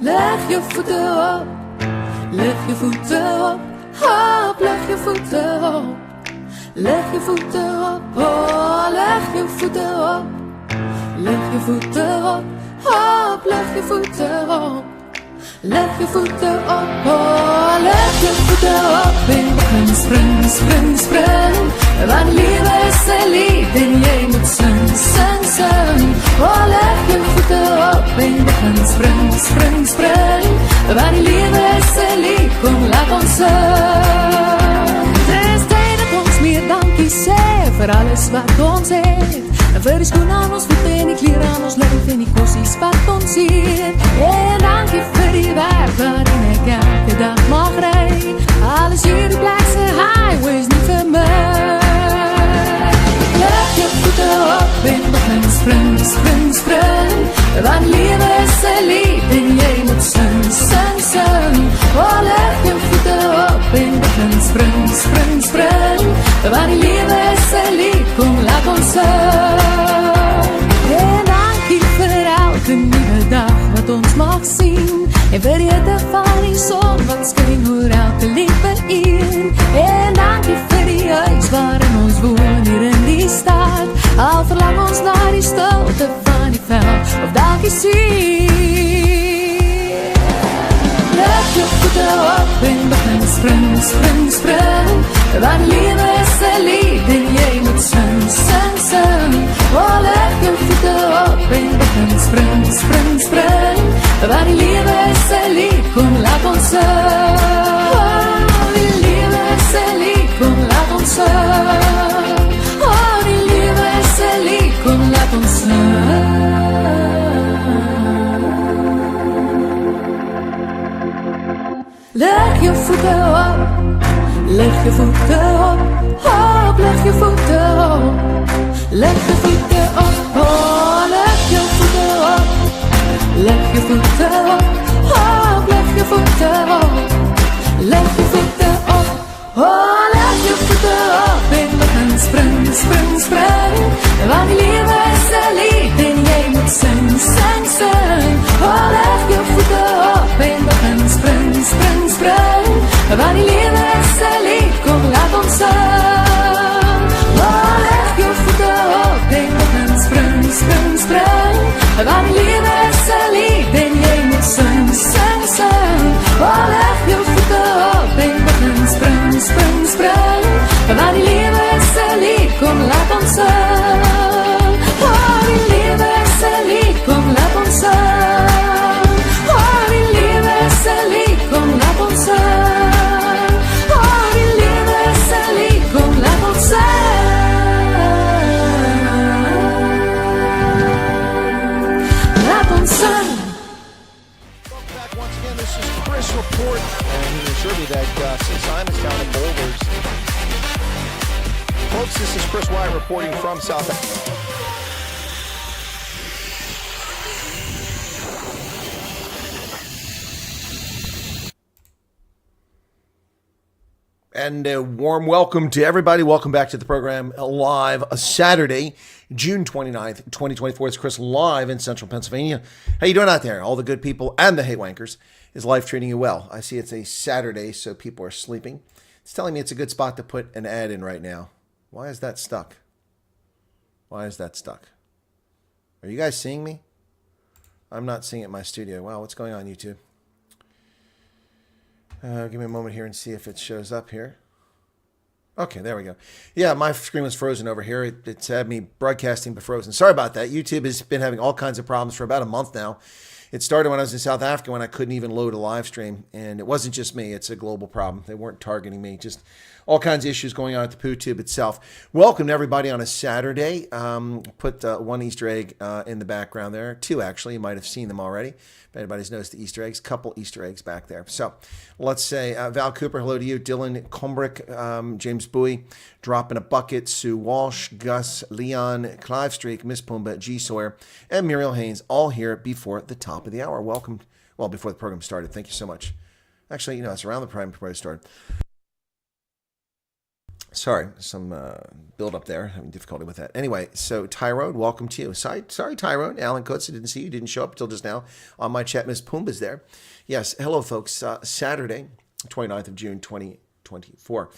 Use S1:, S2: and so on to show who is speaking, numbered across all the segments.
S1: Leg je voeten op, leg je voeten op, hop, leg je voeten op. Leg je voeten op, oh, leg je voeten op. Leg je voeten op, hop, leg je voeten op. Leg je voeten op, oh, leg je voeten op. En begin spring, spring, spring. Want liefde is een lied en jij moet zing, zing, zing. Oh, leg je voeten op en begin spring, spring, spring. Want liefde is een lied, kom laat ons zing. Het is tijd dat ons meer dankie sê voor alles wat ons heeft. En vir die skoen aan ons voete en die kleren aan ons lyf en die kossies wat ons eet. En dankie vir die werk waarin ek elke dag mag ry. Alles hier die plekse highways nie vir my. Leg je voeten op en begin spring, spring, spring. Want liefde is een lied en jy moet sing, sing, sing. Oh, leg je voeten op en begin spring, spring, spring. Want die liefde is een lied, kom laat ons sing. En dankie vir elke nieuwe dag wat ons mag sien. En vir die hitte van die son wat skyn oor elke liewe een. En dankie vir die huis waarin ons woon hier in die stad. Al verlang ons na die stilte van die veld of dankie sien. Leg je voeten op en begin spring, spring, spring. Want liefde is een lied en jy moet sing, sing, sing. Oh, leg je voeten op en begin spring, spring, spring. Want die liefde is een lied, kom laat ons sing. Oh, die liefde is een lied, kom laat ons sing. Oh, die liefde is een lied, kom laat ons sing. Leg je voeten op, leg je voeten op, hop, leg je voeten op. Leg je voeten op, oh, leg je voeten op. Leg je voeten op, hop, leg je voeten op. Leg je voeten op, oh, leg je voeten op. En begin spring, spring, spring. Want die liefde is een lied en jy moet sing, sing, sing. Oh, leg je voeten op en begin spring, spring, spring. Want die liefde is een lied, kom laat ons sing. Oh, leg je voeten op en begin spring, spring, spring. Want die liefde is een lied en jy moet sing, sing, sing. Oh, leg je voeten op en begin spring, spring, spring. Want die liefde is een lied, kom laat ons sing. Oh, die liefde is een lied, kom laat ons sing. Oh, die liefde is een lied, kom laat ons sing. Oh, die liefde is een lied, kom laat ons sing. Laat ons sing.
S2: Welcome back once again. This is Chris Report, and he assured me that since I'm in town in Boulders, folks, this is Chris Wyatt reporting from South Africa. And a warm welcome to everybody. Welcome back to the program live Saturday, June 29th, 2024. It's Chris live in central Pennsylvania. How you doing out there? All the good people and the hate wankers. Is life treating you well? I see it's a Saturday, so people are sleeping. It's telling me it's a good spot to put an ad in right now. Why is that stuck? Why is that stuck? Are you guys seeing me? I'm not seeing it in my studio. Wow, what's going on, YouTube? Give me a moment here and see if it shows up here. Okay, there we go. Yeah, my screen was frozen over here. It's had me broadcasting but frozen. Sorry about that. YouTube has been having all kinds of problems for about a month now. It started when I was in South Africa when I couldn't even load a live stream. And it wasn't just me. It's a global problem. They weren't targeting me. Just all kinds of issues going on at the PooTube itself. Welcome to everybody on a Saturday. Put one Easter egg in the background there. Two, actually. You might have seen them already. If anybody's noticed the Easter eggs, couple Easter eggs back there. So let's say Val Cooper, hello to you. Dylan Combrick, James Bowie, Dropping a Bucket, Sue Walsh, Gus, Leon, Clive Streak, Miss Pumba, G. Sawyer, and Muriel Haynes, all here before the top of the hour. Welcome. Well, before the program started. Thank you so much. Actually, it's around the program before it started. Sorry, some build up there. Having difficulty with that. Anyway, so Tyrone, welcome to you. Sorry, Tyrone. Alan Coates, I didn't see you. Didn't show up until just now on my chat. Miss Pumbaa's there. Yes, hello, folks. Saturday, 29th of June, 2024.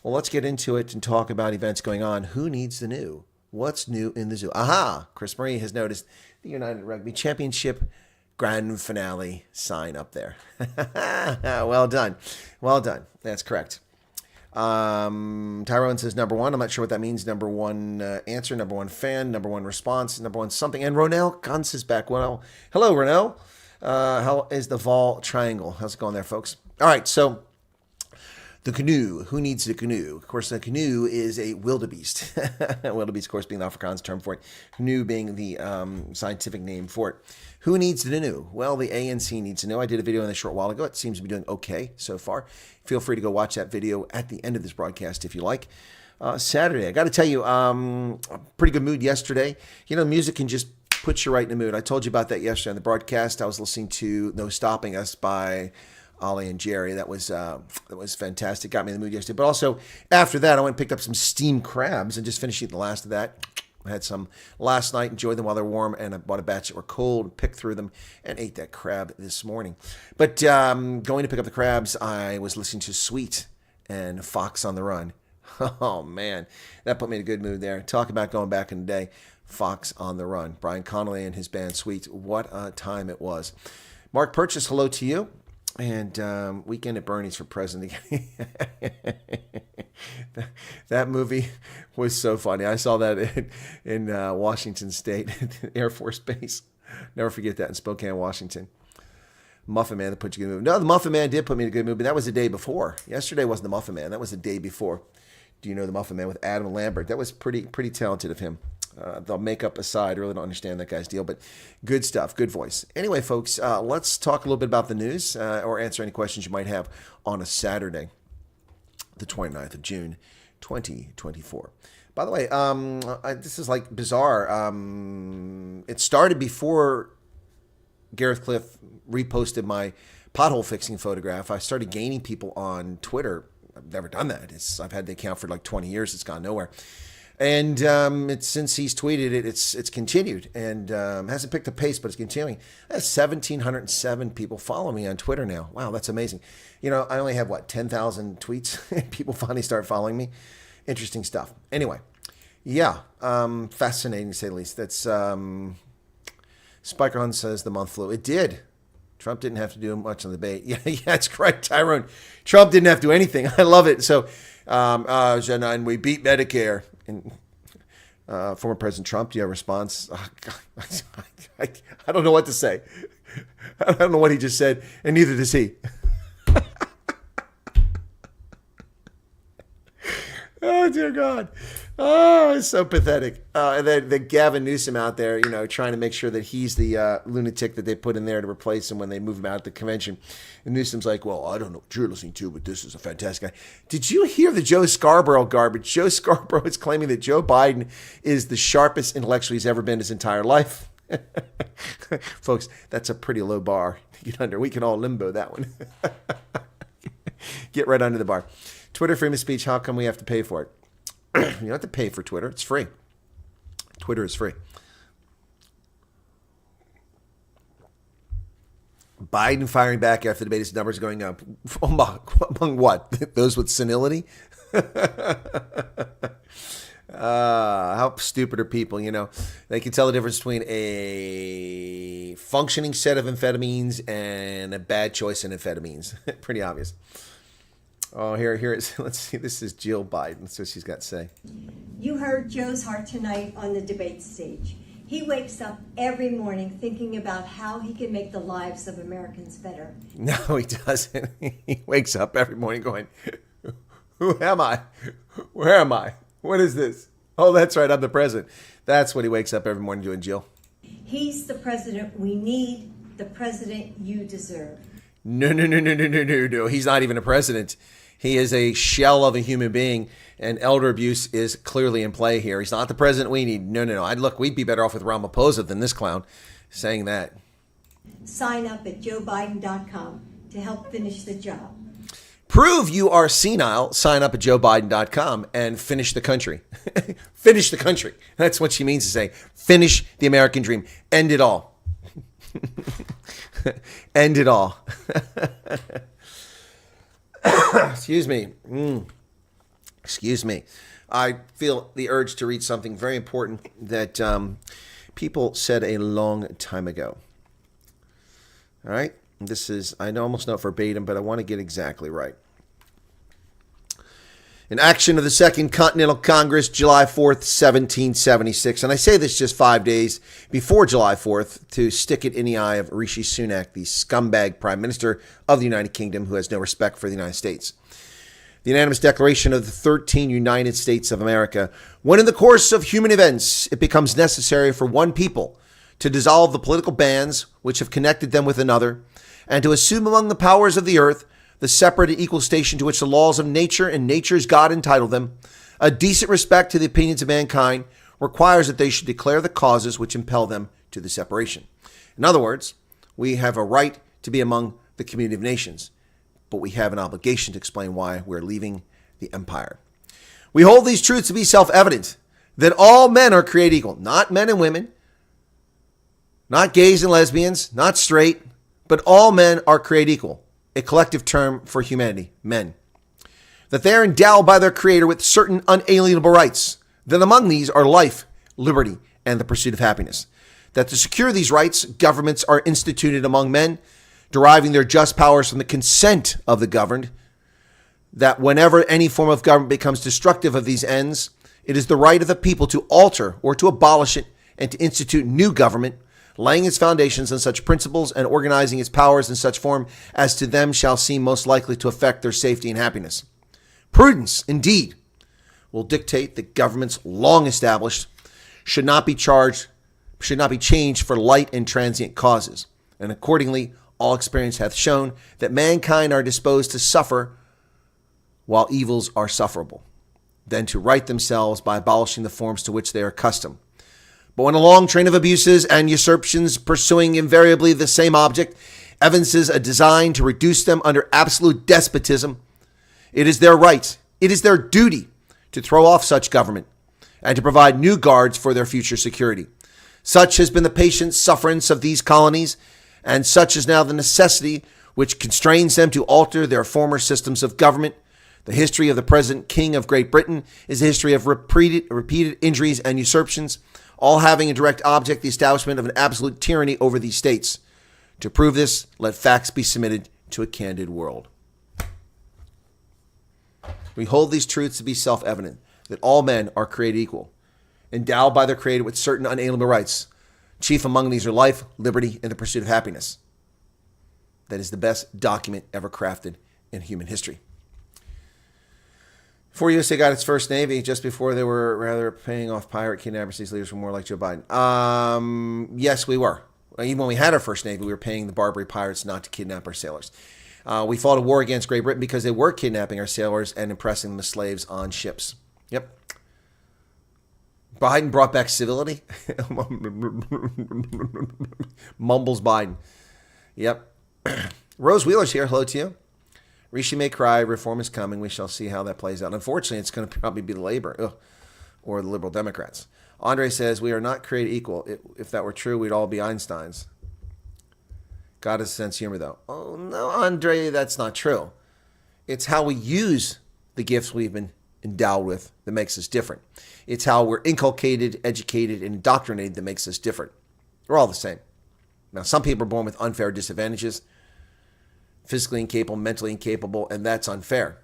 S2: Well, let's get into it and talk about events going on. Who needs the new? What's new in the zoo? Aha! Chris Marie has noticed the United Rugby Championship grand finale sign up there. Well done. Well done. That's correct. Tyrone says number one. I'm not sure what that means. Number one answer, number one fan, number one response, number one something. And Ronell Guns is back. Well, hello, Ronell. How is the Vol Triangle? How's it going there, folks? All right, so the canoe. Who needs the canoe? Of course, the canoe is a wildebeest. Wildebeest, of course, being the Afrikaans term for it. Canoe being the scientific name for it. Who needs to know? Well, the ANC needs to know. I did a video on this a short while ago. It seems to be doing okay so far. Feel free to go watch that video at the end of this broadcast if you like. Saturday, I got to tell you, a pretty good mood yesterday. You know, music can just put you right in the mood. I told you about that yesterday on the broadcast. I was listening to No Stopping Us by Ollie and Jerry. That was fantastic. Got me in the mood yesterday. But also, after that, I went and picked up some steamed crabs and just finished eating the last of that. I had some last night, enjoyed them while they're warm, and I bought a batch that were cold, picked through them, and ate that crab this morning. But going to pick up the crabs, I was listening to Sweet and Fox on the Run. Oh, man, that put me in a good mood there. Talk about going back in the day. Fox on the Run. Brian Connolly and his band Sweet. What a time it was. Mark Purchase, hello to you. And Weekend at Bernie's for President. That movie was so funny. I saw that in Washington State, Air Force Base. Never forget that in Spokane, Washington. Muffin Man that put you in a good mood. No, the Muffin Man did put me in a good mood, but that was the day before. Yesterday wasn't the Muffin Man. That was the day before. Do you know the Muffin Man with Adam Lambert? That was pretty talented of him. The makeup aside, I really don't understand that guy's deal, but good stuff, good voice. Anyway, folks, let's talk a little bit about the news or answer any questions you might have on a Saturday, the 29th of June, 2024. By the way, this is like bizarre. It started before Gareth Cliff reposted my pothole fixing photograph. I started gaining people on Twitter. I've never done that. I've had the account for like 20 years. It's gone nowhere. And since he's tweeted it, it's continued and hasn't picked up pace, but it's continuing. I have 1,707 people follow me on Twitter now. Wow, that's amazing. You know, I only have, 10,000 tweets. People finally start following me. Interesting stuff. Anyway, yeah, fascinating to say the least. That's Spikerhun says the month flew. It did. Trump didn't have to do much on the debate. Yeah, that's correct, Tyrone. Trump didn't have to do anything. I love it. So, and we beat Medicare. And former President Trump, do you have a response? Oh, God, I don't know what to say. I don't know what he just said, and neither does he. Oh, dear God. Oh, it's so pathetic. And then Gavin Newsom out there, trying to make sure that he's the lunatic that they put in there to replace him when they move him out at the convention. And Newsom's like, well, I don't know what you're listening to, but this is a fantastic guy. Did you hear the Joe Scarborough garbage? Joe Scarborough is claiming that Joe Biden is the sharpest intellectual he's ever been his entire life. Folks, that's a pretty low bar to get under. We can all limbo that one. Get right under the bar. Twitter freedom of speech, how come we have to pay for it? You don't have to pay for Twitter. It's free. Twitter is free. Biden firing back after the debate, his numbers going up. Among what? Those with senility? How stupid are people, They can tell the difference between a functioning set of amphetamines and a bad choice in amphetamines. Pretty obvious. Oh, here is, let's see, this is Jill Biden. That's what she's got to say.
S3: You heard Joe's heart tonight on the debate stage. He wakes up every morning thinking about how he can make the lives of Americans better.
S2: No, he doesn't. He wakes up every morning going, who am I? Where am I? What is this? Oh, that's right, I'm the president. That's what he wakes up every morning doing, Jill.
S3: He's the president we need, the president you deserve.
S2: No. He's not even a president. He is a shell of a human being, and elder abuse is clearly in play here. He's not the president we need. No. Look, we'd be better off with Ramaphosa than this clown saying that.
S3: Sign up at joebiden.com to help finish the job.
S2: Prove you are senile. Sign up at joebiden.com and finish the country. Finish the country. That's what she means to say. Finish the American dream. End it all. End it all. Excuse me. Excuse me. I feel the urge to read something very important that people said a long time ago. All right? This is, I almost know it verbatim, but I want to get exactly right. An action of the Second Continental Congress, July 4th, 1776. And I say this just 5 days before July 4th to stick it in the eye of Rishi Sunak, the scumbag Prime Minister of the United Kingdom who has no respect for the United States. The unanimous declaration of the 13 United States of America, when in the course of human events it becomes necessary for one people to dissolve the political bands which have connected them with another, and to assume among the powers of the earth the separate and equal station to which the laws of nature and nature's God entitle them, a decent respect to the opinions of mankind requires that they should declare the causes which impel them to the separation. In other words, we have a right to be among the community of nations, but we have an obligation to explain why we're leaving the empire. We hold these truths to be self-evident, that all men are created equal, not men and women, not gays and lesbians, not straight, but all men are created equal, a collective term for humanity, men. That they are endowed by their Creator with certain unalienable rights, that among these are life, liberty, and the pursuit of happiness. That to secure these rights, governments are instituted among men, deriving their just powers from the consent of the governed. That whenever any form of government becomes destructive of these ends, it is the right of the people to alter or to abolish it and to institute new government, laying its foundations on such principles and organizing its powers in such form as to them shall seem most likely to affect their safety and happiness. Prudence, indeed, will dictate that governments long established should not be changed for light and transient causes. And accordingly, all experience hath shown that mankind are disposed to suffer while evils are sufferable, than to right themselves by abolishing the forms to which they are accustomed. But when a long train of abuses and usurpations pursuing invariably the same object evinces a design to reduce them under absolute despotism, it is their right, it is their duty to throw off such government and to provide new guards for their future security. Such has been the patient sufferance of these colonies, and such is now the necessity which constrains them to alter their former systems of government. The history of the present King of Great Britain is a history of repeated injuries and usurpations, all having a direct object the establishment of an absolute tyranny over these states. To prove this, let facts be submitted to a candid world. We hold these truths to be self-evident, that all men are created equal, endowed by their Creator with certain unalienable rights. Chief among these are life, liberty, and the pursuit of happiness. That is the best document ever crafted in human history. Before USA got its first Navy, just before they were rather paying off pirate kidnappers, these leaders were more like Joe Biden. Yes, we were. Even when we had our first Navy, we were paying the Barbary pirates not to kidnap our sailors. We fought a war against Great Britain because they were kidnapping our sailors and impressing them as slaves on ships. Yep. Biden brought back civility. Mumbles Biden. Yep. Rose Wheeler's here. Hello to you. Rishi may cry. Reform is coming. We shall see how that plays out. Unfortunately, it's going to probably be the Labor or the Liberal Democrats. Andre says, we are not created equal. If that were true, we'd all be Einsteins. God has a sense of humor, though. Oh, no, Andre, that's not true. It's how we use the gifts we've been endowed with that makes us different. It's how we're inculcated, educated, and indoctrinated that makes us different. We're all the same. Now, some people are born with unfair disadvantages, physically incapable, mentally incapable, and that's unfair.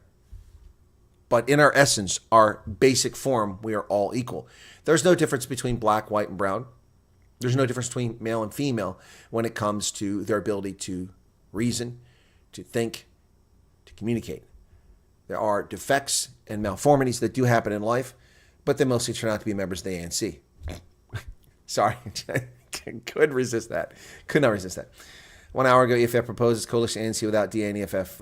S2: But in our essence, our basic form, we are all equal. There's no difference between black, white, and brown. There's no difference between male and female when it comes to their ability to reason, to think, to communicate. There are defects and malformities that do happen in life, but they mostly turn out to be members of the ANC. Sorry, could resist that. Could not resist that. 1 hour ago, EFF proposes coalition ANC without DA and EFF.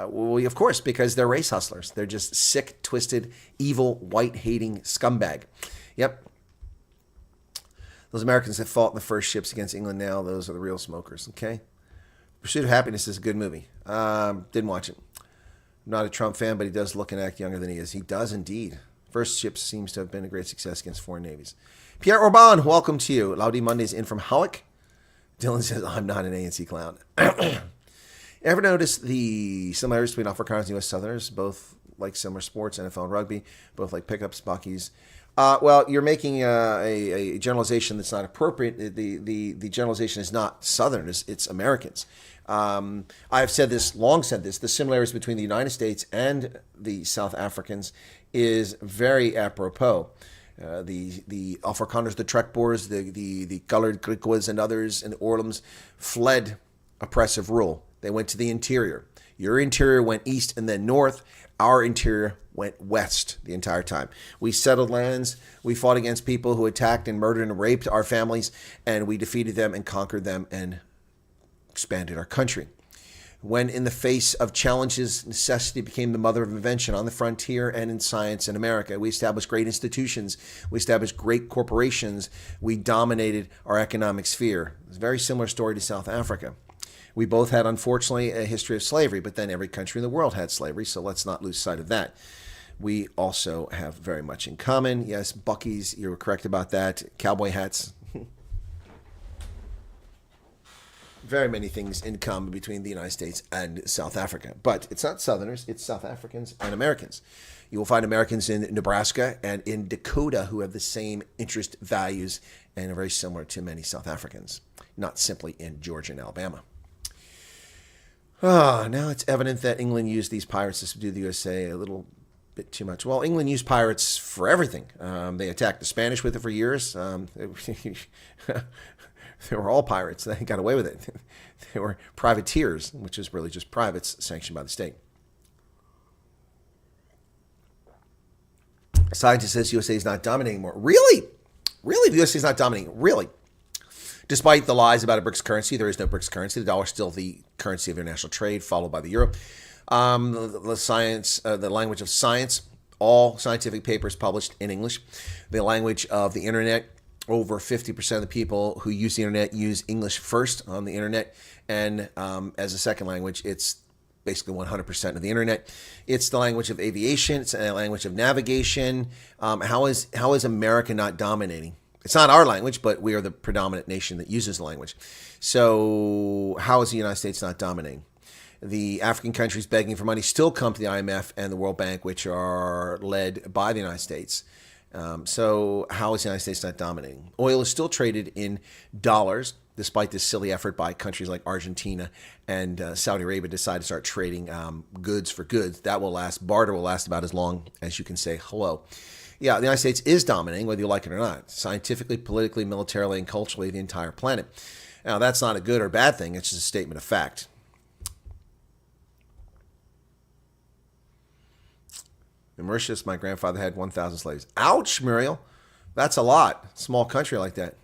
S2: Well, of course, because they're race hustlers. They're just sick, twisted, evil, white-hating scumbag. Yep. Those Americans that fought in the first ships against England now, those are the real smokers, okay? Pursuit of Happiness is a good movie. Didn't watch it. Not a Trump fan, but he does look and act younger than he is. He does indeed. First ship seems to have been a great success against foreign navies. Pierre Orban, welcome to you. Laudy Mondays in from Howick. Dylan says, I'm not an ANC clown. Ever notice the similarities between Afrikaners and U.S. Southerners? Both like similar sports, NFL and rugby. Both like pickups, buckies. Well, you're making a generalization that's not appropriate. The generalization is not Southerners, it's Americans. I have said this, long said this, the similarities between the United States and the South Africans is very apropos. The Afrikaners, the Trek Boers, the colored Griquas and others and the Orlums fled oppressive rule. They went to the interior. Your interior went east and then north. Our interior went west the entire time. We settled lands. We fought against people who attacked and murdered and raped our families, and we defeated them and conquered them and expanded our country. When in the face of challenges, necessity became the mother of invention on the frontier and in science in America. We established great institutions. We established great corporations. We dominated our economic sphere. It's a very similar story to South Africa. We both had, unfortunately, a history of slavery, but then every country in the world had slavery, so let's not lose sight of that. We also have very much in common. Yes, buckies, you were correct about that. Cowboy hats. Very many things in common between the United States and South Africa. But it's not Southerners, it's South Africans and Americans. You will find Americans in Nebraska and in Dakota who have the same interest, values, and are very similar to many South Africans, not simply in Georgia and Alabama. Now it's evident that England used these pirates to subdue the USA a little bit too much. Well, England used pirates for everything. They attacked the Spanish with it for years. They were all pirates. They got away with it. They were privateers, which is really just privates sanctioned by the state. A scientist says USA is not dominating more. Really? Really? The USA is not dominating. Really? Despite the lies about a BRICS currency, there is no BRICS currency. The dollar is still the currency of international trade, followed by the euro. The language of science, all scientific papers published in English. The language of the internet, over 50% of the people who use the internet use English first on the internet. And as a second language, it's basically 100% of the internet. It's the language of aviation. It's a language of navigation. How is America not dominating? It's not our language, but we are the predominant nation that uses the language. So how is the United States not dominating? The African countries begging for money still come to the IMF and the World Bank, which are led by the United States. So how is the United States not dominating? Oil is still traded in dollars, despite this silly effort by countries like Argentina and Saudi Arabia decide to start trading goods for goods. That will last. Barter will last about as long as you can say hello. Yeah, the United States is dominating, whether you like it or not, scientifically, politically, militarily, and culturally, the entire planet. Now, that's not a good or bad thing. It's just a statement of fact. In Mauritius, my grandfather had 1,000 slaves. Ouch, Muriel. That's a lot. Small country like that.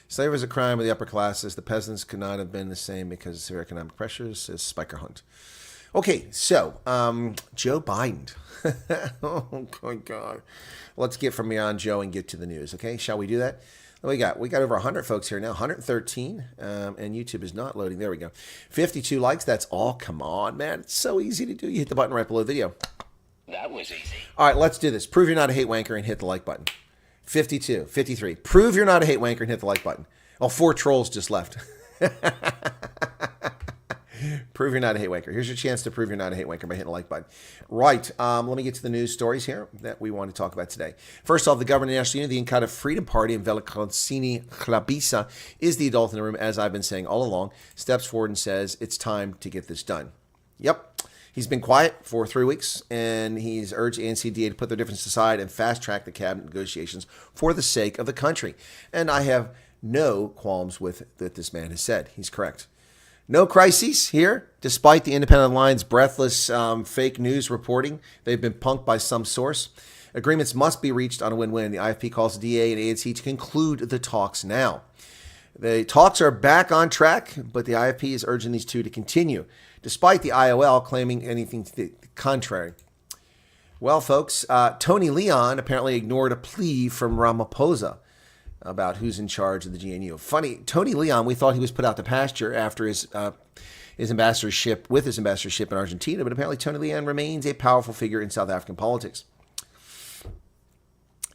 S2: Slavery is a crime of the upper classes. The peasants could not have been the same because of severe economic pressures, says Spiker Hunt. Okay, so Joe Biden. Oh, my God. Let's get from beyond Joe and get to the news, okay? Shall we do that? We got over 100 folks here now, 113, and YouTube is not loading. There we go. 52 likes. That's all. Come on, man. It's so easy to do. You hit the button right below the video.
S4: That was easy.
S2: All right, let's do this. Prove you're not a hate wanker and hit the like button. 52, 53. Prove you're not a hate wanker and hit the like button. Oh, 4 trolls just left. Prove you're not a hate wanker. Here's your chance to prove you're not a hate wanker by hitting the like button. Right. Let me get to the news stories here that we want to talk about today. First off, the governor of the National Unity, the Inkatha Freedom Party, and Velikonsini Klabisa is the adult in the room, as I've been saying all along, steps forward and says it's time to get this done. Yep. He's been quiet for 3 weeks, and he's urged ANCDA to put their differences aside and fast-track the cabinet negotiations for the sake of the country. And I have no qualms with what this man has said. He's correct. No crises here, despite the Independent Line's breathless fake news reporting. They've been punked by some source. Agreements must be reached on a win-win. The IFP calls the DA and ANC to conclude the talks now. The talks are back on track, but the IFP is urging these two to continue, despite the IOL claiming anything to the contrary. Well, folks, Tony Leon apparently ignored a plea from Ramaphosa. about who's in charge of the GNU. Funny, Tony Leon, we thought he was put out to pasture after his ambassadorship in Argentina, but apparently Tony Leon remains a powerful figure in South African politics.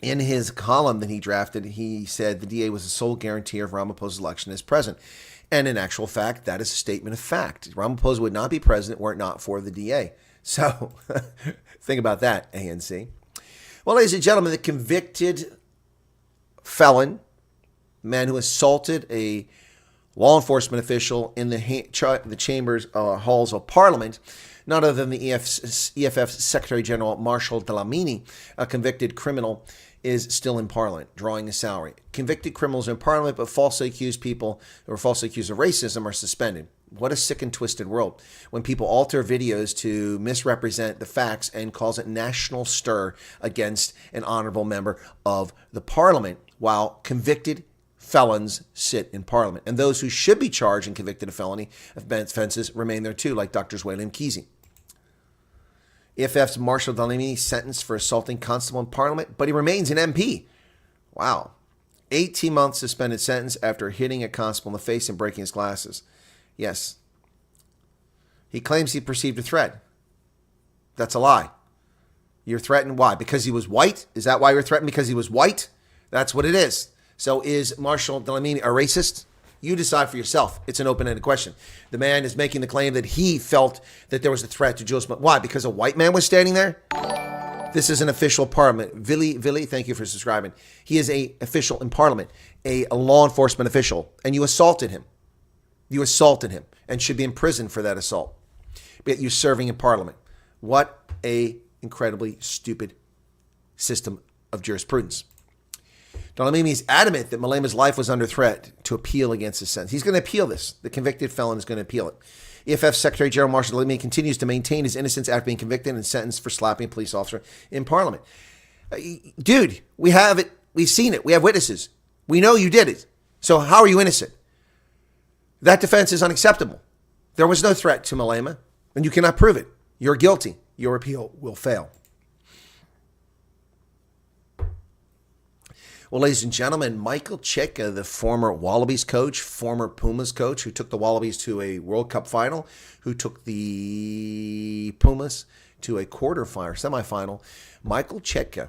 S2: In his column that he drafted, he said the DA was the sole guarantor of Ramaphosa's election as president. And in actual fact, that is a statement of fact. Ramaphosa would not be president were it not for the DA. So think about that, ANC. Well, ladies and gentlemen, the convicted felon, man who assaulted a law enforcement official in the chambers, halls of Parliament, none other than the EFF's Secretary General Marshall Dlamini, a convicted criminal, is still in Parliament, drawing a salary. Convicted criminals in Parliament, but falsely accused people who are falsely accused of racism are suspended. What a sick and twisted world. When people alter videos to misrepresent the facts and cause it national stir against an honorable member of the Parliament, while convicted felons sit in Parliament. And those who should be charged and convicted of felony offenses remain there too, like Dr. Zweli Mkhize. EFF's Marshall Dlamini sentenced for assaulting constable in Parliament, but he remains an MP. Wow. 18 months suspended sentence after hitting a constable in the face and breaking his glasses. Yes. He claims he perceived a threat. That's a lie. You're threatened. Why? Because he was white? Is that why you're threatened? Because he was white? That's what it is. So is Marshall Dlamini a racist? You decide for yourself. It's an open-ended question. The man is making the claim that he felt that there was a threat to Jules. Why? Because a white man was standing there? This is an official Parliament. Vili, thank you for subscribing. He is an official in Parliament, a law enforcement official, and you assaulted him. You assaulted him and should be in prison for that assault. But you're serving in Parliament. What a incredibly stupid system of jurisprudence. Dlamini is adamant that Malema's life was under threat to appeal against his sentence. He's going to appeal this. The convicted felon is going to appeal it. EFF Secretary General Marshall Dlamini continues to maintain his innocence after being convicted and sentenced for slapping a police officer in Parliament. Dude, we have it. We've seen it. We have witnesses. We know you did it. So how are you innocent? That defense is unacceptable. There was no threat to Malema, and you cannot prove it. You're guilty. Your appeal will fail. Well, ladies and gentlemen, Michael Cheka, the former Wallabies coach, former Pumas coach, who took the Wallabies to a World Cup final, who took the Pumas to a semifinal, Michael Cheka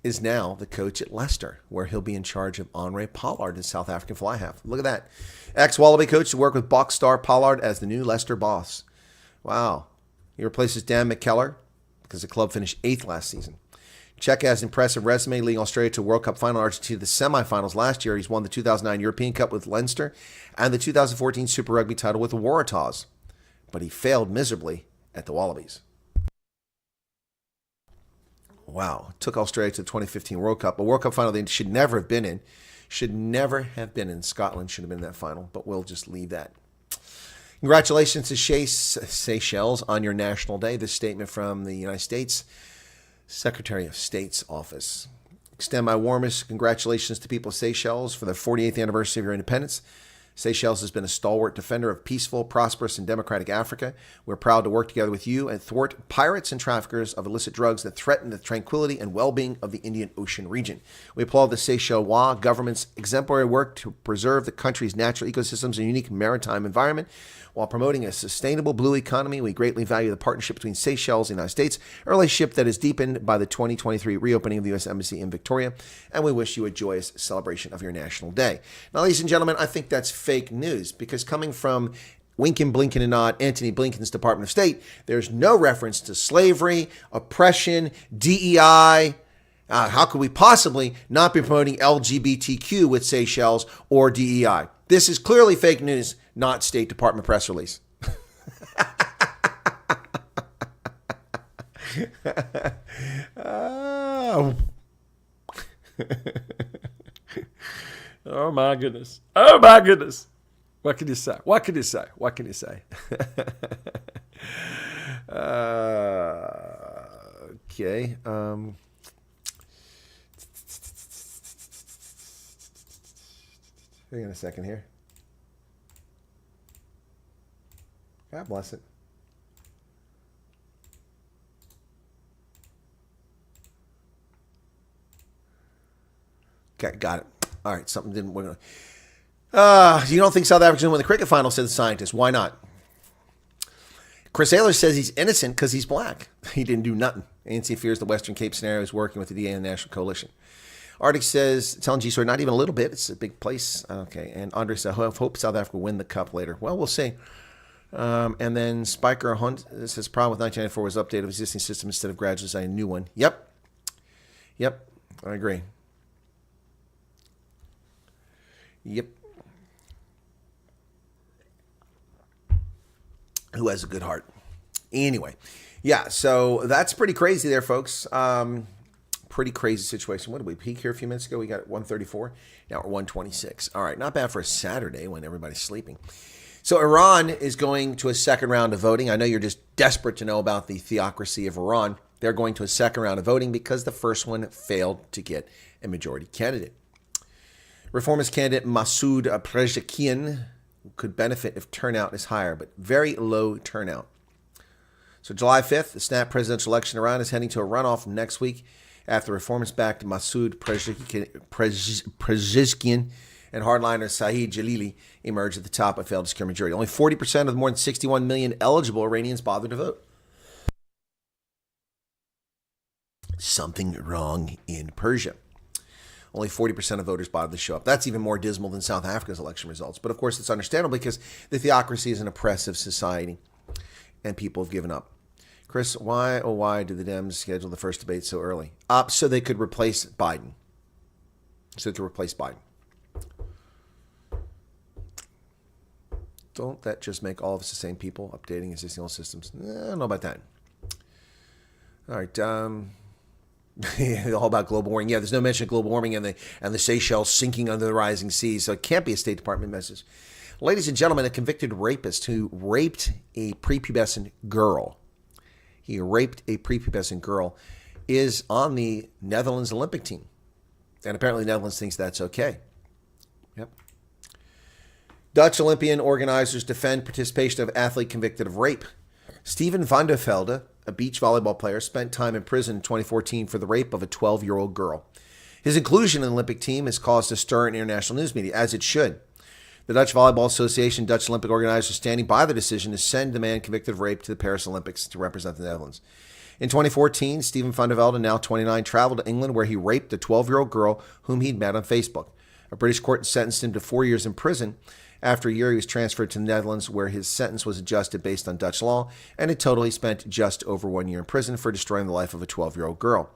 S2: is now the coach at Leicester, where he'll be in charge of Henri Pollard, the South African fly half. Look at that. Ex-Wallaby coach to work with box star Pollard as the new Leicester boss. Wow. He replaces Dan McKellar because the club finished 8th last season. Cheka has an impressive resume, leading Australia to a World Cup final, Argentina to the semifinals last year. He's won the 2009 European Cup with Leinster and the 2014 Super Rugby title with the Waratahs. But he failed miserably at the Wallabies. Wow. Took Australia to the 2015 World Cup. A World Cup final they should never have been in. Should never have been in. Scotland should have been in that final, but we'll just leave that. Congratulations to Seychelles on your National Day. This statement from the United States Secretary of State's office. Extend my warmest congratulations to people of Seychelles for the 48th anniversary of your independence. Seychelles has been a stalwart defender of peaceful, prosperous, and democratic Africa. We're proud to work together with you and thwart pirates and traffickers of illicit drugs that threaten the tranquility and well-being of the Indian Ocean region. We applaud the Seychellois government's exemplary work to preserve the country's natural ecosystems and unique maritime environment. While promoting a sustainable blue economy, we greatly value the partnership between Seychelles and the United States, a relationship that is deepened by the 2023 reopening of the U.S. Embassy in Victoria, and we wish you a joyous celebration of your National Day. Now, ladies and gentlemen, I think that's fake news, because coming from Winkin, Blinken, and Nod, Antony Blinken's Department of State, there's no reference to slavery, oppression, DEI. How could we possibly not be promoting LGBTQ with Seychelles or DEI? This is clearly fake news, not State Department press release.
S4: Oh my goodness. Oh my goodness. What can you say? What can you say? What can you say?
S2: Okay. Hang on a second here. God bless it. Okay, got it. All right, something didn't work. You don't think South Africa's going to win the cricket final, said the scientist. Why not? Chris Ayler says he's innocent because he's black. He didn't do nothing. ANC fears the Western Cape scenario is working with the DA and the National Coalition. Arctic says, telling G-Story, not even a little bit. It's a big place. Okay. And Andre says, I hope South Africa will win the cup later. Well, we'll see. And then Spiker Hunt says, problem with 1994 was update of existing system instead of gradually designing a new one. Yep. I agree. Yep. Who has a good heart? Anyway, yeah, so that's pretty crazy there, folks. Pretty crazy situation. What did we peak here a few minutes ago? We got 134. Now we're 126. All right, not bad for a Saturday when everybody's sleeping. So Iran is going to a second round of voting. I know you're just desperate to know about the theocracy of Iran. They're going to a second round of voting because the first one failed to get a majority candidate. Reformist candidate Masoud Pezeshkian could benefit if turnout is higher, but very low turnout. So July 5th, the snap presidential election in Iran is heading to a runoff next week after reformist-backed Masoud Pezeshkian and hardliner Saeed Jalili emerged at the top but failed to secure a majority. Only 40% of the more than 61 million eligible Iranians bothered to vote. Something wrong in Persia. Only 40% of voters bothered to show up. That's even more dismal than South Africa's election results. But of course, it's understandable because the theocracy is an oppressive society and people have given up. Chris, why did the Dems schedule the first debate so early? So they could replace Biden. Don't that just make all of us the same people, updating existing old systems? I don't know about that. All right. All about global warming. Yeah, there's no mention of global warming and the Seychelles sinking under the rising seas, so it can't be a State Department message. Ladies and gentlemen, a convicted rapist who raped a prepubescent girl. Is on the Netherlands Olympic team. And apparently the Netherlands thinks that's okay. Yep. Dutch Olympian organizers defend participation of athlete convicted of rape. Steven van der Velde, a beach volleyball player, spent time in prison in 2014 for the rape of a 12-year-old girl. His inclusion in the Olympic team has caused a stir in international news media, as it should. The Dutch Volleyball Association, Dutch Olympic organizers, standing by the decision to send the man convicted of rape to the Paris Olympics to represent the Netherlands. In 2014, Steven van der Velde, now 29, traveled to England where he raped a 12-year-old girl whom he'd met on Facebook. A British court sentenced him to 4 years in prison. After a year, he was transferred to the Netherlands where his sentence was adjusted based on Dutch law, and in total he spent just over 1 year in prison for destroying the life of a 12-year-old girl.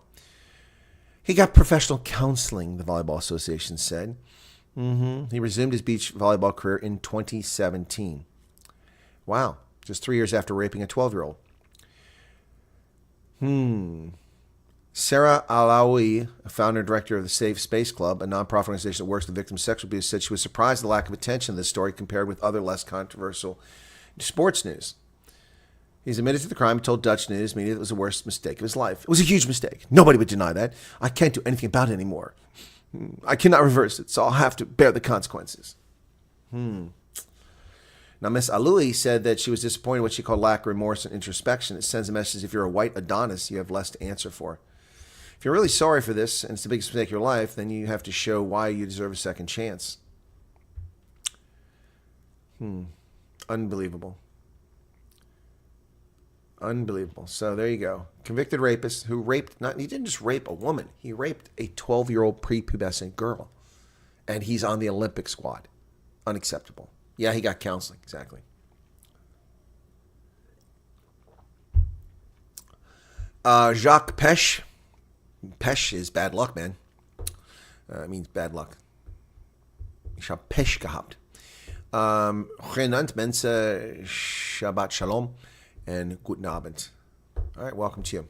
S2: He got professional counseling, the Volleyball Association said. He resumed his beach volleyball career in 2017. Wow, just 3 years after raping a 12-year-old. Sarah Alaoui, a founder and director of the Safe Space Club, a nonprofit organization that works with victims of sexual abuse, said she was surprised at the lack of attention to this story compared with other less controversial sports news. He's admitted to the crime and told Dutch news media that it was the worst mistake of his life. It was a huge mistake. Nobody would deny that. I can't do anything about it anymore. I cannot reverse it, so I'll have to bear the consequences. Now, Miss Alaoui said that she was disappointed with what she called lack of remorse and introspection. It sends a message: if you're a white Adonis, you have less to answer for. If you're really sorry for this, and it's the biggest mistake of your life, then you have to show why you deserve a second chance. Unbelievable. Unbelievable. So there you go. Convicted rapist who raped, he didn't just rape a woman, he raped a 12-year-old prepubescent girl. And he's on the Olympic squad. Unacceptable. Yeah, he got counseling, exactly. Jacques Pesch. Pesch is bad luck, man. It means bad luck. Ich habe Pech gehabt. Goedenavond, mensen. Shabbat shalom. And guten Abend. All right, welcome to you.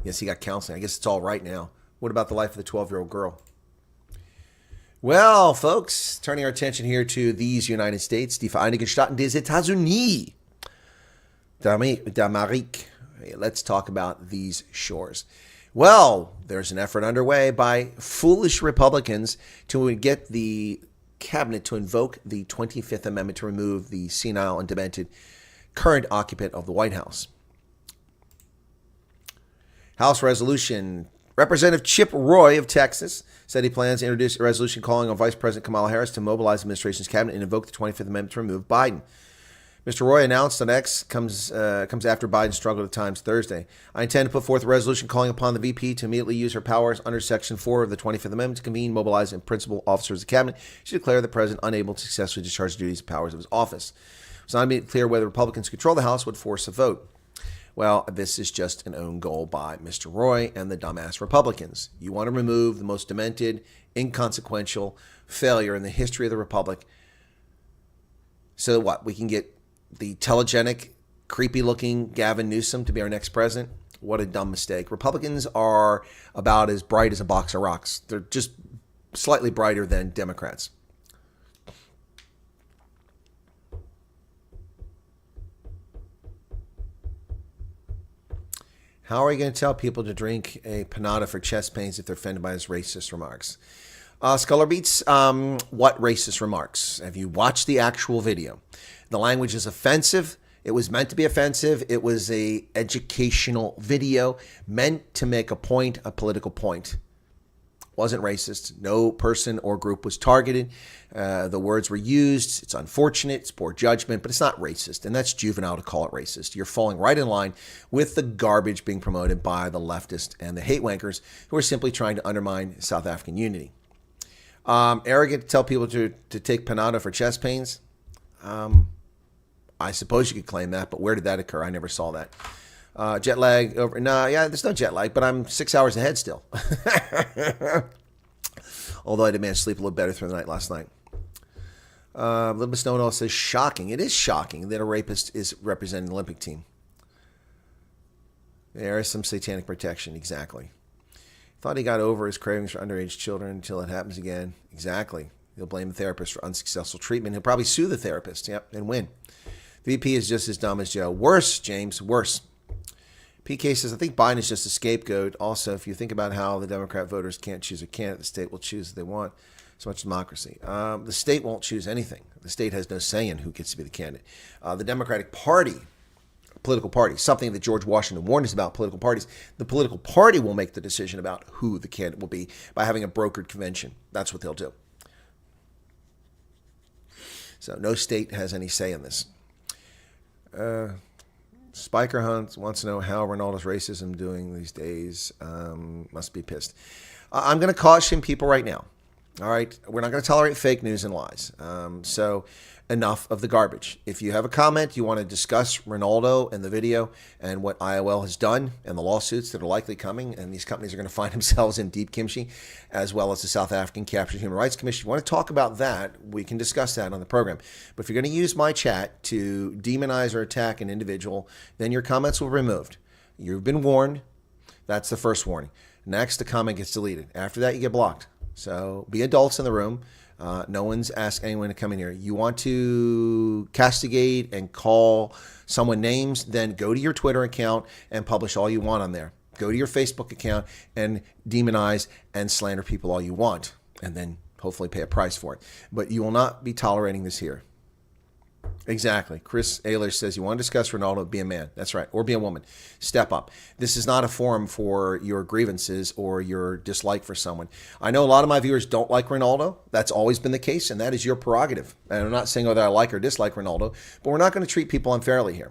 S2: Yes, he got counseling. I guess it's all right now. What about the life of the 12-year-old girl? Well, folks, turning our attention here to these United States, die Vereinigten Staaten des États-Unis. D'Amérique. Let's talk about these shores. Well, there's an effort underway by foolish Republicans to get the cabinet to invoke the 25th Amendment to remove the senile and demented current occupant of the White House. House Resolution Representative Chip Roy of Texas said he plans to introduce a resolution calling on Vice President Kamala Harris to mobilize the administration's cabinet and invoke the 25th Amendment to remove Biden. Mr. Roy announced on X comes after Biden's struggle at Times Thursday. I intend to put forth a resolution calling upon the VP to immediately use her powers under Section 4 of the 25th Amendment to convene, mobilize, and principal officers of the cabinet to declare the president unable to successfully discharge the duties and powers of his office. It's not immediately clear whether Republicans control the House would force a vote. Well, this is just an own goal by Mr. Roy and the dumbass Republicans. You want to remove the most demented, inconsequential failure in the history of the Republic so that what? We can get the telegenic, creepy-looking Gavin Newsom to be our next president? What a dumb mistake. Republicans are about as bright as a box of rocks. They're just slightly brighter than Democrats. How are you going to tell people to drink a panada for chest pains if they're offended by his racist remarks? Scholar Beats, what racist remarks? Have you watched the actual video? The language is offensive. It was meant to be offensive. It was a educational video meant to make a point, a political point. Wasn't racist. No person or group was targeted. The words were used. It's unfortunate. It's poor judgment, but it's not racist. And that's juvenile to call it racist. You're falling right in line with the garbage being promoted by the leftists and the hate wankers who are simply trying to undermine South African unity. Arrogant to tell people to take panada for chest pains. I suppose you could claim that, but where did that occur? I never saw that. Jet lag over. There's no jet lag, but I'm 6 hours ahead still. Although I did manage to sleep a little better through the night last night. Little Miss Snowdall says, shocking. It is shocking that a rapist is representing the Olympic team. There is some satanic protection. Exactly. Thought he got over his cravings for underage children until it happens again. Exactly. He'll blame the therapist for unsuccessful treatment. He'll probably sue the therapist. Yep, and win. VP is just as dumb as Joe. Worse, James. Worse. PK says, I think Biden is just a scapegoat. Also, if you think about how the Democrat voters can't choose a candidate, the state will choose what they want. So much democracy. The state won't choose anything. The state has no say in who gets to be the candidate. The Democratic Party, political party, something that George Washington warned us about, political parties. The political party will make the decision about who the candidate will be by having a brokered convention. That's what they'll do. So no state has any say in this. Spiker Hunt wants to know how Ronaldo's racism doing these days. Must be pissed. I'm going to caution people right now. All right, we're not going to tolerate fake news and lies. So enough of the garbage. If you have a comment, you want to discuss Ronaldo and the video and what IOL has done and the lawsuits that are likely coming, and these companies are going to find themselves in deep kimchi, as well as the South African Captured Human Rights Commission. If you want to talk about that, we can discuss that on the program. But if you're going to use my chat to demonize or attack an individual, then your comments will be removed. You've been warned. That's the first warning. Next, the comment gets deleted. After that, you get blocked. So be adults in the room. No one's asked anyone to come in here. You want to castigate and call someone names, then go to your Twitter account and publish all you want on there. Go to your Facebook account and demonize and slander people all you want, and then hopefully pay a price for it. But you will not be tolerating this here. Exactly. Chris Ayler says, you want to discuss Ronaldo, be a man. That's right. Or be a woman. Step up. This is not a forum for your grievances or your dislike for someone. I know a lot of my viewers don't like Ronaldo. That's always been the case, and that is your prerogative. And I'm not saying whether I like or dislike Ronaldo, but we're not going to treat people unfairly here.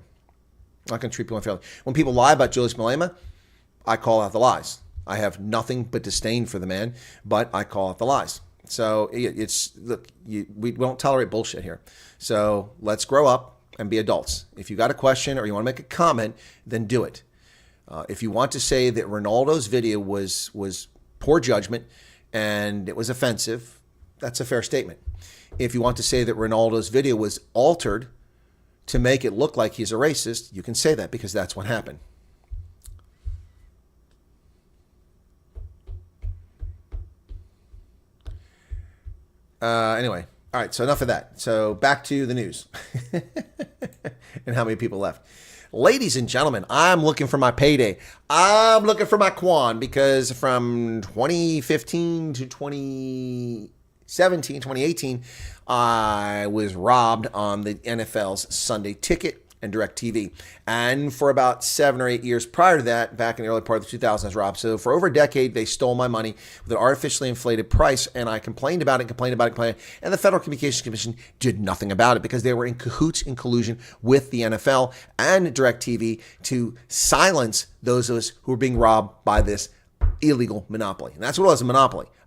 S2: Not going to treat people unfairly. When people lie about Julius Malema, I call out the lies. I have nothing but disdain for the man, but I call out the lies. So we don't tolerate bullshit here. So let's grow up and be adults. If you got a question or you want to make a comment, then do it. If you want to say that Ronaldo's video was poor judgment and it was offensive, that's a fair statement. If you want to say that Ronaldo's video was altered to make it look like he's a racist, you can say that because that's what happened. Anyway, all right, so enough of that. So back to the news and how many people left. Ladies and gentlemen, I'm looking for my payday. I'm looking for my Quan because from 2015 to 2017, 2018, I was robbed on the NFL's Sunday ticket. and DirecTV. And for about 7 or 8 years prior to that, back in the early part of the 2000s, Rob, so for over a decade, they stole my money with an artificially inflated price, and I complained about it, and the Federal Communications Commission did nothing about it because they were in cahoots, in collusion with the NFL and DirecTV to silence those of us who were being robbed by this illegal monopoly. And that's what it was, a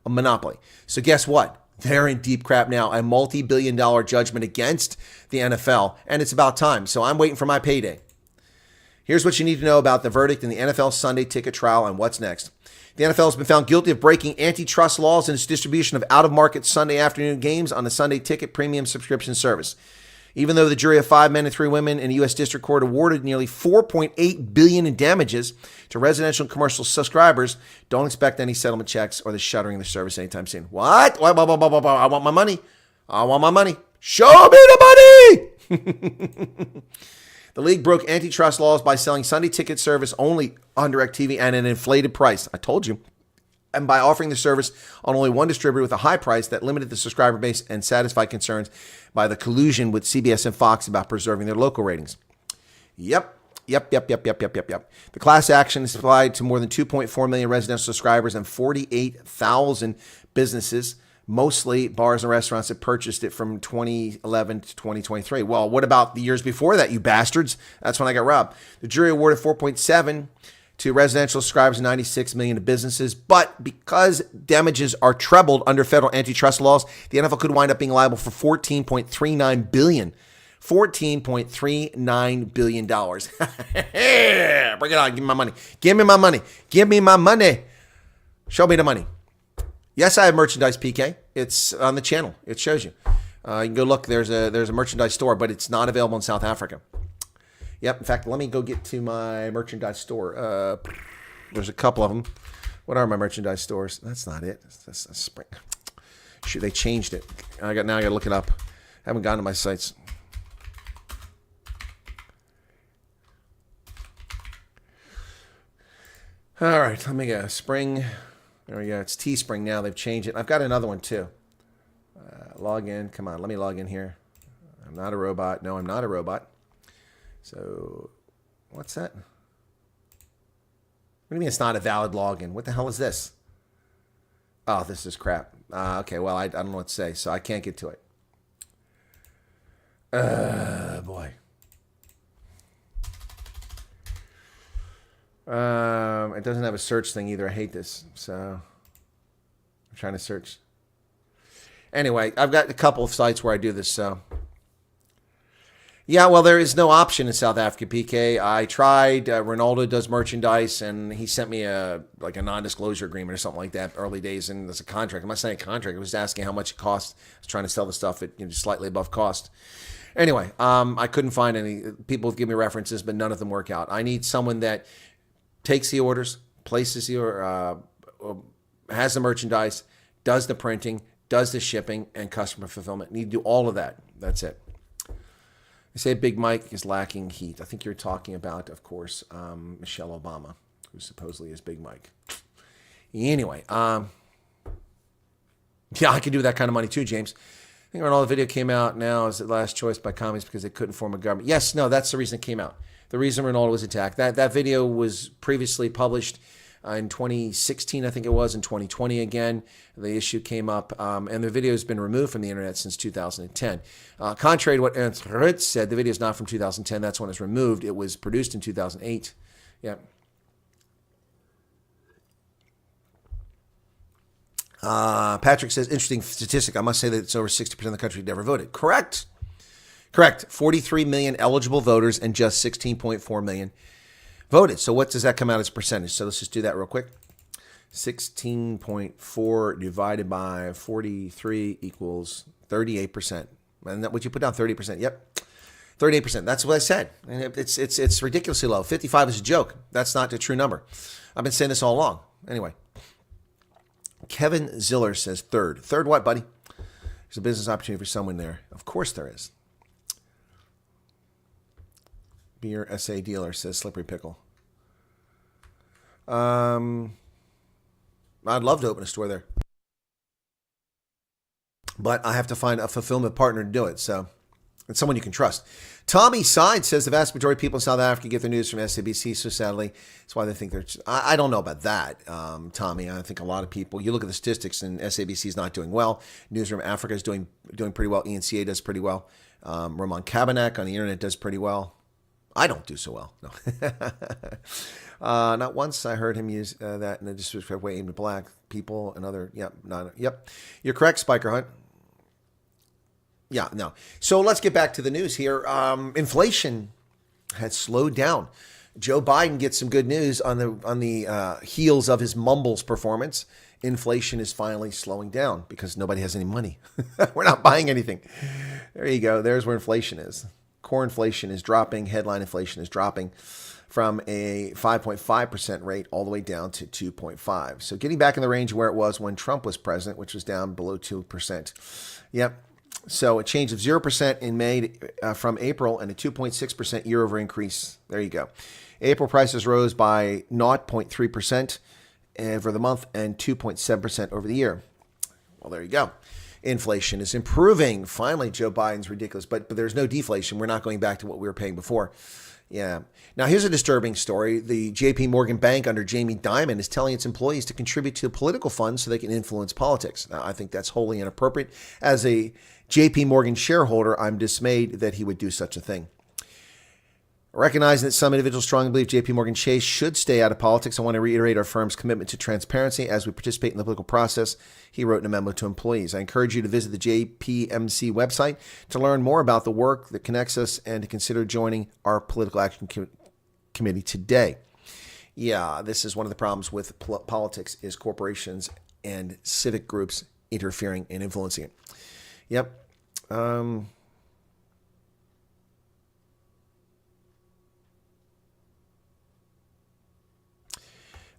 S2: monopoly. So guess what? They're in deep crap now, a multi-billion-dollar judgment against the NFL, and it's about time. So I'm waiting for my payday. Here's what you need to know about the verdict in the NFL Sunday ticket trial and what's next. The NFL has been found guilty of breaking antitrust laws in its distribution of out-of-market Sunday afternoon games on the Sunday ticket premium subscription service. Even though the jury of 5 men and 3 women in a U.S. District Court awarded nearly $4.8 billion in damages to residential and commercial subscribers, don't expect any settlement checks or the shuttering of the service anytime soon. What? I want my money. Show me the money! The league broke antitrust laws by selling Sunday ticket service only on DirecTV at an inflated price. I told you. And by offering the service on only one distributor with a high price that limited the subscriber base and satisfied concerns by the collusion with CBS and Fox about preserving their local ratings. Yep. The class action is applied to more than 2.4 million residential subscribers and 48,000 businesses, mostly bars and restaurants that purchased it from 2011 to 2023. Well, what about the years before that, you bastards? That's when I got robbed. The jury awarded 4.7 to residential subscribers and 96 million to businesses. But because damages are trebled under federal antitrust laws, the NFL could wind up being liable for $14.39 billion. $14.39 billion. Bring it on. Give me my money. Give me my money. Show me the money. Yes, I have merchandise, PK. It's on the channel. It shows you. You can go look. There's a merchandise store, but it's not available in South Africa. Yep. In fact, let me go get to my merchandise store. There's a couple of them. What are my merchandise stores? That's not it. That's a spring. Shoot, they changed it. Now I got to look it up. I haven't gone to my sites. All right, let me go. Spring. There we go. It's Teespring now. They've changed it. I've got another one too. Log in. Come on, let me log in here. I'm not a robot. No, I'm not a robot. So, what's that? What do you mean it's not a valid login? What the hell is this? Oh, this is crap. Okay, well, I don't know what to say, so I can't get to it. Boy. It doesn't have a search thing either. I hate this. So, I'm trying to search. Anyway, I've got a couple of sites where I do this, so. Yeah, well, there is no option in South Africa, PK. I tried. Ronaldo does merchandise, and he sent me a non-disclosure agreement or something like that early days, and there's a contract. I'm not saying a contract. I was asking how much it cost. I was trying to sell the stuff at slightly above cost. Anyway, I couldn't find any. People give me references, but none of them work out. I need someone that takes the orders, places the order, has the merchandise, does the printing, does the shipping, and customer fulfillment. Need to do all of that. That's it. They say Big Mike is lacking heat. I think you're talking about, of course, Michelle Obama, who supposedly is Big Mike. Anyway, yeah, I could do that kind of money too, James. I think when all the video came out now is the last choice by commies because they couldn't form a government. Yes, no, that's the reason it came out. The reason Ronaldo was attacked. That video was previously published in 2016, I think it was, in 2020 again. The issue came up, and the video has been removed from the internet since 2010. Contrary to what Ernst Ritz said, the video is not from 2010. That's when it was removed. It was produced in 2008. Yeah. Patrick says, interesting statistic. I must say that it's over 60% of the country never voted. Correct. 43 million eligible voters and just 16.4 million voted. So what does that come out as a percentage? So let's just do that real quick. 16.4 divided by 43 equals 38%. And that, would you put down 30%? Yep. 38%. That's what I said. And it's ridiculously low. 55 is a joke. That's not the true number. I've been saying this all along. Anyway. Kevin Ziller says third. Third what, buddy? There's a business opportunity for someone there. Of course there is. Beer SA dealer says Slippery Pickle. I'd love to open a store there. But I have to find a fulfillment partner to do it. So and someone you can trust. Tommy Side says the vast majority of people in South Africa get their news from SABC, so sadly, that's why they think they're... I don't know about that, Tommy. I think a lot of people... You look at the statistics, and SABC is not doing well. Newsroom Africa is doing pretty well. ENCA does pretty well. Roman Kabanak on the internet does pretty well. I don't do so well. No. Not once I heard him use that in a disrespectful way aimed at black people and other... Yep. You're correct, Spiker Hunt. Yeah, no. So let's get back to the news here. Inflation has slowed down. Joe Biden gets some good news on the heels of his mumbles performance. Inflation is finally slowing down because nobody has any money. We're not buying anything. There you go. There's where inflation is. Core inflation is dropping. Headline inflation is dropping from a 5.5% rate all the way down to 2.5. So getting back in the range where it was when Trump was president, which was down below 2%. Yep. So a change of 0% in May from April and a 2.6% year-over increase. There you go. April prices rose by 0.3% over the month and 2.7% over the year. Well, there you go. Inflation is improving. Finally, Joe Biden's ridiculous, but there's no deflation. We're not going back to what we were paying before. Yeah. Now, here's a disturbing story. The JP Morgan Bank under Jamie Dimon is telling its employees to contribute to a political fund so they can influence politics. Now, I think that's wholly inappropriate. As a JP Morgan shareholder, I'm dismayed that he would do such a thing. Recognizing that some individuals strongly believe JP Morgan Chase should stay out of politics, I want to reiterate our firm's commitment to transparency as we participate in the political process, he wrote in a memo to employees. I encourage you to visit the JPMC website to learn more about the work that connects us and to consider joining our political action committee today. Yeah, this is one of the problems with politics is corporations and civic groups interfering and influencing it. Yep.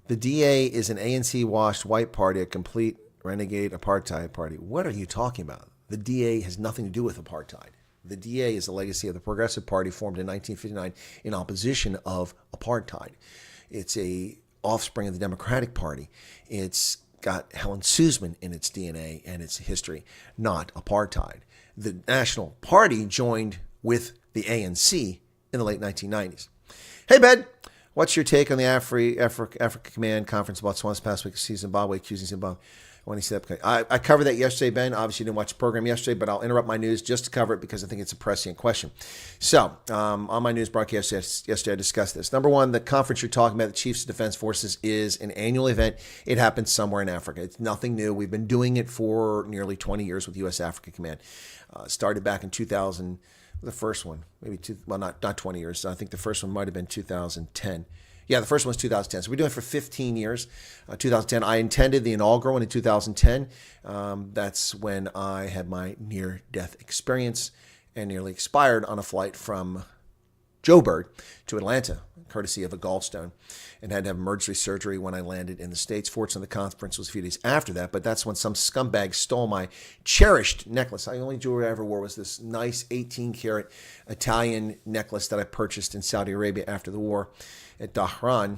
S2: The DA is an ANC-washed white party, a complete renegade apartheid party. What are you talking about? The DA has nothing to do with apartheid. The DA is a legacy of the Progressive Party formed in 1959 in opposition of apartheid. It's a offspring of the Democratic Party. It's got Helen Suzman in its DNA and its history, not apartheid. The National Party joined with the ANC in the late 1990s. Hey, Ben. What's your take on the Africa Command Conference about Botswana this past week? See Zimbabwe accusing Zimbabwe when he said, okay. I covered that yesterday, Ben. Obviously, you didn't watch the program yesterday, but I'll interrupt my news just to cover it because I think it's a prescient question. So, on my news broadcast yesterday, I discussed this. Number one, the conference you're talking about, the Chiefs of Defense Forces, is an annual event. It happens somewhere in Africa. It's nothing new. We've been doing it for nearly 20 years with U.S. Africa Command. Started back in 2000. The first one, not 20 years. I think the first one might have been 2010. Yeah, the first one was 2010. So we're doing it for 15 years. 2010, I attended the inaugural one in 2010. That's when I had my near-death experience and nearly expired on a flight from Joburg to Atlanta, courtesy of a gallstone, and had to have emergency surgery when I landed in the States. Fortunately, the conference was a few days after that, but that's when some scumbag stole my cherished necklace. The only jewelry I ever wore was this nice 18-karat Italian necklace that I purchased in Saudi Arabia after the war at Dhahran.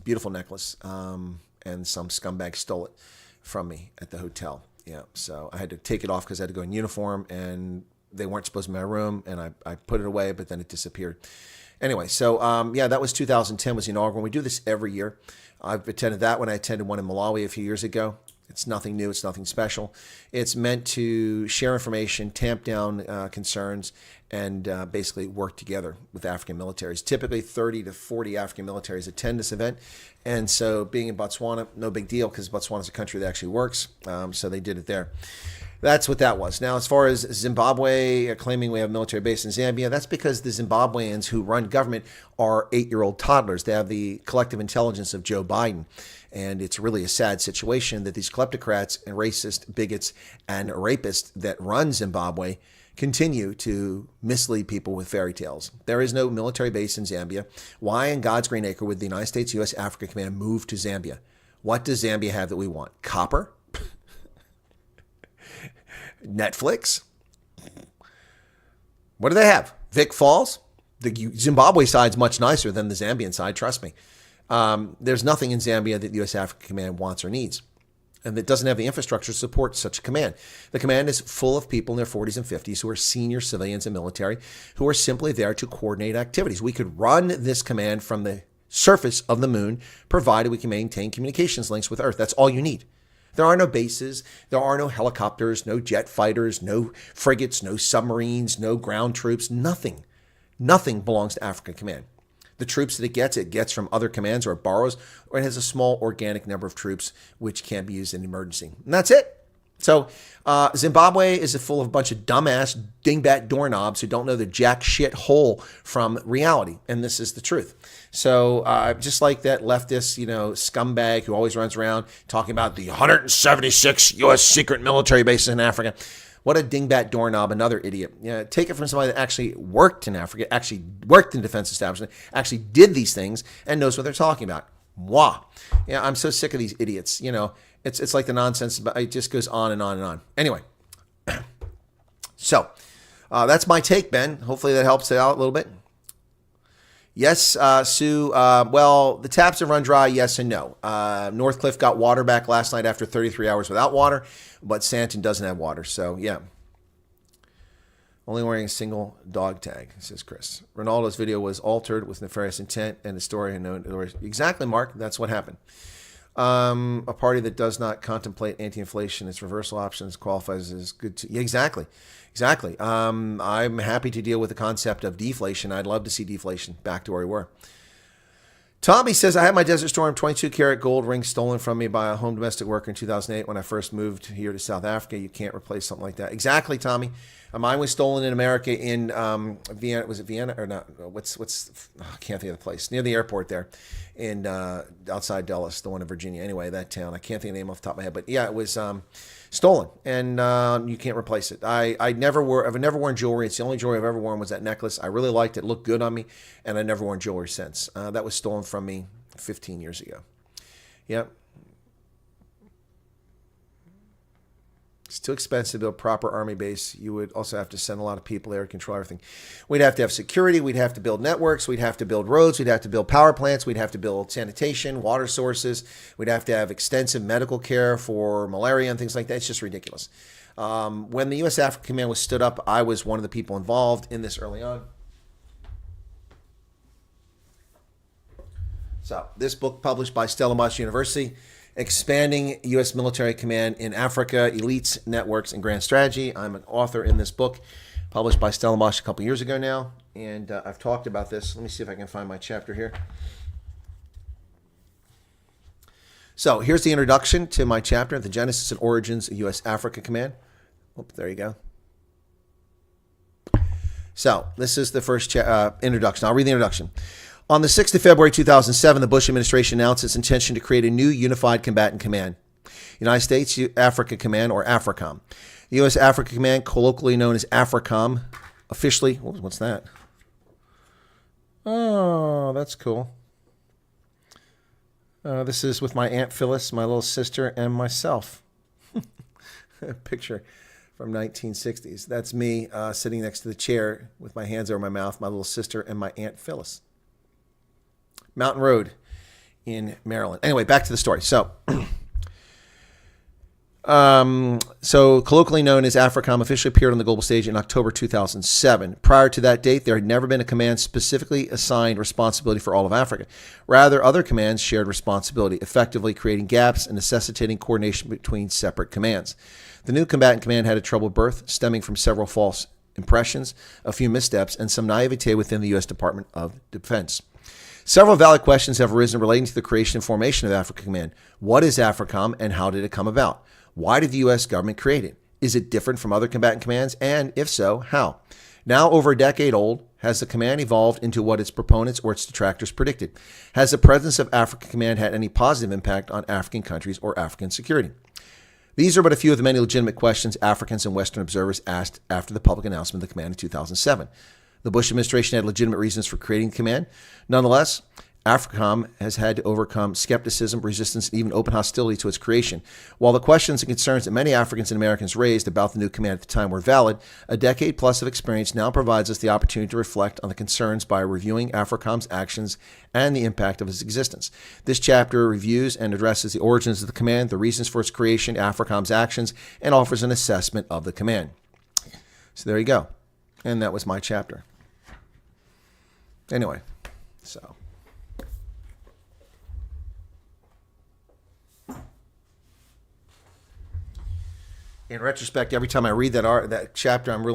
S2: Beautiful necklace, and some scumbag stole it from me at the hotel. Yeah, so I had to take it off because I had to go in uniform, and they weren't supposed to be in my room, and I put it away, but then it disappeared. Anyway, so that was 2010 was the inaugural. We do this every year. I've attended that one. I attended one in Malawi a few years ago. It's nothing new. It's nothing special. It's meant to share information, tamp down concerns, and basically work together with African militaries. Typically 30 to 40 African militaries attend this event. And so being in Botswana, no big deal because Botswana is a country that actually works. So they did it there. That's what that was. Now, as far as Zimbabwe claiming we have a military base in Zambia, that's because the Zimbabweans who run government are 8-year-old toddlers. They have the collective intelligence of Joe Biden. And it's really a sad situation that these kleptocrats and racist bigots and rapists that run Zimbabwe continue to mislead people with fairy tales. There is no military base in Zambia. Why in God's green acre would the United States U.S. Africa Command move to Zambia? What does Zambia have that we want? Copper? Netflix? What do they have? Vic Falls? The Zimbabwe side's much nicer than the Zambian side, trust me. There's nothing in Zambia that the U.S. Africa Command wants or needs. and it doesn't have the infrastructure to support such a command. The command is full of people in their 40s and 50s who are senior civilians and military who are simply there to coordinate activities. We could run this command from the surface of the moon, provided we can maintain communications links with Earth. That's all you need. There are no bases, there are no helicopters, no jet fighters, no frigates, no submarines, no ground troops, nothing. Nothing belongs to Africa Command. The troops that it gets from other commands or it borrows, or it has a small organic number of troops which can be used in emergency. And that's it. So Zimbabwe is full of a bunch of dumbass dingbat doorknobs who don't know the jack shit hole from reality. And this is the truth. So just like that leftist, scumbag who always runs around talking about the 176 U.S. secret military bases in Africa. What a dingbat doorknob, another idiot. Take it from somebody that actually worked in Africa, actually worked in defense establishment, actually did these things and knows what they're talking about. Moi. Yeah, I'm so sick of these idiots. It's like the nonsense, but it just goes on and on and on. Anyway, so that's my take, Ben. Hopefully that helps it out a little bit. Yes, Sue. Well, the taps have run dry, yes and no. Northcliffe got water back last night after 33 hours without water, but Santon doesn't have water. So, yeah. Only wearing a single dog tag, says Chris. Ronaldo's video was altered with nefarious intent, and the story unknown. Exactly, Mark. That's what happened. A party that does not contemplate anti-inflation, its reversal options qualifies as good. Yeah, exactly. I'm happy to deal with the concept of deflation. I'd love to see deflation back to where we were. Tommy says, I had my Desert Storm 22-karat gold ring stolen from me by a home domestic worker in 2008 when I first moved here to South Africa. You can't replace something like that. Exactly, Tommy. Mine was stolen in America in Vienna. Was it Vienna or not? I can't think of the place. Near the airport there in outside Dulles, the one in Virginia. Anyway, that town. I can't think of the name off the top of my head. But yeah, it was stolen, and you can't replace it. I've never worn jewelry. It's the only jewelry I've ever worn was that necklace. I really liked it. It looked good on me, and I've never worn jewelry since. That was stolen from me 15 years ago. Yep. It's too expensive to build a proper army base. You would also have to send a lot of people there to control everything. We'd have to have security. We'd have to build networks. We'd have to build roads. We'd have to build power plants. We'd have to build sanitation, water sources. We'd have to have extensive medical care for malaria and things like that. It's just ridiculous. When the U.S. Africa Command was stood up, I was one of the people involved in this early on. So this book published by Stellenbosch University, Expanding U.S. Military Command in Africa, Elites, Networks, and Grand Strategy. I'm an author in this book, published by Stellenbosch a couple years ago now, and I've talked about this. Let me see if I can find my chapter here. So here's the introduction to my chapter, The Genesis and Origins of U.S. Africa Command. Oh, there you go. So this is the first introduction. I'll read the introduction. On the 6th of February 2007, the Bush administration announced its intention to create a new unified combatant command, United States Africa Command, or Africom. The U.S. Africa Command, colloquially known as Africom, officially, what's that? Oh, that's cool. This is with my Aunt Phyllis, my little sister, and myself. A picture from 1960s. That's me sitting next to the chair with my hands over my mouth, my little sister, and my Aunt Phyllis. Mountain Road in Maryland. Anyway, back to the story. So colloquially known as Africom, officially appeared on the global stage in October 2007. Prior to that date, there had never been a command specifically assigned responsibility for all of Africa. Rather, other commands shared responsibility, effectively creating gaps and necessitating coordination between separate commands. The new combatant command had a troubled birth, stemming from several false impressions, a few missteps, and some naivete within the U.S. Department of Defense. Several valid questions have arisen relating to the creation and formation of Africa Command. What is Africom and how did it come about? Why did the U.S. government create it? Is it different from other combatant commands? And if so, how? Now over a decade old, has the command evolved into what its proponents or its detractors predicted? Has the presence of Africa Command had any positive impact on African countries or African security? These are but a few of the many legitimate questions Africans and Western observers asked after the public announcement of the command in 2007. The Bush administration had legitimate reasons for creating the command. Nonetheless, Africom has had to overcome skepticism, resistance, and even open hostility to its creation. While the questions and concerns that many Africans and Americans raised about the new command at the time were valid, a decade plus of experience now provides us the opportunity to reflect on the concerns by reviewing Africom's actions and the impact of its existence. This chapter reviews and addresses the origins of the command, the reasons for its creation, Africom's actions, and offers an assessment of the command. So there you go. And that was my chapter. Anyway, so... in retrospect, every time I read that chapter, I'm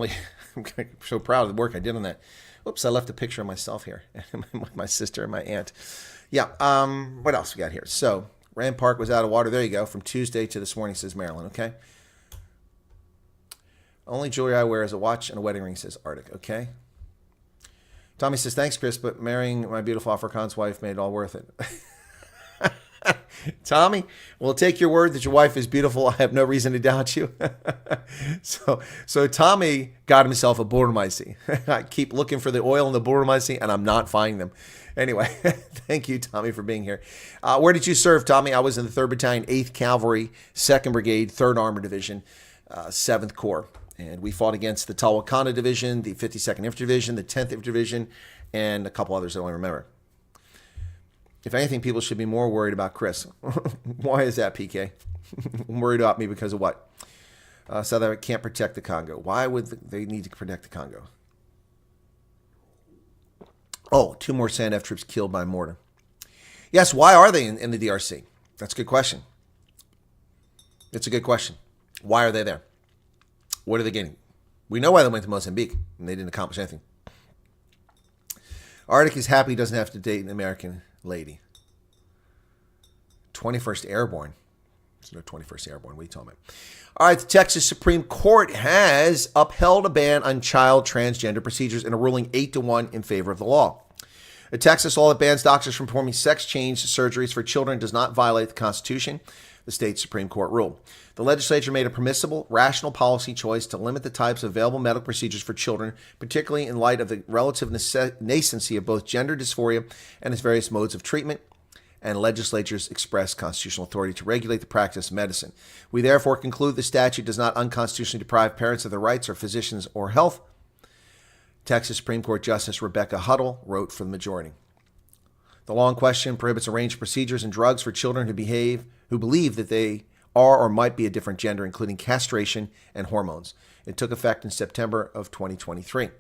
S2: so proud of the work I did on that. Oops, I left a picture of myself here with my sister and my aunt. Yeah, what else we got here? So, Rand Park was out of water. There you go, from Tuesday to this morning, says Maryland, okay? Only jewelry I wear is a watch and a wedding ring, says Arctic, okay? Tommy says, thanks, Chris, but marrying my beautiful Afrikaans wife made it all worth it. Tommy, we'll take your word that your wife is beautiful. I have no reason to doubt you. So Tommy got himself a Burmese. I keep looking for the oil in the Burmese, and I'm not finding them. Anyway, thank you, Tommy, for being here. Where did you serve, Tommy? I was in the 3rd Battalion, 8th Cavalry, 2nd Brigade, 3rd Armored Division, 7th Corps. And we fought against the Talwakanda Division, the 52nd Infantry Division, the 10th Infantry Division, and a couple others I don't remember. If anything, people should be more worried about Chris. Why is that, PK? Worried about me because of what? South Africa can't protect the Congo. Why would they need to protect the Congo? Oh, 2 more SANDF troops killed by mortar. Yes, why are they in the DRC? That's a good question. It's a good question. Why are they there? What are they getting? We know why they went to Mozambique, and they didn't accomplish anything. Arctic is happy he doesn't have to date an American lady. 21st Airborne. There's no 21st Airborne. What are you talking about? All right, the Texas Supreme Court has upheld a ban on child transgender procedures in a ruling 8-1 in favor of the law. A Texas law that bans doctors from performing sex change surgeries for children does not violate the Constitution, the state Supreme Court ruled. The legislature made a permissible, rational policy choice to limit the types of available medical procedures for children, particularly in light of the relative nascency of both gender dysphoria and its various modes of treatment, and legislatures express constitutional authority to regulate the practice of medicine. We therefore conclude the statute does not unconstitutionally deprive parents of their rights or physicians or health. Texas Supreme Court Justice Rebecca Huddle wrote for the majority. The law in question prohibits a range of procedures and drugs for children who believe that they are or might be a different gender, including castration and hormones. It took effect in September of 2023,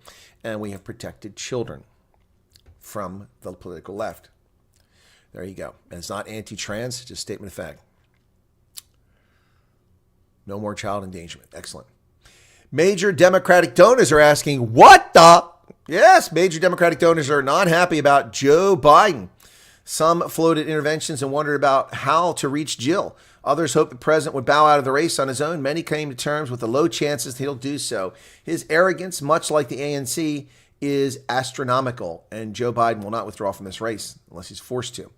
S2: and we have protected children from the political left. There you go. And it's not anti-trans, just a statement of fact. No more child endangerment. Excellent. Major Democratic donors are asking, what the? Yes, major Democratic donors are not happy about Joe Biden. Some floated interventions and wondered about how to reach Jill. Others hoped the president would bow out of the race on his own. Many came to terms with the low chances that he'll do so. His arrogance, much like the ANC, is astronomical, and Joe Biden will not withdraw from this race unless he's forced to.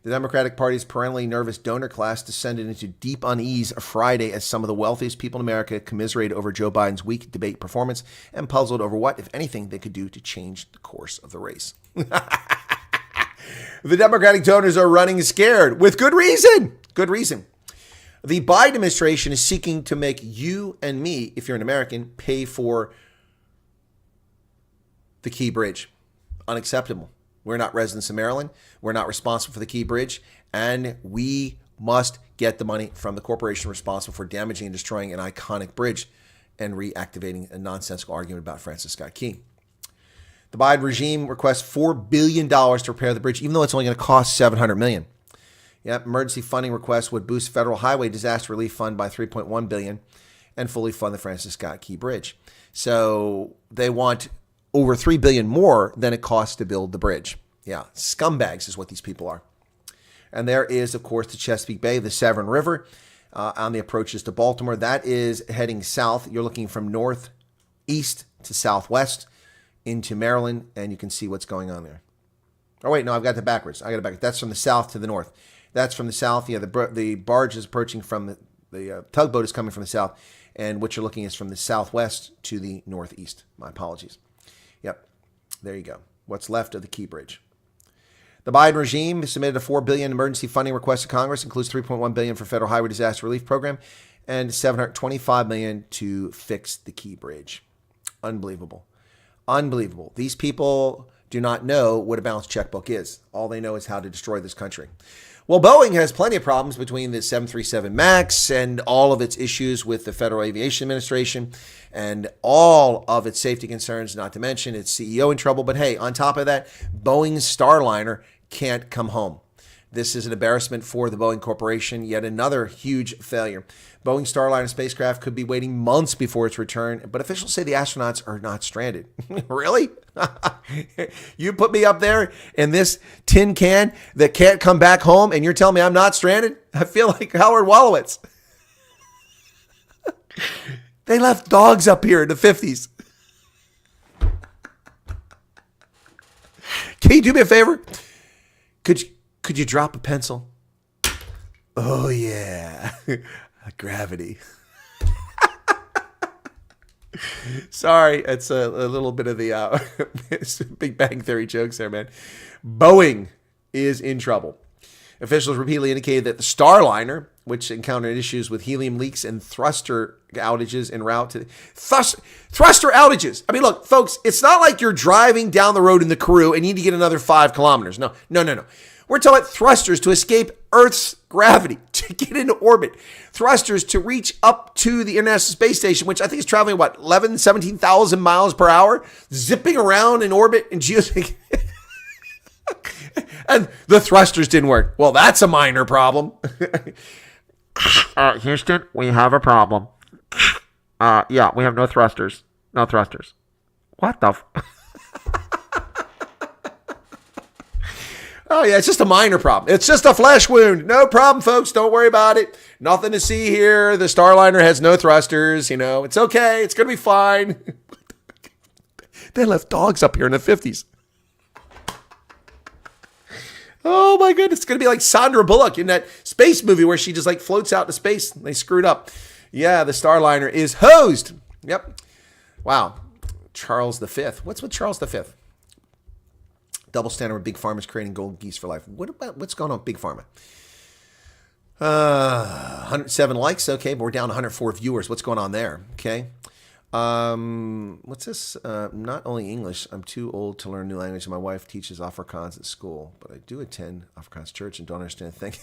S2: The Democratic Party's perennially nervous donor class descended into deep unease Friday as some of the wealthiest people in America commiserated over Joe Biden's weak debate performance and puzzled over what, if anything, they could do to change the course of the race. The Democratic donors are running scared with good reason. Good reason. The Biden administration is seeking to make you and me, if you're an American, pay for the Key Bridge. Unacceptable. We're not residents of Maryland. We're not responsible for the Key Bridge. And we must get the money from the corporation responsible for damaging and destroying an iconic bridge and reactivating a nonsensical argument about Francis Scott Key. The Biden regime requests $4 billion to repair the bridge, even though it's only going to cost $700 million. Yep, emergency funding requests would boost federal highway disaster relief fund by $3.1 billion and fully fund the Francis Scott Key Bridge. So they want over $3 billion more than it costs to build the bridge. Yeah, scumbags is what these people are. And there is, of course, the Chesapeake Bay, the Severn River, on the approaches to Baltimore. That is heading south. You're looking from northeast to southwest into Maryland, and you can see what's going on there. Oh, wait, no, I've got that backwards. That's from the south to the north. That's from the south. Yeah, the barge is approaching from the tugboat is coming from the south, and what you're looking is from the southwest to the northeast. My apologies. Yep, there you go. What's left of the Key Bridge. The Biden regime submitted a $4 billion emergency funding request to Congress, includes $3.1 billion for federal highway disaster relief program and $725 million to fix the Key Bridge. Unbelievable. Unbelievable. These people do not know what a balanced checkbook is. All they know is how to destroy this country. Well, Boeing has plenty of problems between the 737 MAX and all of its issues with the Federal Aviation Administration and all of its safety concerns, not to mention its CEO in trouble. But hey, on top of that, Boeing's Starliner can't come home. This is an embarrassment for the Boeing Corporation, yet another huge failure. Boeing Starliner spacecraft could be waiting months before its return, but officials say the astronauts are not stranded. Really? You put me up there in this tin can that can't come back home, and you're telling me I'm not stranded? I feel like Howard Wolowitz. They left dogs up here in the 50s. Can you do me a favor? Could you drop a pencil? Oh, yeah. Gravity. Sorry, it's a little bit of the Big Bang Theory jokes there, man. Boeing is in trouble. Officials repeatedly indicated that the Starliner, which encountered issues with helium leaks and thruster outages en route to thruster outages. I mean, look, folks, it's not like you're driving down the road in the Karoo and you need to get another 5 kilometers. No. We're talking about thrusters to escape Earth's gravity, to get into orbit. Thrusters to reach up to the International Space Station, which I think is traveling, 17,000 miles per hour, zipping around in orbit and geosync. And the thrusters didn't work. Well, that's a minor problem.
S5: Houston, we have a problem. Yeah, we have no thrusters. No thrusters. What the
S2: Oh, yeah, it's just a minor problem. It's just a flesh wound. No problem, folks. Don't worry about it. Nothing to see here. The Starliner has no thrusters. It's okay. It's going to be fine. They left dogs up here in the 50s. Oh, my goodness. It's going to be like Sandra Bullock in that space movie where she just floats out to space. And they screwed up. Yeah, the Starliner is hosed. Yep. Wow. Charles V. What's with Charles V? Double standard where Big Pharma's creating gold geese for life. What's going on with Big Pharma? 107 likes. Okay, but we're down to 104 viewers. What's going on there? Okay. What's this? Not only English. I'm too old to learn a new language. My wife teaches Afrikaans at school, but I do attend Afrikaans church and don't understand a thing.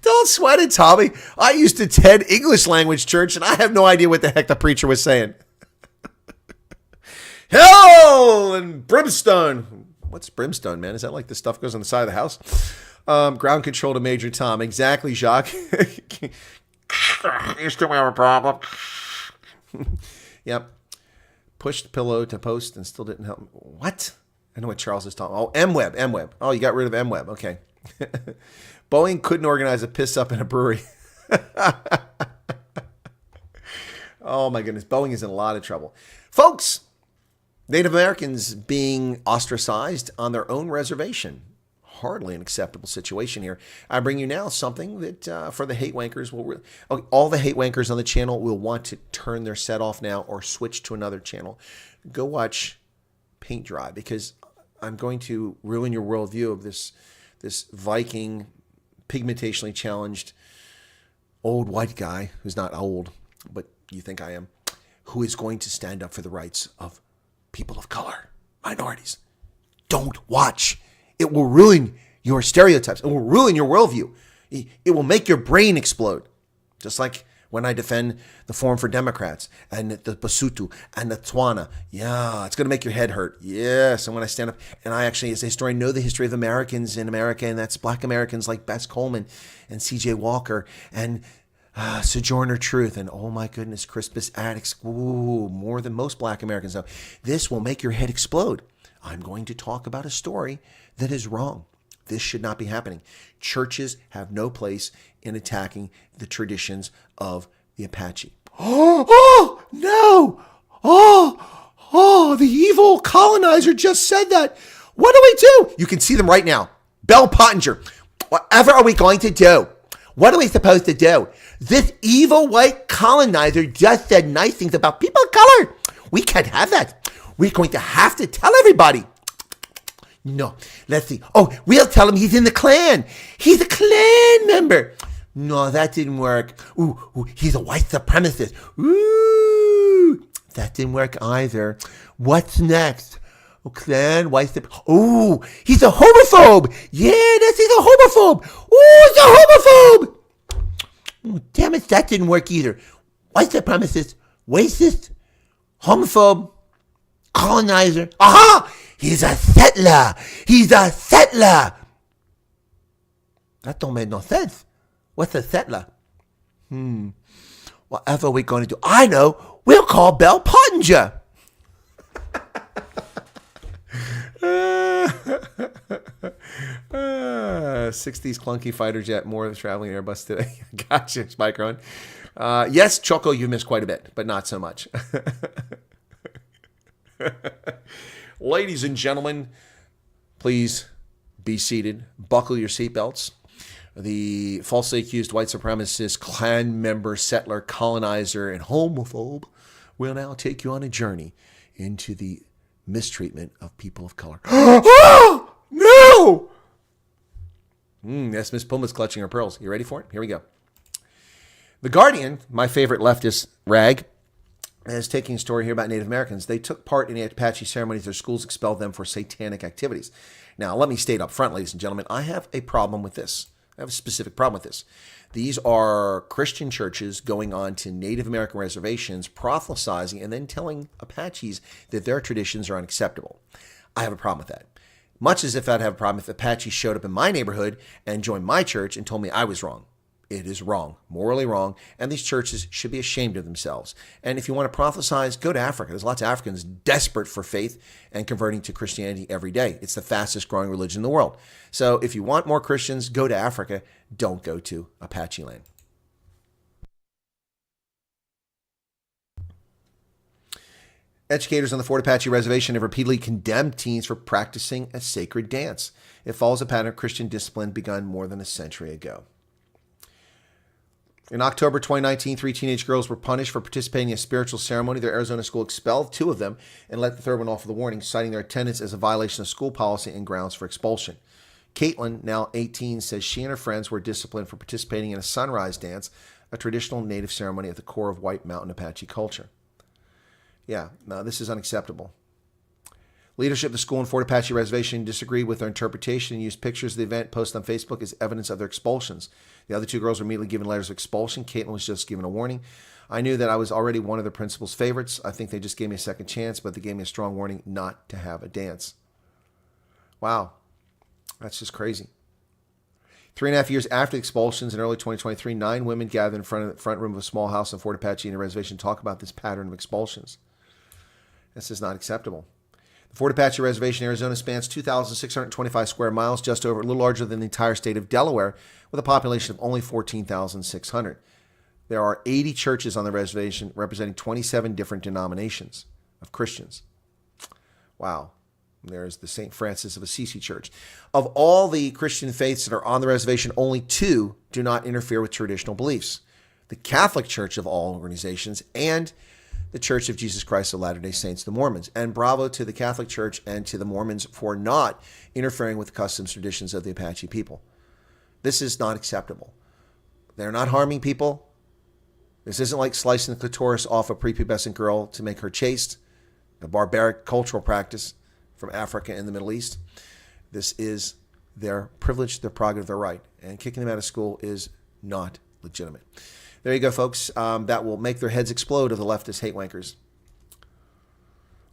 S2: Don't sweat it, Tommy. I used to attend English language church, and I have no idea what the heck the preacher was saying. Hell and brimstone. What's brimstone, man? Is that like the stuff goes on the side of the house? Ground control to Major Tom. Exactly, Jacques.
S5: You still have a problem?
S2: Yep. Pushed pillow to post and still didn't help. What? I know what Charles is talking about. Oh, MWeb. Oh, you got rid of MWeb. Okay. Boeing couldn't organize a piss up in a brewery. Oh, my goodness. Boeing is in a lot of trouble. Folks, Native Americans being ostracized on their own reservation. Hardly an acceptable situation here. I bring you now something that for the hate wankers all the hate wankers on the channel will want to turn their set off now or switch to another channel. Go watch Paint Dry, because I'm going to ruin your worldview of this Viking, pigmentationally challenged old white guy who's not old, but you think I am, who is going to stand up for the rights of people of color, minorities. Don't watch. It will ruin your stereotypes. It will ruin your worldview. It will make your brain explode. Just like when I defend the Forum for Democrats and the Basutu and the Tswana. Yeah, it's going to make your head hurt. Yes, and when I stand up, and I actually, as a historian, know the history of Americans in America, and that's Black Americans like Bess Coleman and C.J. Walker and Sojourner Truth, and oh my goodness, Crispus Attucks. Ooh, more than most Black Americans know. This will make your head explode. I'm going to talk about a story that is wrong. This should not be happening. Churches have no place in attacking the traditions of the Apache. Oh no! Oh, the evil colonizer just said that. What do we do? You can see them right now. Bell Pottinger. Whatever are we going to do? What are we supposed to do? This evil white colonizer just said nice things about people of color. We can't have that. We're going to have to tell everybody. No. Let's see. Oh, we'll tell him he's in the Klan. He's a Klan member. No, that didn't work. Ooh, he's a white supremacist. Ooh, that didn't work either. What's next? Oh, Klan, white supremacist. Oh, he's a homophobe. Yeah, he's a homophobe. Oh, he's a homophobe. Oh, damn it, that didn't work either. White supremacist, racist, homophobe, colonizer. Aha! He's a settler. He's a settler. That don't make no sense. What's a settler? Whatever we're going to do. I know. We'll call Bell Pottinger. 60s clunky fighter jet, more of the traveling Airbus today. Gotcha, Spikeron. Yes, Choco, you missed quite a bit, but not so much. Ladies and gentlemen, please be seated. Buckle your seatbelts. The falsely accused white supremacist, Klan member, settler, colonizer, and homophobe will now take you on a journey into the mistreatment of people of color. Oh, no! That's Miss Puma's clutching her pearls. You ready for it? Here we go. The Guardian, my favorite leftist rag, is taking a story here about Native Americans. They took part in the Apache ceremonies. Their schools expelled them for satanic activities. Now, let me state up front, ladies and gentlemen, I have a problem with this. I have a specific problem with this. These are Christian churches going on to Native American reservations, prophesizing, and then telling Apaches that their traditions are unacceptable. I have a problem with that. Much as if I'd have a problem if Apaches showed up in my neighborhood and joined my church and told me I was wrong. It is wrong, morally wrong, and these churches should be ashamed of themselves. And if you want to prophesize, go to Africa. There's lots of Africans desperate for faith and converting to Christianity every day. It's the fastest growing religion in the world. So if you want more Christians, go to Africa. Don't go to Apache land. Educators on the Fort Apache Reservation have repeatedly condemned teens for practicing a sacred dance. It follows a pattern of Christian discipline begun more than a century ago. In October 2019, 3 teenage girls were punished for participating in a spiritual ceremony. Their Arizona school expelled 2 of them and let the third one off with a warning, citing their attendance as a violation of school policy and grounds for expulsion. Caitlin, now 18, says she and her friends were disciplined for participating in a sunrise dance, a traditional native ceremony at the core of White Mountain Apache culture. Yeah, no, this is unacceptable. Leadership of the school and Fort Apache Reservation disagreed with their interpretation and used pictures of the event posted on Facebook as evidence of their expulsions. The other 2 girls were immediately given letters of expulsion. Caitlin was just given a warning. I knew that I was already one of the principal's favorites. I think they just gave me a second chance, but they gave me a strong warning not to have a dance. Wow. That's just crazy. 3.5 years after the expulsions in early 2023, 9 women gathered in front of the front room of a small house on Fort Apache Indian Reservation to talk about this pattern of expulsions. This is not acceptable. The Fort Apache Reservation, Arizona spans 2,625 square miles, just over a little larger than the entire state of Delaware, with a population of only 14,600. There are 80 churches on the reservation representing 27 different denominations of Christians. Wow. There's the St. Francis of Assisi Church. Of all the Christian faiths that are on the reservation, only 2 do not interfere with traditional beliefs. The Catholic Church of all organizations and the Church of Jesus Christ of Latter-day Saints, the Mormons. And bravo to the Catholic Church and to the Mormons for not interfering with the customs traditions of the Apache people. This is not acceptable. They're not harming people. This isn't like slicing the clitoris off a prepubescent girl to make her chaste, a barbaric cultural practice from Africa and the Middle East. This is their privilege, their prerogative, their right. And kicking them out of school is not legitimate. There you go, folks. That will make their heads explode of the leftist hate wankers. I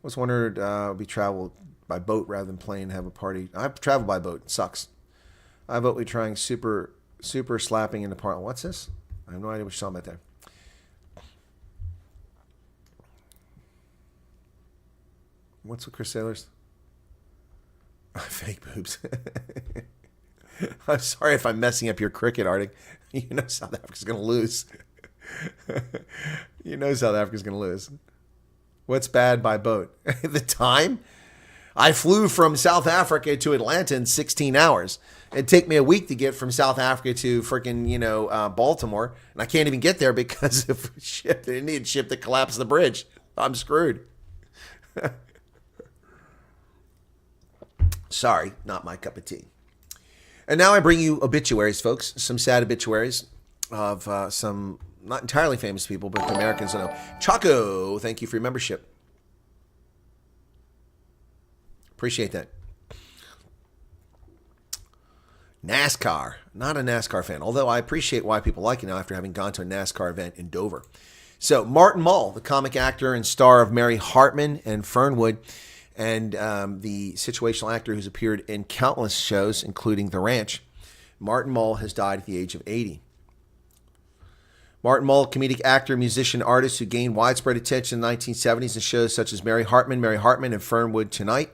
S2: was wondering, we travel by boat rather than plane and have a party. I've traveled by boat. It sucks. I vote we trying super slapping in the park. What's this? I have no idea what you're talking about there. What's with Chris Sailors? Fake boobs. I'm sorry if I'm messing up your cricket, Arctic. You know South Africa's going to lose. You know South Africa's going to lose. What's bad by boat? The time? I flew from South Africa to Atlanta in 16 hours. It'd take me a week to get from South Africa to freaking, Baltimore. And I can't even get there because of the Indian ship that collapsed the bridge. I'm screwed. Sorry, not my cup of tea. And now I bring you obituaries, folks. Some sad obituaries of some not entirely famous people, but the Americans know. Chaco, thank you for your membership. Appreciate that. NASCAR. Not a NASCAR fan, although I appreciate why people like it now after having gone to a NASCAR event in Dover. So, Martin Mull, the comic actor and star of Mary Hartman and Fernwood, and the situational actor who's appeared in countless shows, including The Ranch. Martin Mull has died at the age of 80. Martin Mull, comedic actor, musician, artist who gained widespread attention in the 1970s in shows such as Mary Hartman, and Fernwood Tonight,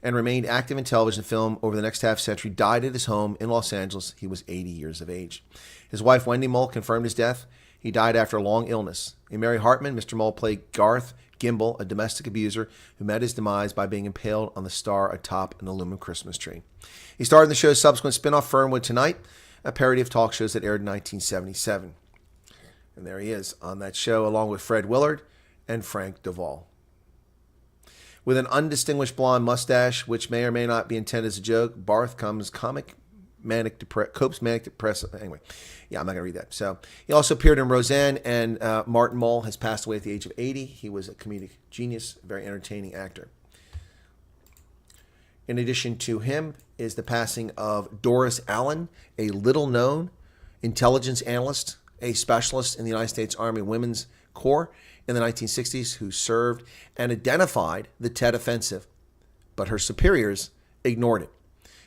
S2: and remained active in television and film over the next half century, died at his home in Los Angeles. He was 80 years of age. His wife, Wendy Mull, confirmed his death. He died after a long illness. In Mary Hartman, Mr. Mull played Garth Gimble, a domestic abuser who met his demise by being impaled on the star atop an aluminum Christmas tree. He starred in the show's subsequent spin-off, Fernwood Tonight, a parody of talk shows that aired in 1977. And there he is on that show, along with Fred Willard and Frank Duvall. With an undistinguished blonde mustache, which may or may not be intended as a joke, Barth copes manic depressive. Anyway, yeah, I'm not going to read that. So he also appeared in Roseanne, and Martin Mull has passed away at the age of 80. He was a comedic genius, very entertaining actor. In addition to him is the passing of Doris Allen, a little-known intelligence analyst, a specialist in the United States Army Women's Corps in the 1960s who served and identified the Tet Offensive, but her superiors ignored it.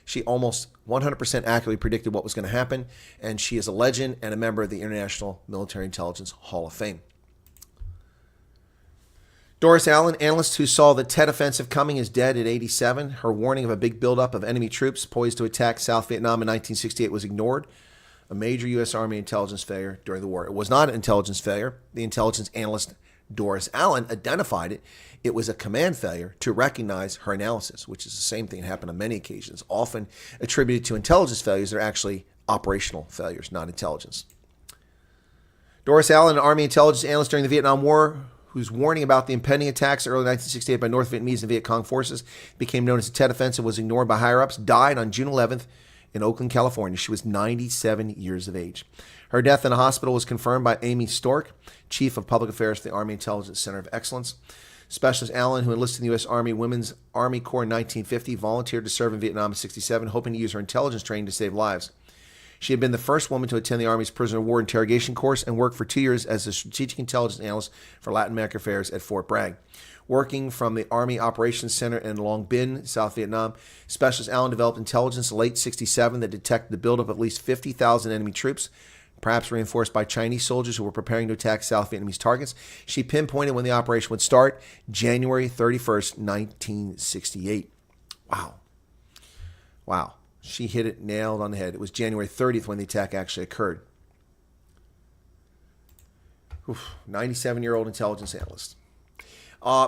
S2: She almost 100% accurately predicted what was going to happen, and she is a legend and a member of the International Military Intelligence Hall of Fame. Doris Allen, analyst who saw the Tet Offensive coming, is dead at 87. Her warning of a big buildup of enemy troops poised to attack South Vietnam in 1968 was ignored. A major U.S. Army intelligence failure during the war. It was not an intelligence failure. The intelligence analyst Doris Allen identified it. It was a command failure to recognize her analysis, which is the same thing that happened on many occasions, often attributed to intelligence failures. They're actually operational failures, not intelligence. Doris Allen, an Army intelligence analyst during the Vietnam War, whose warning about the impending attacks early 1968 by North Vietnamese and Viet Cong forces became known as the Tet Offensive, was ignored by higher-ups, died on June 11th in Oakland, California. She was 97 years of age. Her death in a hospital was confirmed by Amy Stork, Chief of Public Affairs for the Army Intelligence Center of Excellence. Specialist Allen, who enlisted in the U.S. Army Women's Army Corps in 1950, volunteered to serve in Vietnam in 1967, hoping to use her intelligence training to save lives. She had been the first woman to attend the Army's prisoner of war interrogation course and worked for 2 years as a strategic intelligence analyst for Latin American affairs at Fort Bragg. Working from the Army Operations Center in Long Binh, South Vietnam, Specialist Allen developed intelligence in late 1967 that detected the buildup of at least 50,000 enemy troops, perhaps reinforced by Chinese soldiers who were preparing to attack South Vietnamese targets. She pinpointed when the operation would start, January 31st, 1968. Wow. She hit it nailed on the head. It was January 30th when the attack actually occurred. 97-year-old intelligence analyst.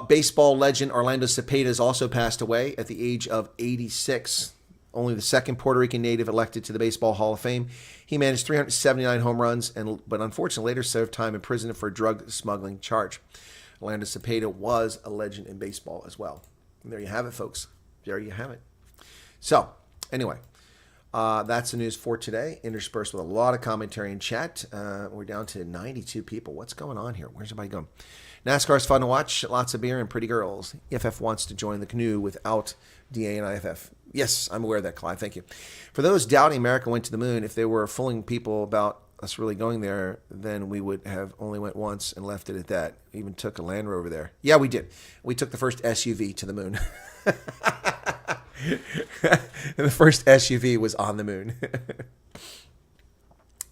S2: Baseball legend Orlando Cepeda has also passed away at the age of 86. Only the second Puerto Rican native elected to the Baseball Hall of Fame. He managed 379 home runs, but unfortunately later served time in prison for a drug smuggling charge. Orlando Cepeda was a legend in baseball as well. And there you have it, folks. There you have it. So, anyway, that's the news for today, interspersed with a lot of commentary and chat. We're down to 92 people. What's going on here? Where's everybody going? NASCAR is fun to watch. Lots of beer and pretty girls. EFF wants to join the canoe without DA and IFF. Yes, I'm aware of that, Clive. Thank you. For those doubting America went to the moon, if they were fooling people about us really going there, then we would have only went once and left it at that. We even took a Land Rover there. Yeah, we did. We took the first SUV to the moon. And the first SUV was on the moon.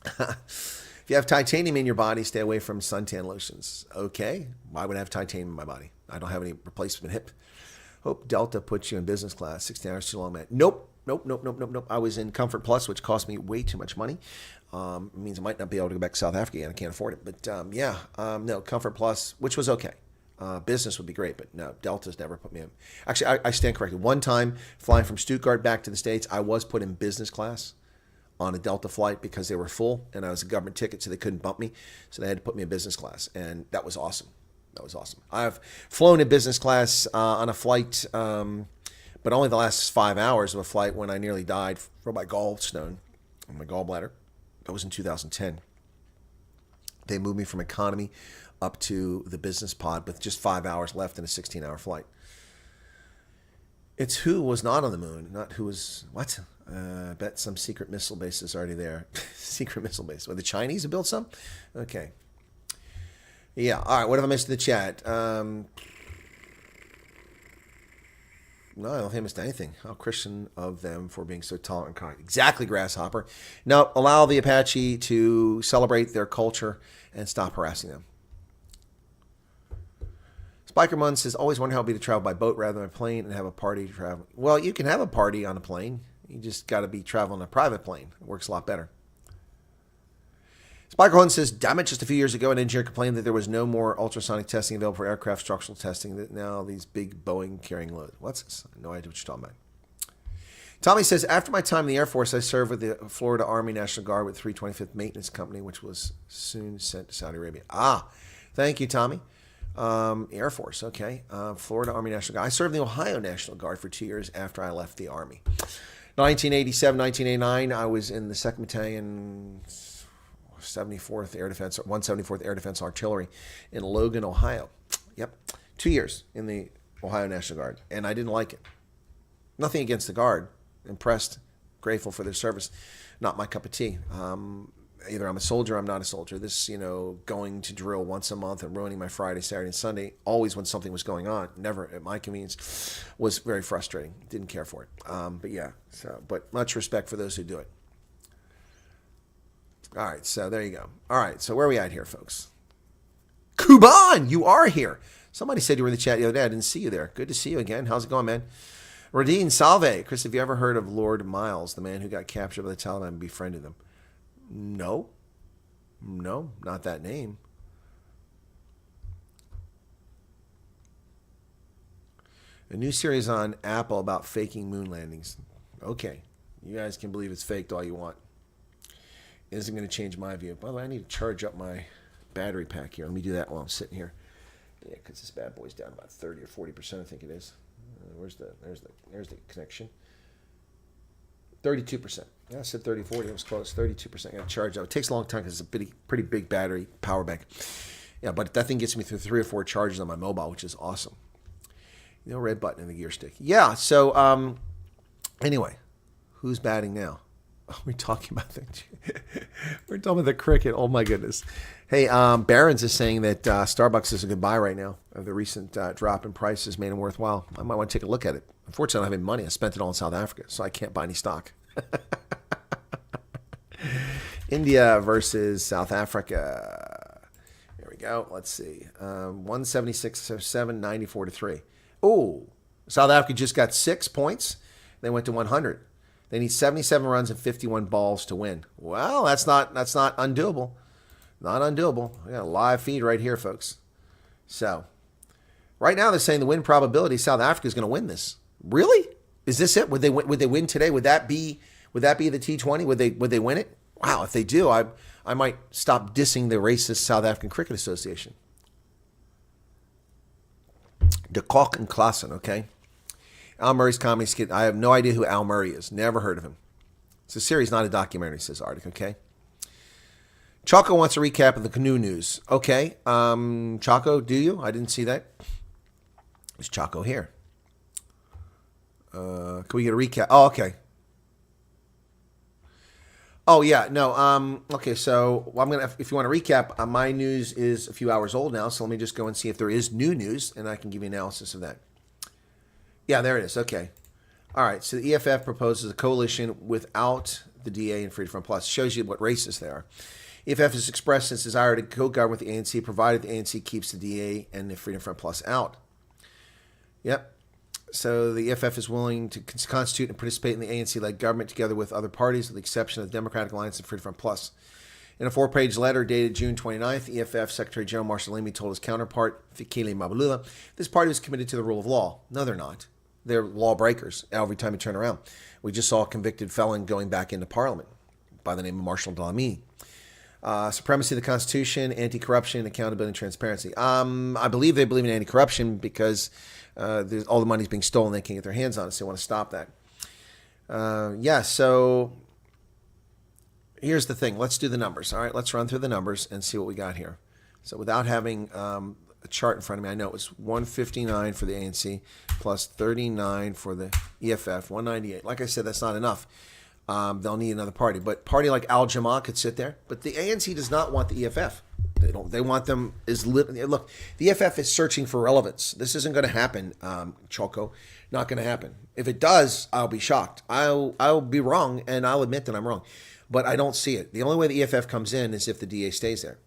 S2: If you have titanium in your body, stay away from suntan lotions. Okay. Why would I have titanium in my body? I don't have any replacement hip. Hope Delta puts you in business class. 16 hours too long, man. Nope. I was in Comfort Plus, which cost me way too much money. It means I might not be able to go back to South Africa again. I can't afford it. But no, Comfort Plus, which was okay. Business would be great, but no, Delta's never put me in. Actually, I stand corrected. One time, flying from Stuttgart back to the States, I was put in business class on a Delta flight because they were full, and I was a government ticket, so they couldn't bump me. So they had to put me in business class, and that was awesome. I've flown in business class on a flight but only the last 5 hours of a flight when I nearly died from my gallstone, my gallbladder. That was in 2010. They moved me from economy up to the business pod with just 5 hours left in a 16-hour flight. It's who was not on the moon, not who was what. I bet some secret missile base is already there. Secret missile base. Well, the Chinese have built some? Okay. Yeah. All right. What have I missed in the chat? No, I don't think I missed anything. How Christian of them for being so tolerant and kind. Exactly, Grasshopper. No, allow the Apache to celebrate their culture and stop harassing them. Spikerman says, always wonder how it would be to travel by boat rather than a plane and have a party traveling. Well, you can have a party on a plane. You just got to be traveling a private plane. It works a lot better. Spikerman says, damn it, just a few years ago, an engineer complained that there was no more ultrasonic testing available for aircraft structural testing, that now these big Boeing carrying load. What's this? I have no idea what you're talking about. Tommy says, after my time in the Air Force, I served with the Florida Army National Guard with 325th Maintenance Company, which was soon sent to Saudi Arabia. Thank you, Tommy. Air Force, okay. Florida Army National Guard. I served in the Ohio National Guard for 2 years after I left the Army. 1987, 1989, I was in the 2nd Battalion, 74th Air Defense, 174th Air Defense Artillery in Logan, Ohio. Yep, 2 years in the Ohio National Guard, and I didn't like it. Nothing against the Guard. Impressed, grateful for their service. Not my cup of tea. Either I'm a soldier or I'm not a soldier. This, going to drill once a month and ruining my Friday, Saturday, and Sunday, always when something was going on, never at my convenience, was very frustrating. Didn't care for it. But much respect for those who do it. All right, so there you go. All right, so where are we at here, folks? Kuban, you are here. Somebody said you were in the chat the other day. I didn't see you there. Good to see you again. How's it going, man? Radine Salve. Chris, have you ever heard of Lord Miles, the man who got captured by the Taliban and befriended them? No, not that name. A new series on Apple about faking moon landings. Okay, you guys can believe it's faked all you want. It isn't going to change my view. By the way, I need to charge up my battery pack here. Let me do that while I'm sitting here. Yeah, because this bad boy's down about 30 or 40%, I think it is. There's the connection. 32%. Yeah, I said 30, 40. I was close. 32%. I got to charge up. It takes a long time because it's a pretty big battery power bank. Yeah, but that thing gets me through 3 or 4 charges on my mobile, which is awesome. Red button in the gear stick. Yeah, so anyway, who's batting now? Oh, we're talking about the cricket. Oh, my goodness. Hey, Barron's is saying that Starbucks is a good buy right now. The recent drop in prices made them worthwhile. I might want to take a look at it. Unfortunately, I don't have any money. I spent it all in South Africa, so I can't buy any stock. India versus South Africa. There we go. Let's see. 176.7, 94-3. Oh, South Africa just got 6 points. They went to 100. They need 77 runs and 51 balls to win. Well, that's not undoable. Not undoable. We got a live feed right here, folks. So, right now they're saying the win probability South Africa is going to win this. Really? Is this it? Would they win today? Would that be the T20? Would they win it? Wow, if they do, I might stop dissing the racist South African Cricket Association. De Kock and Klaassen, okay? Al Murray's comedy skit. I have no idea who Al Murray is. Never heard of him. It's a series, not a documentary, says Arctic, okay? Chaco wants a recap of the GNU news. Okay. Chaco, do you? I didn't see that. Is Chaco here? Can we get a recap? Oh, okay. Oh, yeah. No. Okay, so I'm gonna. If you want to recap, my news is a few hours old now, so let me just go and see if there is new news, and I can give you analysis of that. Yeah, there it is. Okay. All right. So the EFF proposes a coalition without the DA and Freedom Front Plus. Shows you what racist they are. EFF has expressed its desire to co-govern with the ANC, provided the ANC keeps the DA and the Freedom Front Plus out. Yep. So the EFF is willing to constitute and participate in the ANC-led government together with other parties, with the exception of the Democratic Alliance and Freedom Front Plus. In a 4-page letter dated June 29th, EFF Secretary General Marshall Lamy told his counterpart, Fikile Mbalula, this party was committed to the rule of law. No, they're not. They're lawbreakers every time you turn around. We just saw a convicted felon going back into Parliament by the name of Marshall Dlamini. Supremacy of the Constitution, anti-corruption, accountability, and transparency. I believe they believe in anti-corruption because all the money's being stolen. They can't get their hands on it, so they want to stop that. So here's the thing. Let's do the numbers. All right, let's run through the numbers and see what we got here. So without having a chart in front of me, I know it was 159 for the ANC plus 39 for the EFF, 198. Like I said, that's not enough. They'll need another party. But party like Al Jamaa could sit there. But the ANC does not want the EFF. They want them look, the EFF is searching for relevance. This isn't going to happen, Choco. Not going to happen. If it does, I'll be shocked. I'll be wrong, and I'll admit that I'm wrong. But I don't see it. The only way the EFF comes in is if the DA stays there.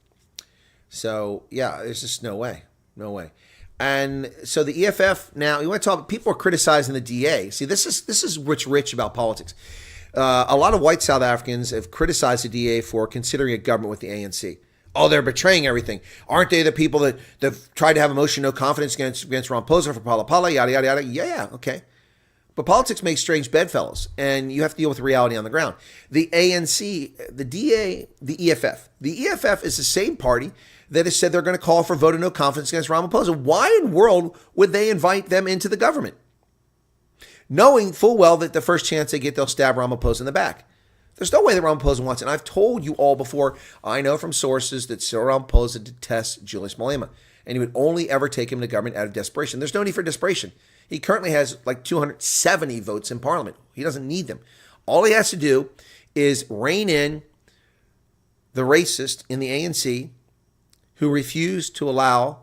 S2: So, yeah, there's just no way. No way. And so the EFF, now, you want to talk, people are criticizing the DA. See, this is what's rich about politics. A lot of white South Africans have criticized the DA for considering a government with the ANC. Oh, they're betraying everything. Aren't they the people that tried to have a motion of no confidence against Ramaphosa for Pala Pala, yada, yada, yada? Yeah, okay. But politics makes strange bedfellows, and you have to deal with reality on the ground. The ANC, the DA, the EFF. The EFF is the same party that has said they're going to call for vote of no confidence against Ramaphosa. Why in the world would they invite them into the government? Knowing full well that the first chance they get, they'll stab Ramaphosa in the back. There's no way that Ramaphosa wants it. And I've told you all before, I know from sources that Cyril Ramaphosa detests Julius Malema, and he would only ever take him to government out of desperation. There's no need for desperation. He currently has like 270 votes in parliament. He doesn't need them. All he has to do is rein in the racist in the ANC who refused to allow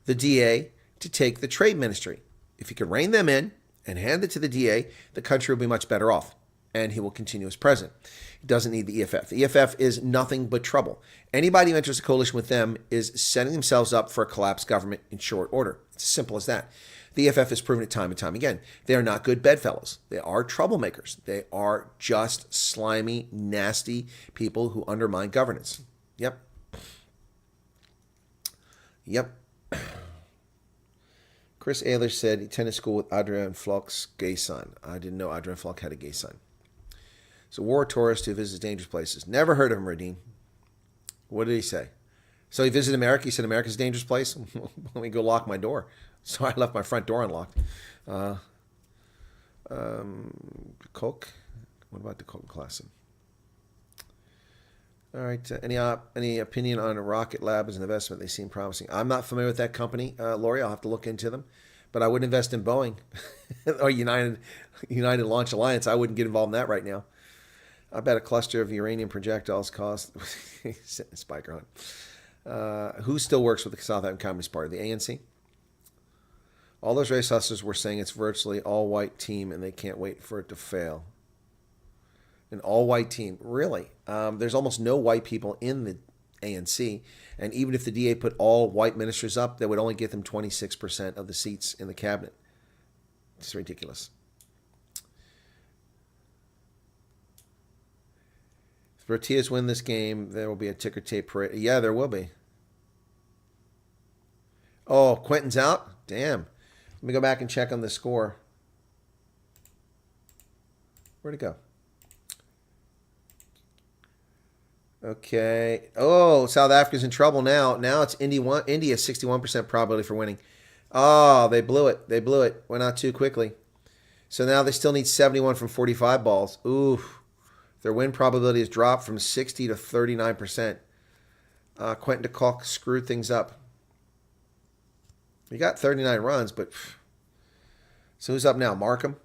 S2: the DA to take the trade ministry. If he could rein them in and hand it to the DA, the country will be much better off, and he will continue as president. He doesn't need the EFF. The EFF is nothing but trouble. Anybody who enters a coalition with them is setting themselves up for a collapsed government in short order. It's as simple as that. The EFF has proven it time and time again. They are not good bedfellows. They are troublemakers. They are just slimy, nasty people who undermine governance. Yep. Chris Ayler said he attended school with Adrian Flock's gay son. I didn't know Adrian Flock had a gay son. So war tourist who visits dangerous places. Never heard of him, Radine. What did he say? So he visited America. He said America's a dangerous place. Let me go lock my door. So I left my front door unlocked. Coke. What about the Coke class? All right. Any opinion on Rocket Lab as an investment? They seem promising. I'm not familiar with that company, Lori. I'll have to look into them. But I wouldn't invest in Boeing or United Launch Alliance. I wouldn't get involved in that right now. I bet a cluster of uranium projectiles cost Spiker Hunt. Who still works with the South African Communist Party? The ANC? All those race hustlers were saying it's virtually all-white team, and they can't wait for it to fail. An all-white team. Really? There's almost no white people in the ANC, and even if the DA put all white ministers up, that would only get them 26% of the seats in the cabinet. It's ridiculous. If Proteas win this game, there will be a ticker tape parade. Yeah, there will be. Oh, Quentin's out? Damn. Let me go back and check on the score. Where'd it go? Okay. Oh, South Africa's in trouble now. Now it's India 61% probability for winning. Oh, they blew it. They blew it. Went out too quickly. So now they still need 71 from 45 balls. Ooh. Their win probability has dropped from 60 to 39%. Quentin de Kock screwed things up. He got 39 runs, but... So who's up now? Markham?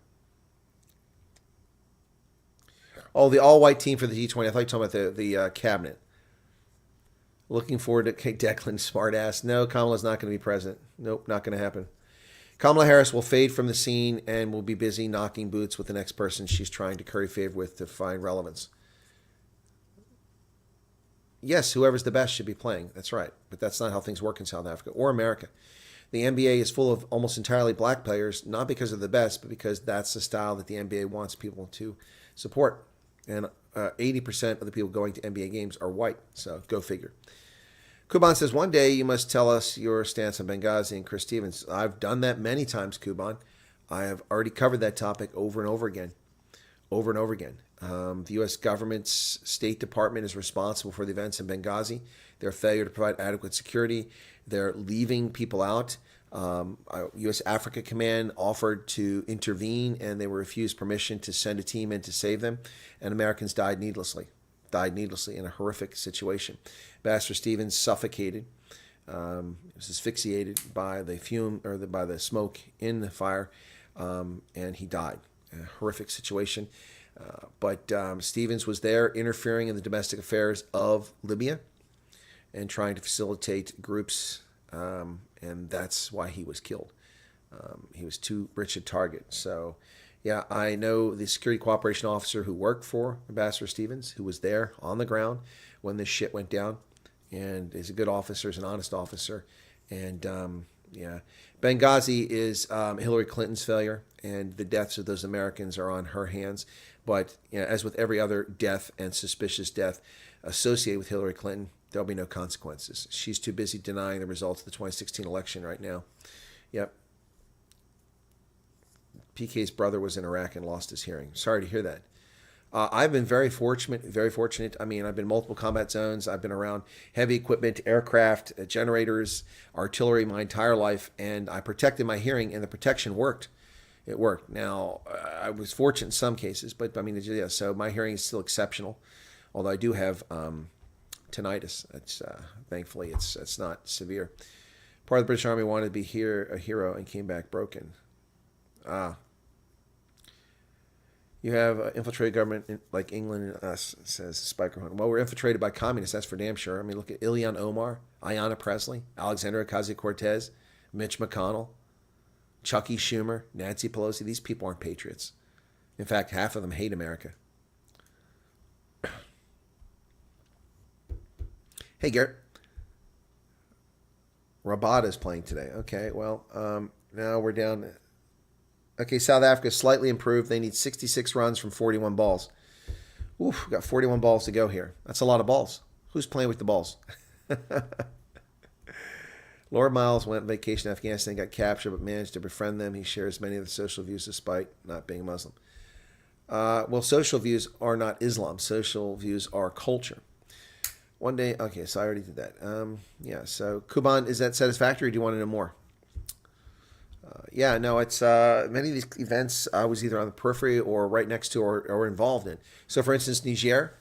S2: Oh, the all-white team for the G20. I thought you were talking about the cabinet. Looking forward to Declan, smartass. No, Kamala's not going to be president. Nope, not going to happen. Kamala Harris will fade from the scene and will be busy knocking boots with the next person she's trying to curry favor with to find relevance. Yes, whoever's the best should be playing. That's right. But that's not how things work in South Africa or America. The NBA is full of almost entirely black players, not because they're the best, but because that's the style that the NBA wants people to support. And 80% of the people going to NBA games are white, so go figure. Kuban says, one day you must tell us your stance on Benghazi and Chris Stevens. I've done that many times, Kuban. I have already covered that topic over and over again. Over and over again. The U.S. government's State Department is responsible for the events in Benghazi. Their failure to provide adequate security. They're leaving people out. U.S. Africa Command offered to intervene, and they were refused permission to send a team in to save them. And Americans died needlessly in a horrific situation. Ambassador Stevens suffocated. Was asphyxiated by the fume or by the smoke in the fire, and he died. A horrific situation. But Stevens was there interfering in the domestic affairs of Libya and trying to facilitate groups, and that's why he was killed. He was too rich a target. So, yeah, I know the security cooperation officer who worked for Ambassador Stevens, who was there on the ground when this shit went down, and is a good officer, is an honest officer. And, yeah, Benghazi is Hillary Clinton's failure, and the deaths of those Americans are on her hands. But, you know, as with every other death and suspicious death associated with Hillary Clinton, there'll be no consequences. She's too busy denying the results of the 2016 election right now. Yep. PK's brother was in Iraq and lost his hearing. Sorry to hear that. I've been very fortunate, very fortunate. I mean, I've been in multiple combat zones. I've been around heavy equipment, aircraft, generators, artillery my entire life, and I protected my hearing, and the protection worked. It worked. Now, I was fortunate in some cases, but I mean, yeah, so my hearing is still exceptional, although I do have tinnitus. It's thankfully it's not severe. Part of the British Army wanted to be a hero and came back broken. You have infiltrated government like England and us, says Spiker Hunt. Well, we're infiltrated by communists, that's for damn sure. I mean, look at Ilhan Omar, Ayanna Pressley, Alexandria Ocasio-Cortez, Mitch McConnell, Chucky Schumer, Nancy Pelosi. These people aren't patriots. In fact, half of them hate America. Hey, Garrett. Rabada is playing today. Okay, well, now we're down. Okay, South Africa slightly improved. They need 66 runs from 41 balls. Oof, got 41 balls to go here. That's a lot of balls. Who's playing with the balls? Lord Miles went on vacation to Afghanistan, got captured, but managed to befriend them. He shares many of the social views despite not being Muslim. Well, social views are not Islam. Social views are culture. One day, okay, so I already did that. Yeah, so Kuban, is that satisfactory or do you want to know more? Yeah, no, it's many of these events I was either on the periphery or right next to or involved in. So, for instance, Niger,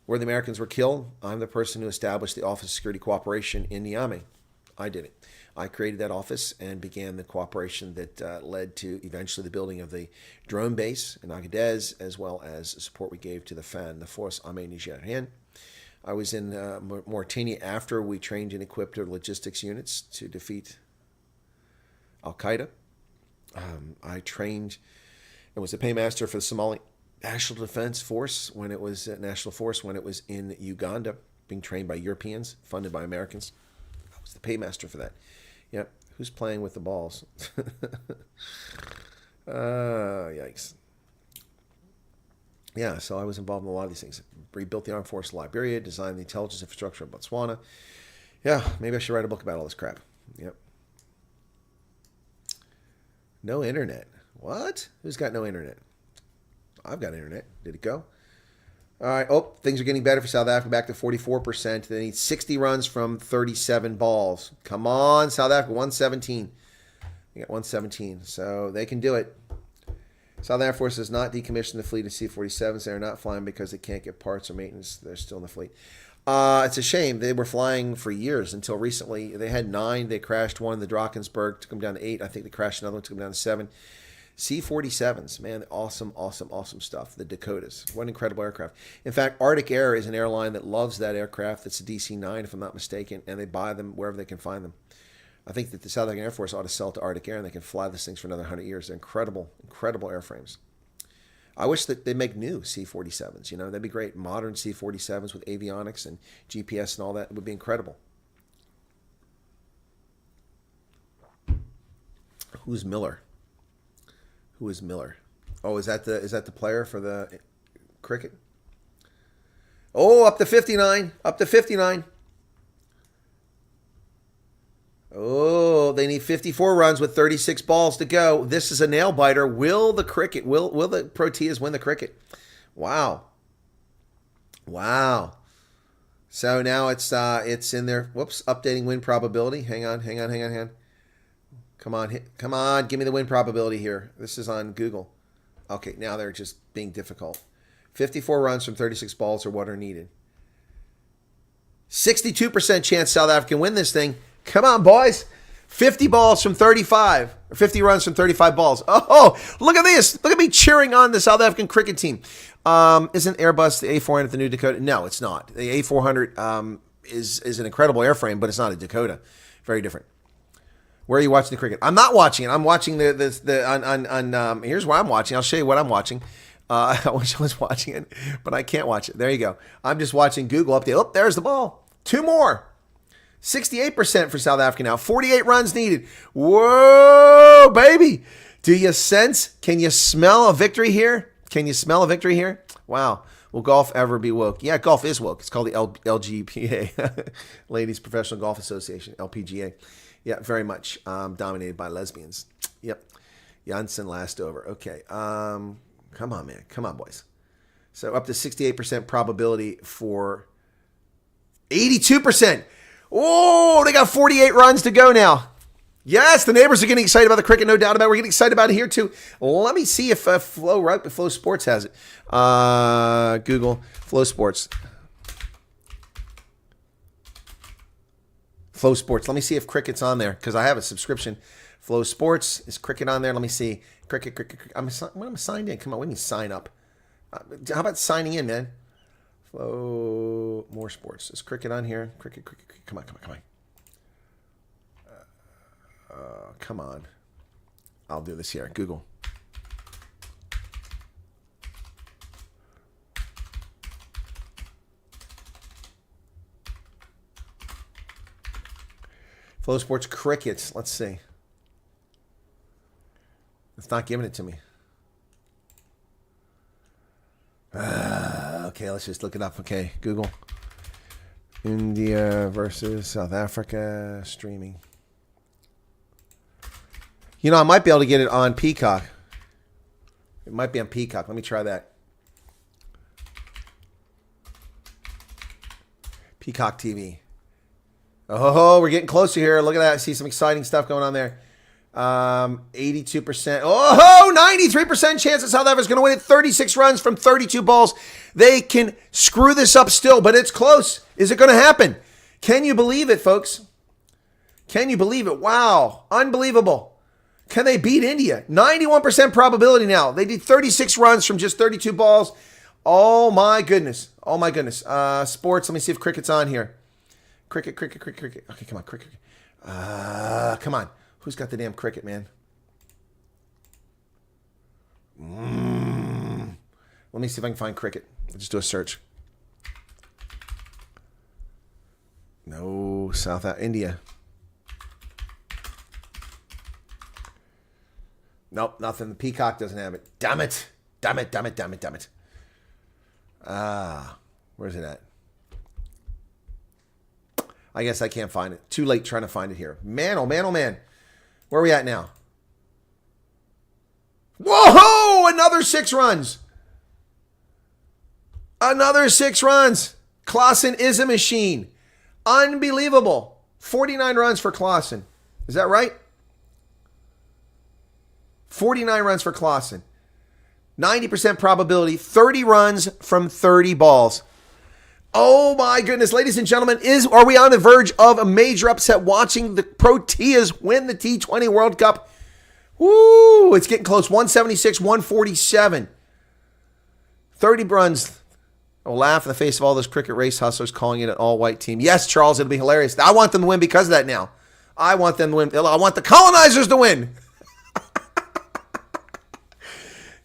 S2: where the Americans were killed, I'm the person who established the Office of Security Cooperation in Niamey. I did it. I created that office and began the cooperation that led to eventually the building of the drone base in Agadez, as well as support we gave to the FAN, the Force Armée Nigérienne. I was in Mauritania after we trained and equipped our logistics units to defeat Al-Qaeda. I trained and was the paymaster for the Somali National Defense Force when it was in Uganda, being trained by Europeans, funded by Americans. I was the paymaster for that. Yep. Who's playing with the balls? Yikes. Yeah, so I was involved in a lot of these things. Rebuilt the Armed Forces of Liberia, designed the intelligence infrastructure of Botswana. Yeah, maybe I should write a book about all this crap. Yep. No internet. What? Who's got no internet? I've got internet. Did it go? All right. Oh, things are getting better for South Africa. Back to 44%. They need 60 runs from 37 balls. Come on, South Africa. 117. They got 117. So they can do it. South Air Force has not decommissioned the fleet of C-47s. They are not flying because they can't get parts or maintenance. They're still in the fleet. It's a shame. They were flying for years until recently. They had 9. They crashed one in the Drakensberg, took them down to 8. I think they crashed another one, took them down to 7. C-47s, man, awesome, awesome, awesome stuff. The Dakotas. What an incredible aircraft. In fact, Arctic Air is an airline that loves that aircraft. It's a DC-9, if I'm not mistaken, and they buy them wherever they can find them. I think that the South African Air Force ought to sell to Arctic Air, and they can fly these things for another 100 years. They're incredible, incredible airframes. I wish that they make new C-47s. You know, that'd be great. Modern C-47s with avionics and GPS and all that. It would be incredible. Who's Miller? Who is Miller? Oh, is that the player for the cricket? Oh, up to 59. Up to 59. Oh, they need 54 runs with 36 balls to go. This is a nail biter. Will the Proteas win the cricket? Wow. Wow. So now it's in there. Whoops, updating win probability. Hang on. Come on, give me the win probability here. This is on Google. Okay, now they're just being difficult. 54 runs from 36 balls are what are needed. 62% chance South Africa can win this thing. Come on, boys. 50 balls from 35. Or 50 runs from 35 balls. Oh, look at this. Look at me cheering on the South African cricket team. Isn't Airbus the A400 the new Dakota? No, it's not. The A400 is an incredible airframe, but it's not a Dakota. Very different. Where are you watching the cricket? I'm not watching it. I'm watching here's what I'm watching. I'll show you what I'm watching. I wish I was watching it, but I can't watch it. There you go. I'm just watching Google update. Oh, there's the ball. 2 more. 68% for South Africa now. 48 runs needed. Whoa, baby. Do you sense? Can you smell a victory here? Wow. Will golf ever be woke? Yeah, golf is woke. It's called the LGPA, Ladies Professional Golf Association, LPGA. Yeah, very much dominated by lesbians. Yep. Janssen last over. Okay. Come on, man. Come on, boys. So up to 68% probability for 82%. Oh, they got 48 runs to go now. Yes, the neighbors are getting excited about the cricket, no doubt about it. We're getting excited about it here, too. Let me see if Flow Sports has it. Google Flow Sports. Flow Sports. Let me see if cricket's on there because I have a subscription. Flow Sports. Is cricket on there? Let me see. Cricket. I'm signed in. Come on, we need to sign up. How about signing in, man? Flow more sports. Is cricket on here? Cricket. Come on. Come on. I'll do this here. Google. Flow Sports crickets. Let's see. It's not giving it to me. Okay, let's just look it up. Okay, Google. India versus South Africa streaming. You know, I might be able to get it on Peacock. It might be on Peacock. Let me try that. Peacock TV. Oh, we're getting closer here. Look at that. I see some exciting stuff going on there. 82%. Oh, 93% chance that South Africa's going to win it. 36 runs from 32 balls. They can screw this up still, but it's close. Is it going to happen? Can you believe it, folks? Can you believe it? Wow. Unbelievable. Can they beat India? 91% probability now. They did 36 runs from just 32 balls. Oh, my goodness. Sports. Let me see if cricket's on here. Cricket. Okay, come on, cricket. Come on. Who's got the damn cricket, man? Let me see if I can find cricket. I'll just do a search. No, India. Nope, nothing. The Peacock doesn't have it. Damn it. Where's it at? I guess I can't find it. Too late trying to find it here. Man, oh man. Where are we at now? Whoa! Another 6 runs. Klaassen is a machine. Unbelievable. 49 runs for Klaassen. Is that right? 49 runs for Klaassen. 90% probability. 30 runs from 30 balls. Oh my goodness, ladies and gentlemen, are we on the verge of a major upset watching the Proteas win the T20 World Cup? Woo, it's getting close. 176, 147. 30 runs. I'll laugh in the face of all those cricket race hustlers calling it an all-white team. Yes, Charles, it'll be hilarious. I want them to win because of that now. I want them to win. I want the colonizers to win.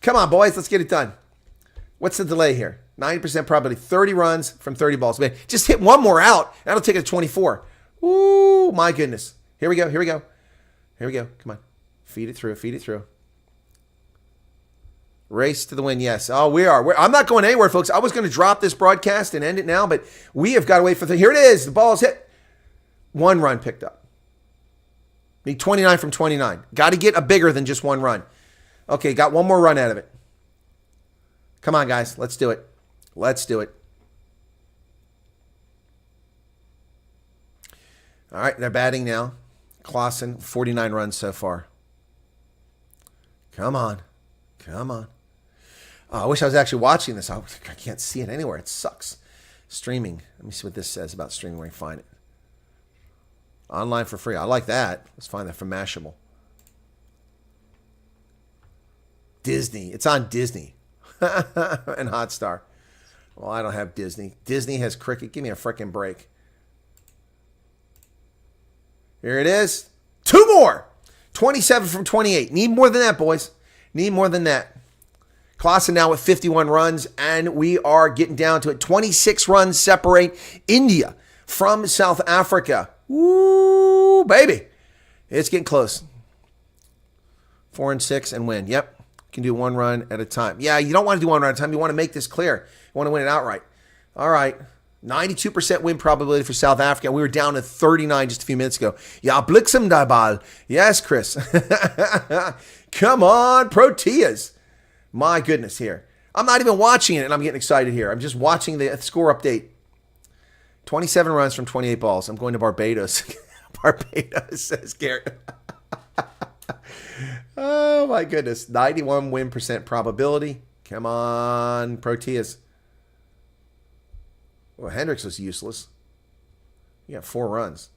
S2: Come on, boys, let's get it done. What's the delay here? 90% probability, 30 runs from 30 balls. Man, just hit one more out. That'll take it to 24. Ooh, my goodness. Here we go. Come on. Feed it through. Race to the win, yes. Oh, we are. I'm not going anywhere, folks. I was going to drop this broadcast and end it now, but we have got to wait for here it is. The ball is hit. 1 run picked up. Need 29 from 29. Got to get a bigger than just 1 run. Okay, got 1 more run out of it. Come on, guys. Let's do it. Let's do it. All right, they're batting now. Clausen, 49 runs so far. Come on. Come on. Oh, I wish I was actually watching this. I can't see it anywhere. It sucks. Streaming. Let me see what this says about streaming where you can find it. Online for free. I like that. Let's find that from Mashable. Disney. It's on Disney. And Hotstar. Well, I don't have Disney. Disney has cricket. Give me a freaking break. Here it is. 2 more. 27 from 28. Need more than that, boys. Need more than that. Clausen now with 51 runs, and we are getting down to it. 26 runs separate India from South Africa. Woo, baby. It's getting close. 4 and 6 and win. Yep. You can do 1 run at a time. Yeah, you don't want to do 1 run at a time. You want to make this clear. You want to win it outright. All right. 92% win probability for South Africa. We were down to 39 just a few minutes ago. Ja, bliksem die Ball. Yes, Chris. Come on, Proteas. My goodness here. I'm not even watching it, and I'm getting excited here. I'm just watching the score update. 27 runs from 28 balls. I'm going to Barbados. Barbados, says Garrett. Oh, my goodness. 91 win percent probability. Come on, Proteas. Well, Hendricks was useless. You got 4 runs.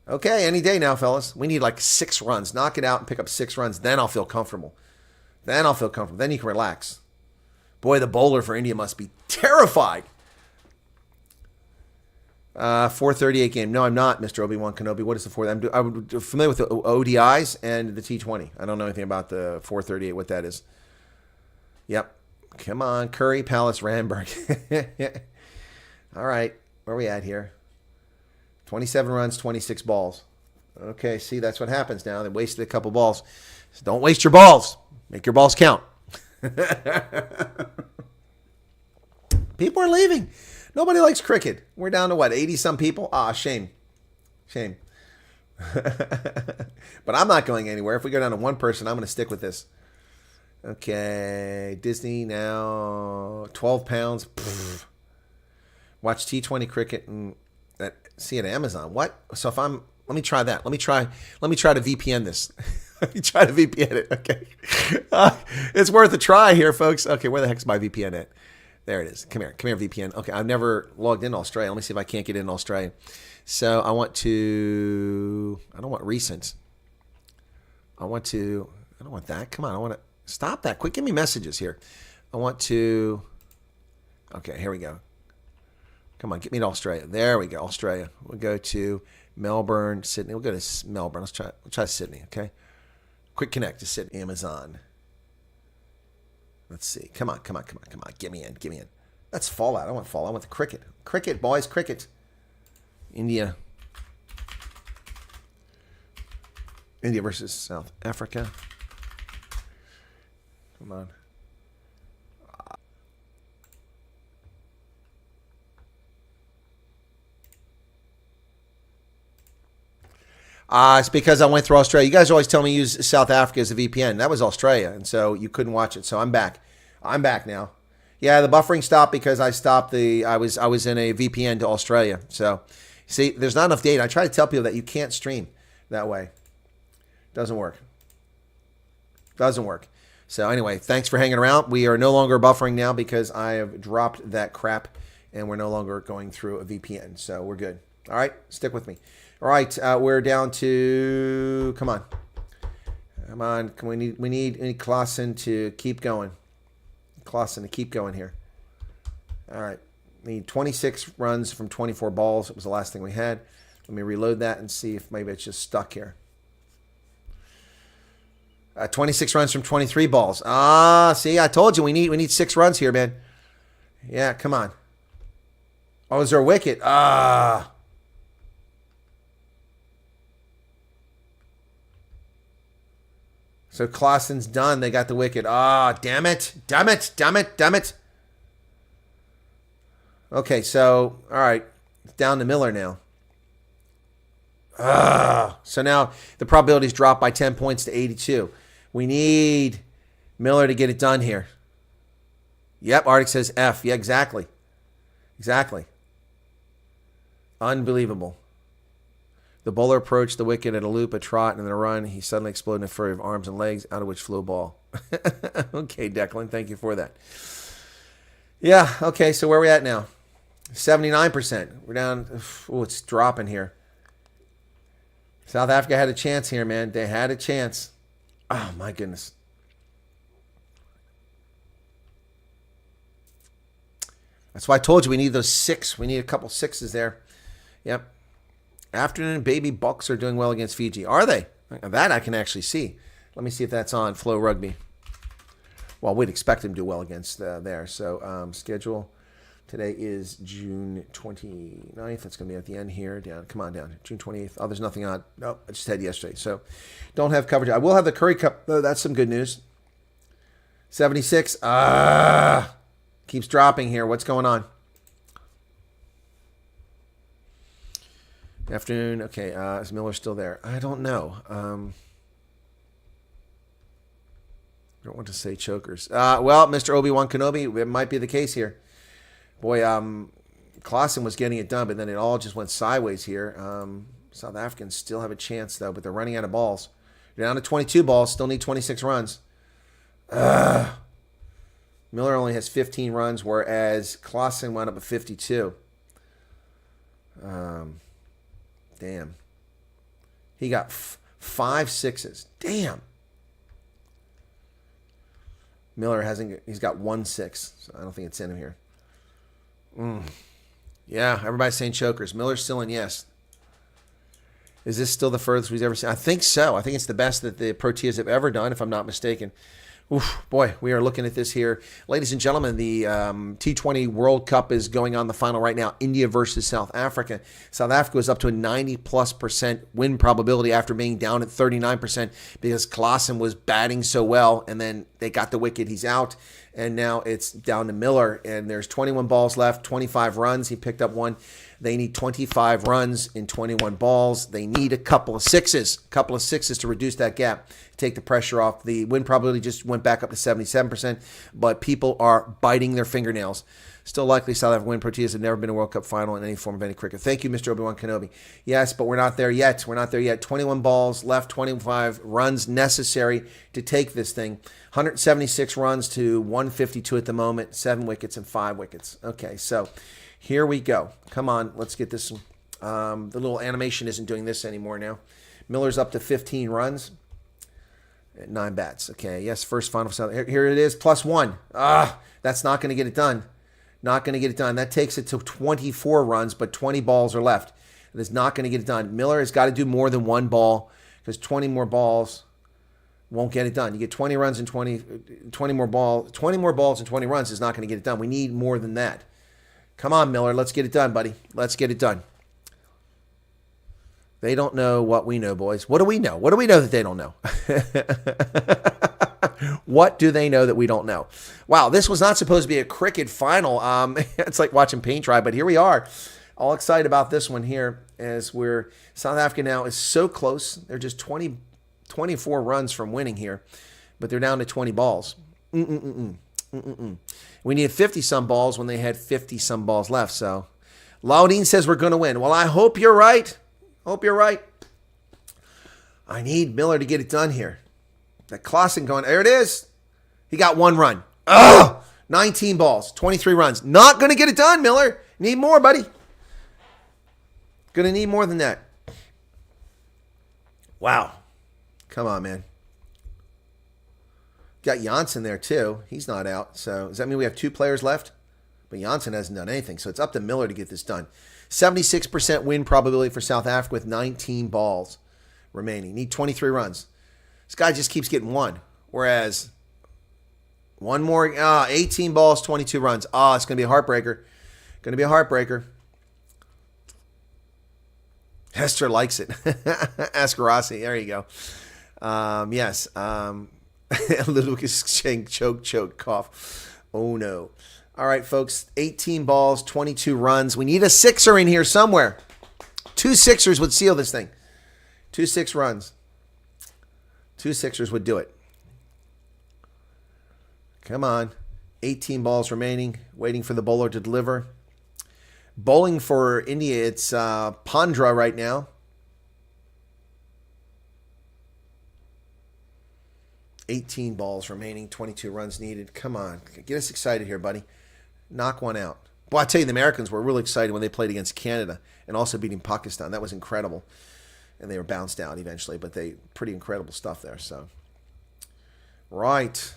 S2: Okay, any day now, fellas. We need like 6 runs. Knock it out and pick up 6 runs. Then I'll feel comfortable. Then I'll feel comfortable. Then you can relax. Boy, the bowler for India must be terrified. 438 game. No, I'm not, Mr. Obi-Wan Kenobi. What is the 4? I'm familiar with the ODIs and the T20. I don't know anything about the 438, what that is. Yep. Come on, Curry, Palace, Randburg. All right, where are we at here? 27 runs, 26 balls. Okay, see, that's what happens now. They wasted a couple balls. So don't waste your balls. Make your balls count. People are leaving. Nobody likes cricket. We're down to what, 80-some people? Ah, shame. Shame. But I'm not going anywhere. If we go down to 1 person, I'm going to stick with this. Okay, Disney now 12 pounds. Pfft. Watch T20 cricket and see it at Amazon. What? So if I'm, let me try that. Let me try to VPN this. Let me try to VPN it. Okay, it's worth a try here, folks. Okay, where the heck's my VPN at? There it is. Come here, VPN. Okay, I've never logged in Australia. Let me see if I can't get in Australia. So I don't want recent. I don't want that. Come on, I want to. Stop that. Quit giving me messages here. I want to. Okay, here we go. Come on, get me to Australia. There we go, Australia. We'll go to Melbourne, Sydney. We'll go to Melbourne. We'll try Sydney, okay? Quick connect to Sydney. Amazon. Let's see. Come on. Get me in. That's Fallout. I want Fallout. I want the cricket. Cricket, boys, cricket. India versus South Africa. Come on. It's because I went through Australia. You guys always tell me use South Africa as a VPN. That was Australia, and so you couldn't watch it. So I'm back. I'm back now. Yeah, the buffering stopped because I was in a VPN to Australia. So see, there's not enough data. I try to tell people that you can't stream that way. Doesn't work. So anyway, thanks for hanging around. We are no longer buffering now because I have dropped that crap, and we're no longer going through a VPN. So we're good. All right, stick with me. All right, we're down to. Come on. We need Clausen to keep going. Here. All right, we need 26 runs from 24 balls. It was the last thing we had. Let me reload that and see if maybe it's just stuck here. 26 runs from 23 balls. See, I told you we need 6 runs here, man. Yeah, come on. Oh, is there a wicket? So Clausen's done. They got the wicket. Damn it. Okay, so, all right. It's down to Miller now. So now the probabilities drop by 10 points to 82. We need Miller to get it done here. Yep, Arctic says F. Yeah, exactly. Exactly. Unbelievable. The bowler approached the wicket at a loop, a trot, and then a run. He suddenly exploded in a flurry of arms and legs, out of which flew a ball. Okay, Declan, thank you for that. Yeah, okay, so where are we at now? 79%. We're down. Oh, it's dropping here. South Africa had a chance here, man. They had a chance. Oh, my goodness. That's why I told you we need those 6. We need a couple 6s there. Yep. Afternoon baby Bucks are doing well against Fiji. Are they? That I can actually see. Let me see if that's on Flow Rugby. Well, we'd expect them to do well against there. So schedule today is June 29th. That's going to be at the end here. Down. Come on down. June 28th. Oh, there's nothing on. Nope, I just had yesterday. So don't have coverage. I will have the Curry Cup. Oh, that's some good news. 76. Keeps dropping here. What's going on? Afternoon. Okay, is Miller still there? I don't know. I don't want to say chokers. Well, Mr. Obi-Wan Kenobi, it might be the case here. Boy, Claassen was getting it done, but then it all just went sideways here. South Africans still have a chance, though, but they're running out of balls. They're down to 22 balls, still need 26 runs. Miller only has 15 runs, whereas Claassen wound up at 52. Damn. He got 5 6s. Damn. Miller he's got 1 6, so I don't think it's in him here. Yeah, everybody's saying chokers. Miller's still in, yes. Is this still the furthest we've ever seen? I think so. I think it's the best that the Proteas have ever done, if I'm not mistaken. Oof, boy, we are looking at this here. Ladies and gentlemen, the T20 World Cup is going on the final right now. India versus South Africa. South Africa was up to a 90+% win probability after being down at 39% because Claassen was batting so well, and then they got the wicket. He's out, and now it's down to Miller, and there's 21 balls left, 25 runs. He picked up 1. They need 25 runs in 21 balls. They need a couple of 6s to reduce that gap, take the pressure off. The win probability just went back up to 77%, but people are biting their fingernails. Still likely South Africa win. Proteas have never been a World Cup final in any form of any cricket. Thank you, Mr. Obi-Wan Kenobi. Yes, but we're not there yet. 21 balls left, 25 runs necessary to take this thing. 176 runs to 152 at the moment, 7 wickets and 5 wickets. Okay, so here we go. Come on, let's get this. The little animation isn't doing this anymore now. Miller's up to 15 runs. 9 bats. Okay, yes, first final. Here it is, +1. That's not going to get it done. Not going to get it done. That takes it to 24 runs, but 20 balls are left. It is not going to get it done. Miller has got to do more than 1 ball because 20 more balls won't get it done. You get 20 runs and 20 more balls. 20 more balls and 20 runs is not going to get it done. We need more than that. Come on, Miller. Let's get it done, buddy. Let's get it done. They don't know what we know, boys. What do we know? What do we know that they don't know? What do they know that we don't know? Wow, this was not supposed to be a cricket final. It's like watching paint dry, but here we are. All excited about this one here as South Africa now is so close. They're just 24 runs from winning here, but they're down to 20 balls. We needed 50-some balls when they had 50-some balls left. So Laudine says we're going to win. Well, I hope you're right. Hope you're right. I need Miller to get it done here. That Claassen going, there it is. He got 1 run. 19 balls, 23 runs. Not going to get it done, Miller. Need more, buddy. Going to need more than that. Wow. Come on, man. Got Janssen there, too. He's not out. So does that mean we have 2 players left? But Janssen hasn't done anything. So it's up to Miller to get this done. 76% win probability for South Africa with 19 balls remaining. Need 23 runs. This guy just keeps getting 1. Whereas 1 more, 18 balls, 22 runs. It's going to be a heartbreaker. Going to be a heartbreaker. Hester likes it. Ask Rossi. There you go. Yes. Lucas saying choke, cough. Oh, no. All right, folks. 18 balls, 22 runs. We need a 6er in here somewhere. 2 6ers would seal this thing. 2 6 runs. 2 6ers would do it. Come on. 18 balls remaining, waiting for the bowler to deliver. Bowling for India, it's Pandra right now. 18 balls remaining, 22 runs needed. Come on, get us excited here, buddy. Knock one out. Well, I tell you, the Americans were really excited when they played against Canada and also beating Pakistan. That was incredible. And they were bounced out eventually, but pretty incredible stuff there. So, right.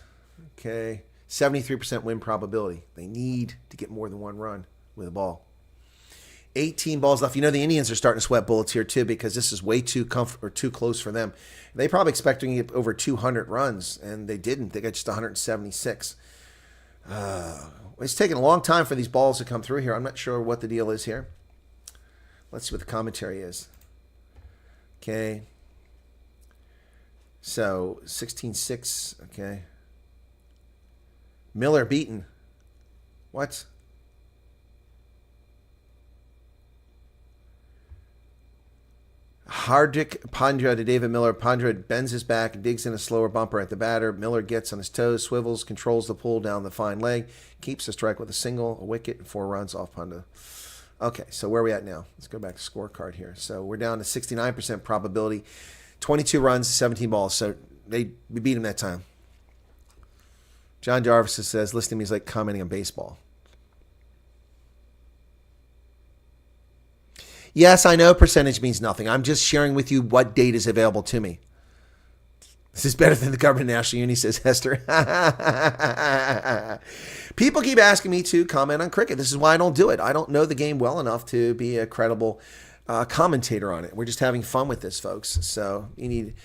S2: Okay. 73% win probability. They need to get more than one run with a ball. 18 balls left. You know, the Indians are starting to sweat bullets here too because this is way too too close for them. They probably expecting to get over 200 runs, and they didn't. They got just 176. It's taking a long time for these balls to come through here. I'm not sure what the deal is here. Let's see what the commentary is. Okay. So 16-6. Okay. Miller beaten. What? Hardik Pandya to David Miller. Pandya bends his back and digs in a slower bumper at the batter. Miller gets on his toes, swivels, controls the pull down the fine leg, keeps the strike with a single, a wicket, and 4 runs off Pandya. Okay, so where are we at now? Let's go back to scorecard here. So we're down to 69% probability, 22 runs, 17 balls. So we beat him that time. John Jarvis says, listening to me is like commenting on baseball. Yes, I know percentage means nothing. I'm just sharing with you what data is available to me. This is better than the government national uni, says Hester. People keep asking me to comment on cricket. This is why I don't do it. I don't know the game well enough to be a credible commentator on it. We're just having fun with this, folks. So you need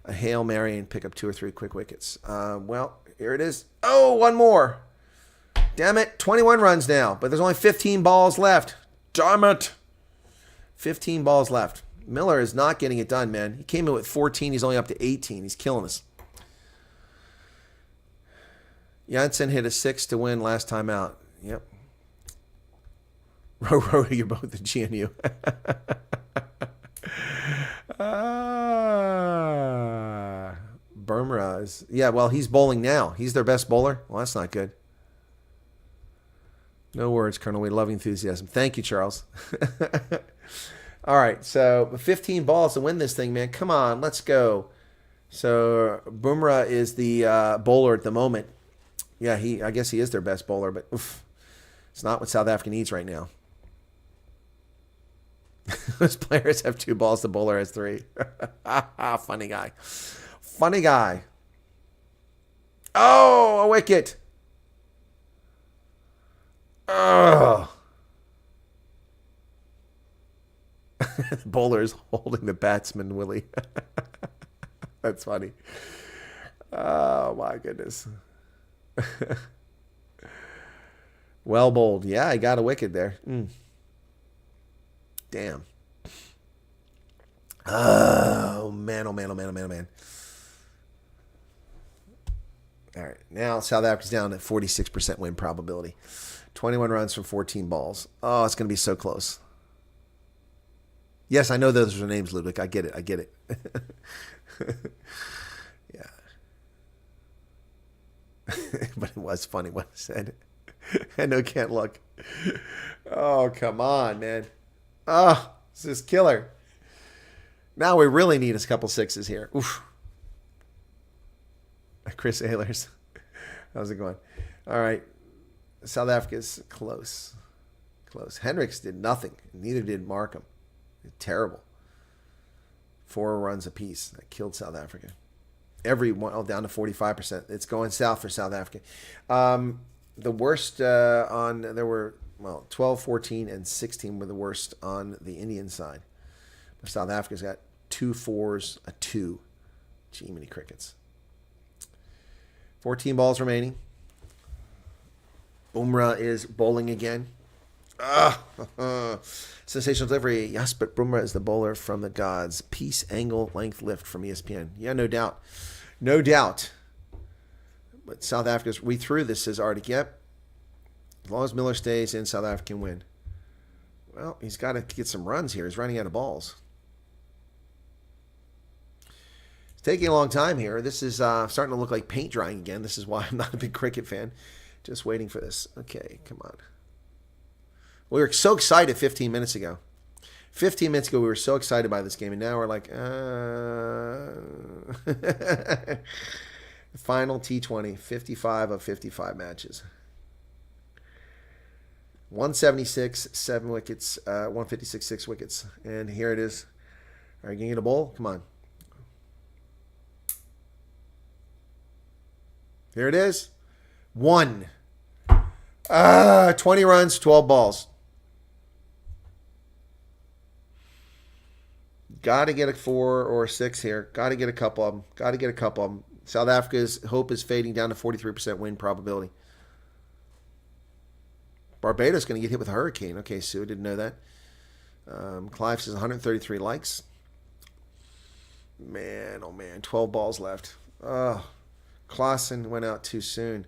S2: a Hail Mary and pick up 2 or 3 quick wickets. Well, here it is. Oh, one more. Damn it. 21 runs now, but there's only 15 balls left. Damn it. 15 balls left. Miller is not getting it done, man. He came in with 14. He's only up to 18. He's killing us. Janssen hit a 6 to win last time out. Yep. Row, you're both the GNU. Burmra is... Yeah, well, he's bowling now. He's their best bowler. Well, that's not good. No words, Colonel. We love enthusiasm. Thank you, Charles. All right, so 15 balls to win this thing, man. Come on, let's go. So Bumrah is the bowler at the moment. Yeah, I guess he is their best bowler, but it's not what South Africa needs right now. Those players have 2 balls. The bowler has 3. Funny guy. Funny guy. Oh, a wicket. Oh. The bowler is holding the batsman, Willie. That's funny. Oh, my goodness. Well bowled. Yeah, I got a wicket there. Damn. Oh, man, oh, man, oh, man, oh, man, oh, man. All right, now South Africa's down at 46% win probability. 21 runs from 14 balls. Oh, it's going to be so close. Yes, I know those are names, Ludwig. I get it. Yeah. But it was funny what I said. I know, can't look. Oh, come on, man. Oh, this is killer. Now we really need a couple 6s here. Oof. Chris Ehlers. How's it going? All right. South Africa's close. Hendricks did nothing. Neither did Markham. Terrible. 4 runs apiece. That killed South Africa. Everyone down to 45%. It's going south for South Africa. The worst there were 12, 14, and 16 were the worst on the Indian side. But South Africa's got 2 4s, a 2. Gee, many crickets. 14 balls remaining. Bumrah is bowling again. Sensational delivery. Yes, but Bumrah is the bowler from the gods. Piece, angle, length, lift from ESPN. Yeah, no doubt. No doubt. But South Africa's... We threw this, says Arctic. Yep. As long as Miller stays in, South Africa can win. Well, he's got to get some runs here. He's running out of balls. It's taking a long time here. This is starting to look like paint drying again. This is why I'm not a big cricket fan. Just waiting for this. Okay, come on. We were so excited 15 minutes ago. 15 minutes ago, we were so excited by this game, and now we're like, Final T20, 55 of 55 matches. 176, 7 wickets, 156, 6 wickets. And here it is. All right, can you get a bowl? Come on. Here it is. 1. 20 runs, 12 balls. Got to get a 4 or a 6 here. Got to get a couple of them. South Africa's hope is fading down to 43% win probability. Barbados going to get hit with a hurricane. Okay, Sue, didn't know that. Clive says 133 likes. Man, oh man, 12 balls left. Klaassen went out too soon.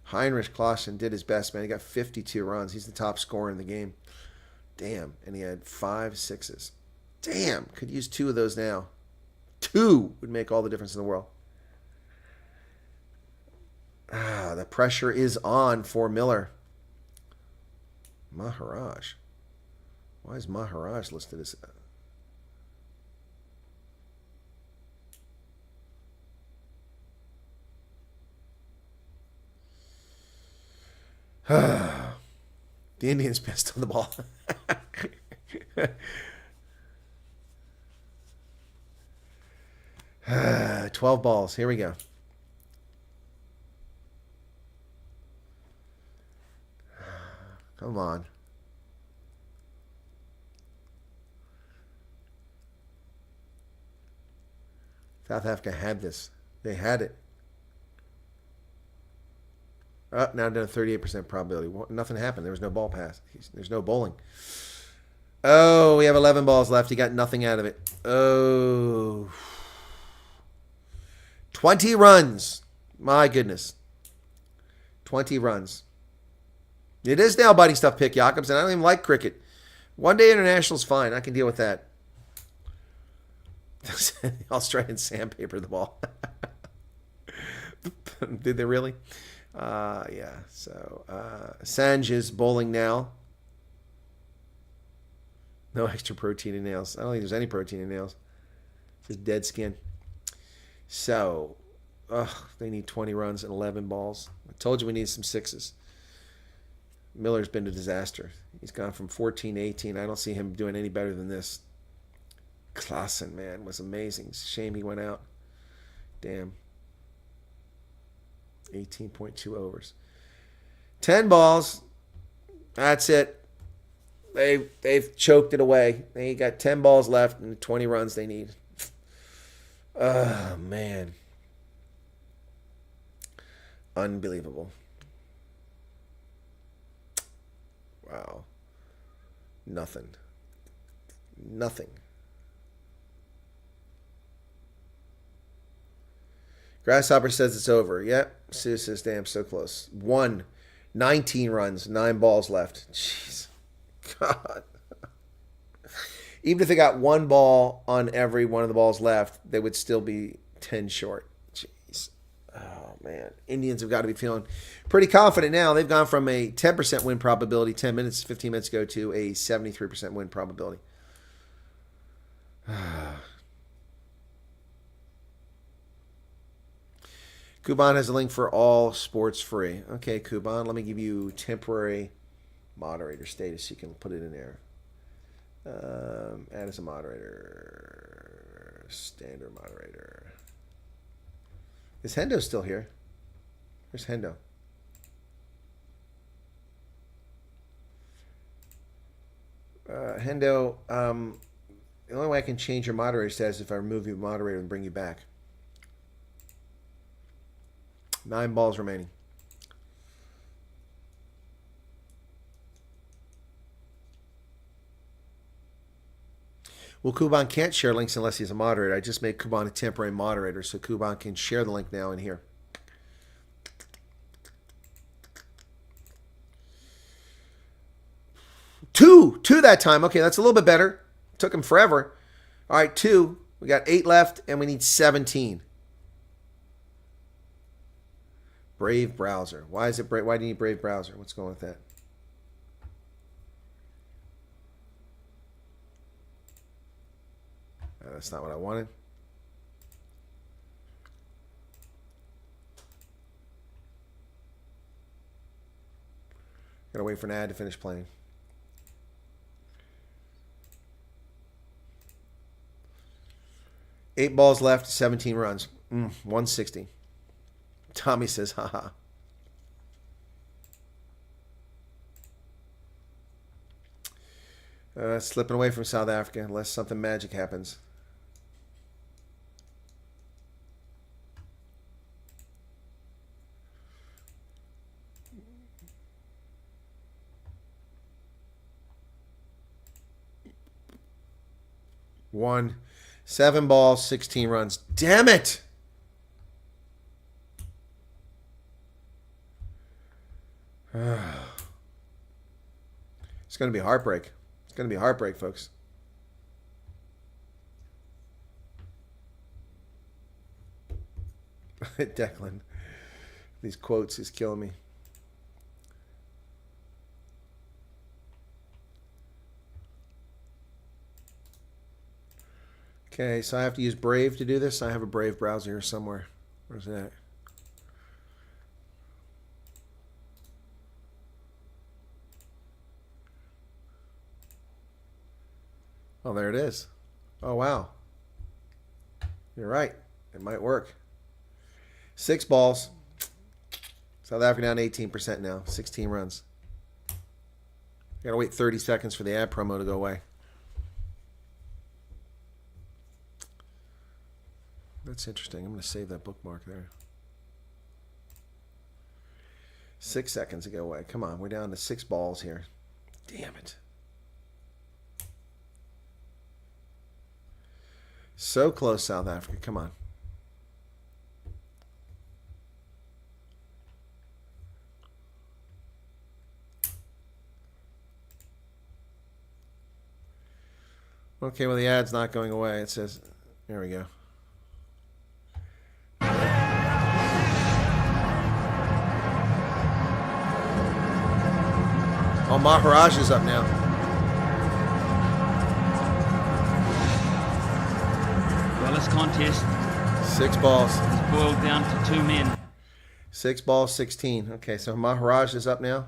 S2: Heinrich Klaassen did his best, man. He got 52 runs. He's the top scorer in the game. Damn, and he had 5 6s. Damn, could use 2 of those now. 2 would make all the difference in the world. The pressure is on for Miller. Maharaj. Why is Maharaj listed as... The Indians missed on the ball. 12 balls. Here we go. Come on. South Africa had this. They had it. Now down to 38% probability. Nothing happened. There was no ball pass. There's no bowling. Oh, we have 11 balls left. He got nothing out of it. Oh. 20 runs. My goodness. 20 runs. It is now buddy stuff pick, Jacobs, and I don't even like cricket. One day international's fine. I can deal with that. Australian sandpaper the ball. Did they really? Yeah. So Sanj is bowling now. No extra protein in nails. I don't think there's any protein in nails. Just dead skin. So, they need 20 runs and 11 balls. I told you we need some 6s. Miller's been a disaster. He's gone from 14 to 18. I don't see him doing any better than this. Klaassen, man, was amazing. Shame he went out. Damn. 18.2 overs. 10 balls. That's it. They've choked it away. They got 10 balls left and 20 runs they need. Oh, man. Unbelievable. Wow. Nothing. Grasshopper says it's over. Yep. Sue says, damn, so close. 19 runs, 9 balls left. Jeez. God. Even if they got 1 ball on every one of the balls left, they would still be 10 short. Jeez. Oh, man. Indians have got to be feeling pretty confident now. They've gone from a 10% win probability 15 minutes ago to a 73% win probability. Kuban has a link for all sports free. Okay, Kuban, let me give you temporary moderator status. You can put it in there. Add as a moderator. Standard moderator. Is Hendo still here? Where's Hendo? Hendo, the only way I can change your moderator status is if I remove you moderator and bring you back. 9 balls remaining. Well, Kuban can't share links unless he's a moderator. I just made Kuban a temporary moderator, so Kuban can share the link now in here. Two that time. Okay, that's a little bit better. Took him forever. All right, 2. We got 8 left, and we need 17. Brave browser. Why is it Brave? Why do you need Brave browser? What's going on with that? That's not what I wanted. Gotta wait for an ad to finish playing. Eight balls left, 17 runs. 160. Tommy says, haha. Slipping away from South Africa unless something magic happens. One. 7 balls, 16 runs. Damn it! It's going to be heartbreak. It's going to be heartbreak, folks. Declan. These quotes is killing me. Okay, so I have to use Brave to do this. I have a Brave browser here somewhere. Where's that? Oh, there it is. Oh, wow. You're right. It might work. 6 balls. South Africa down 18% now. 16 runs. Got to wait 30 seconds for the ad promo to go away. That's interesting. I'm going to save that bookmark there. 6 seconds to go away. Come on. We're down to 6 balls here. Damn it. So close, South Africa. Come on. Okay, well, the ad's not going away. It says, there we go. Oh, Maharaj is up now.
S6: Well, this contest
S2: 6 balls.
S6: is boiled down to 2 men.
S2: 6 balls, 16. Okay, so Maharaj is up now.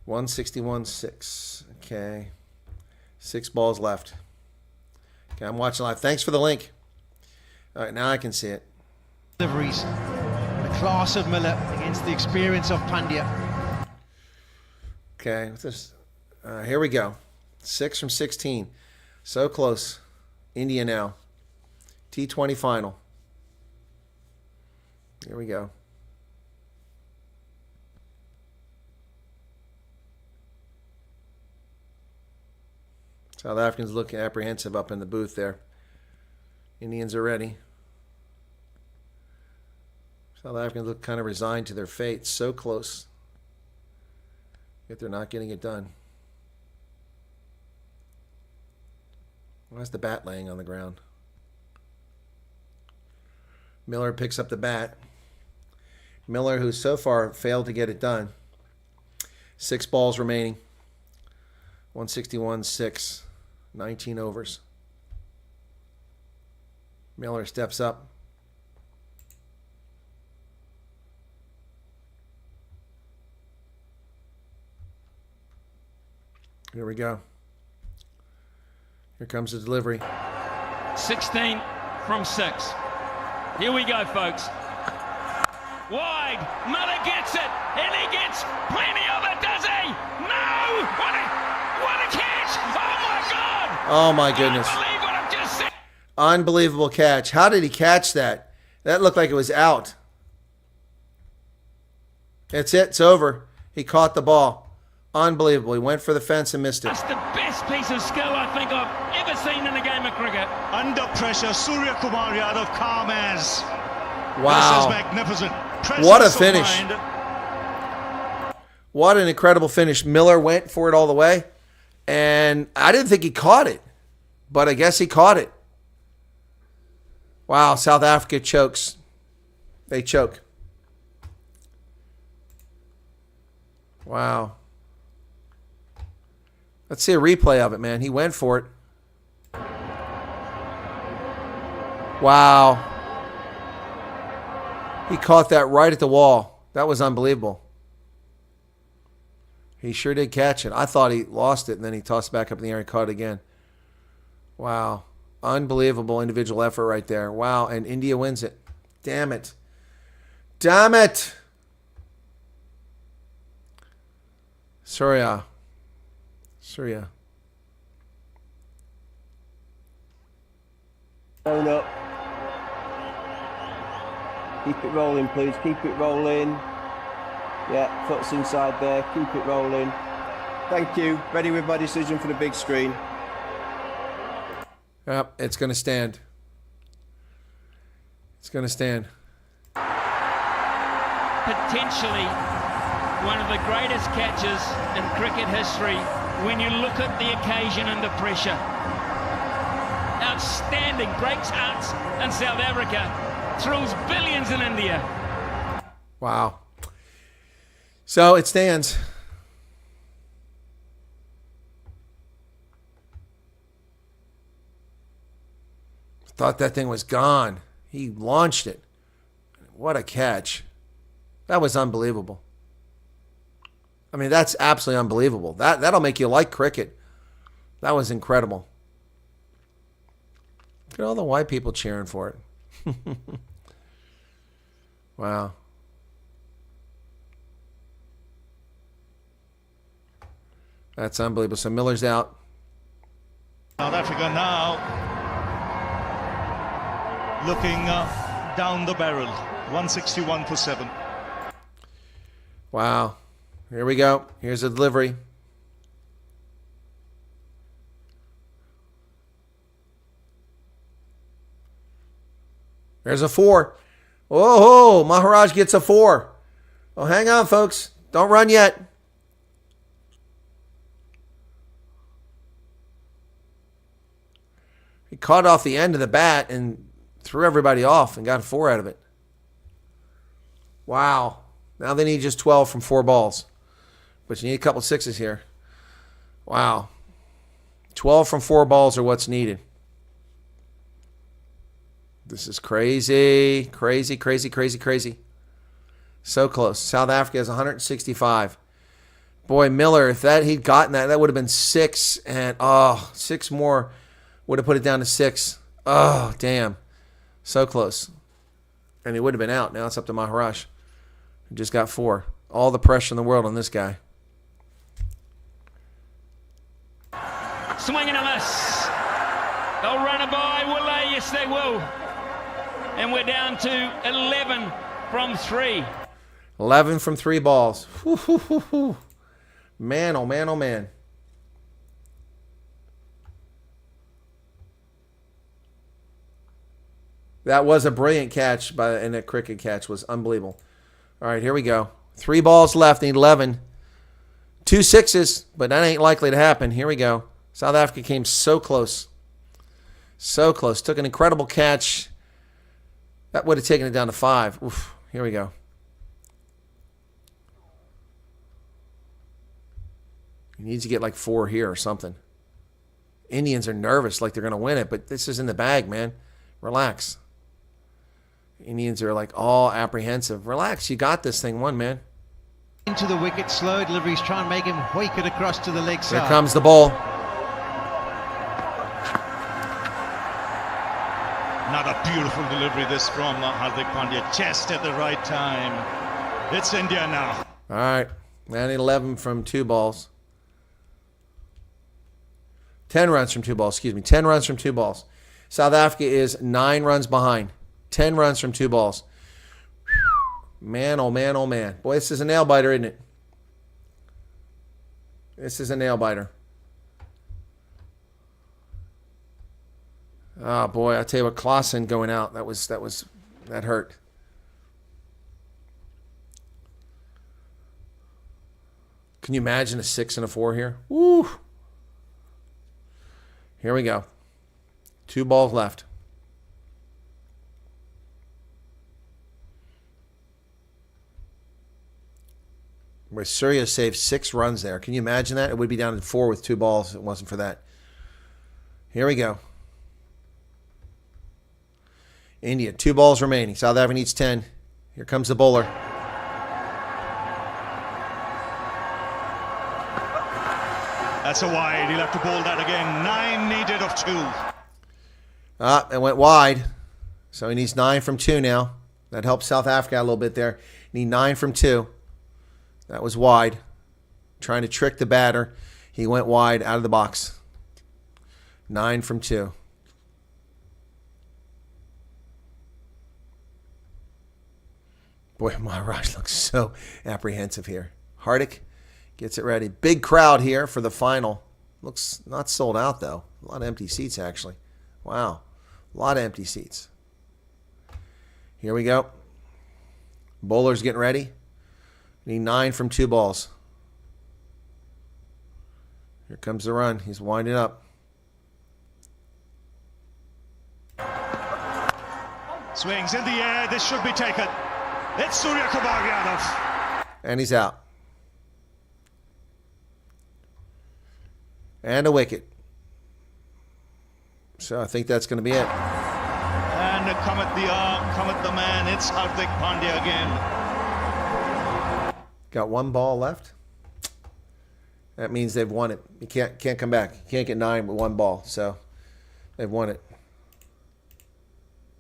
S2: $161.6. Okay. 6 balls left. Okay, I'm watching live. Thanks for the link. All right, now I can see it.
S7: Deliveries. The class of Miller against the experience of Pandya.
S2: Okay, with this, here we go. 6 from 16. So close. India now. T20 final. Here we go. South Africans look apprehensive up in the booth there. Indians are ready. South Africans look kind of resigned to their fate. So close. Yet they're not getting it done. Why's the bat laying on the ground? Miller picks up the bat. Miller, who so far failed to get it done. 6 balls remaining. 161.6. 19 overs. Miller steps up. Here we go. Here comes the delivery.
S6: 16 from 6. Here we go, folks. Wide. Miller gets it. And he gets plenty of it, does he? No! What a catch! Oh, my God!
S2: Oh, my goodness.
S6: I can't believe what I've just seen.
S2: Unbelievable catch. How did he catch that? That looked like it was out. That's it. It's over. He caught the ball. Unbelievable. He went for the fence and missed it.
S6: That's the best piece of skill I think I've ever seen in a game of cricket.
S7: Under pressure, Surya Kumar Yadav calm as.
S2: Wow.
S7: This is magnificent.
S2: What a
S7: Presence of
S2: finish.
S7: mind.
S2: What an incredible finish. Miller went for it all the way. And I didn't think he caught it. But I guess he caught it. Wow, South Africa chokes. They choke. Wow. Let's see a replay of it, man. He went for it. Wow. He caught that right at the wall. That was unbelievable. He sure did catch it. I thought he lost it, and then he tossed it back up in the air and caught it again. Wow. Unbelievable individual effort right there. Wow, and India wins it. Damn it. Damn it. Surya.
S8: Phone up. Keep it rolling, please. Keep it rolling. Yeah, foot's inside there. Keep it rolling. Thank you. Ready with my decision for the big screen.
S2: Yep, it's going to stand. It's going to stand.
S6: Potentially one of the greatest catches in cricket history when you look at the occasion and the pressure. Outstanding, breaks hearts in South Africa, thrills billions in India.
S2: Wow. So it stands. Thought that thing was gone. He launched it. What a catch. That was unbelievable. I mean, that's absolutely unbelievable. That'll make you like cricket. That was incredible. Look at all the white people cheering for it. Wow. That's unbelievable. So Miller's out.
S9: South Africa now looking down the barrel. 161 for 7.
S2: Wow. Here we go. Here's the delivery. There's a 4. Oh, Maharaj gets a 4. Oh, hang on, folks. Don't run yet. He caught off the end of the bat and threw everybody off and got a 4 out of it. Wow. Now they need just 12 from 4 balls. But you need a couple 6s here. Wow. 12 from 4 balls are what's needed. This is crazy. Crazy, crazy, crazy, crazy. So close. South Africa has 165. Boy, Miller, if he'd gotten that would have been 6. And, 6 more would have put it down to 6. Oh, damn. So close. And he would have been out. Now it's up to Maharaj, who just got 4. All the pressure in the world on this guy.
S6: Swing and a miss. They'll run it by, will they? Yes, they will. And we're down to 11 from 3.
S2: 11 from 3 balls. Whew. Man, oh man, oh man. That was a brilliant catch, and a cricket catch was unbelievable. All right, here we go. 3 balls left, need 11. 2 6s, but that ain't likely to happen. Here we go. South Africa came so close. So close. Took an incredible catch. That would have taken it down to 5. Oof. Here we go. He needs to get like 4 here or something. Indians are nervous like they're going to win it, but this is in the bag, man. Relax. Indians are like all apprehensive. Relax. You got this thing won, man.
S7: Into the wicket, slow deliveries, try and make him hoik it across to the leg side.
S2: Here comes the ball.
S9: Another beautiful delivery this from Hardik Pandya. Chest at the right time. It's India now.
S2: All right. 9-11 from 2 balls. 10 runs from 2 balls. Excuse me. 10 runs from 2 balls. South Africa is 9 runs behind. 10 runs from 2 balls. Man, oh man, oh man. Boy, this is a nail biter, isn't it? This is a nail biter. Oh boy, I tell you what, Klaassen going out, that hurt. Can you imagine a 6 and a 4 here? Woo! Here we go. 2 balls left. Where Surya saved 6 runs there. Can you imagine that? It would be down to 4 with 2 balls if it wasn't for that. Here we go. India, 2 balls remaining. South Africa needs 10. Here comes the bowler.
S9: That's a wide. He'll have to bowl that again. 9 needed of 2.
S2: It went wide. So he needs 9 from 2 now. That helps South Africa out a little bit there. Need 9 from 2. That was wide. Trying to trick the batter. He went wide out of the box. 9 from 2. Boy, Maharaj looks so apprehensive here. Hardik gets it ready. Big crowd here for the final. Looks not sold out, though. A lot of empty seats, actually. Wow. A lot of empty seats. Here we go. Bowler's getting ready. Need 9 from 2 balls. Here comes the run. He's winding up.
S9: Swings in the air. This should be taken. It's Surya Kumar Yadav.
S2: And he's out. And a wicket. So I think that's going to be it.
S9: And come at the arm, come at the man. It's Hardik Pandya again.
S2: Got 1 ball left. That means they've won it. You can't come back. You can't get 9 with 1 ball. So they've won it.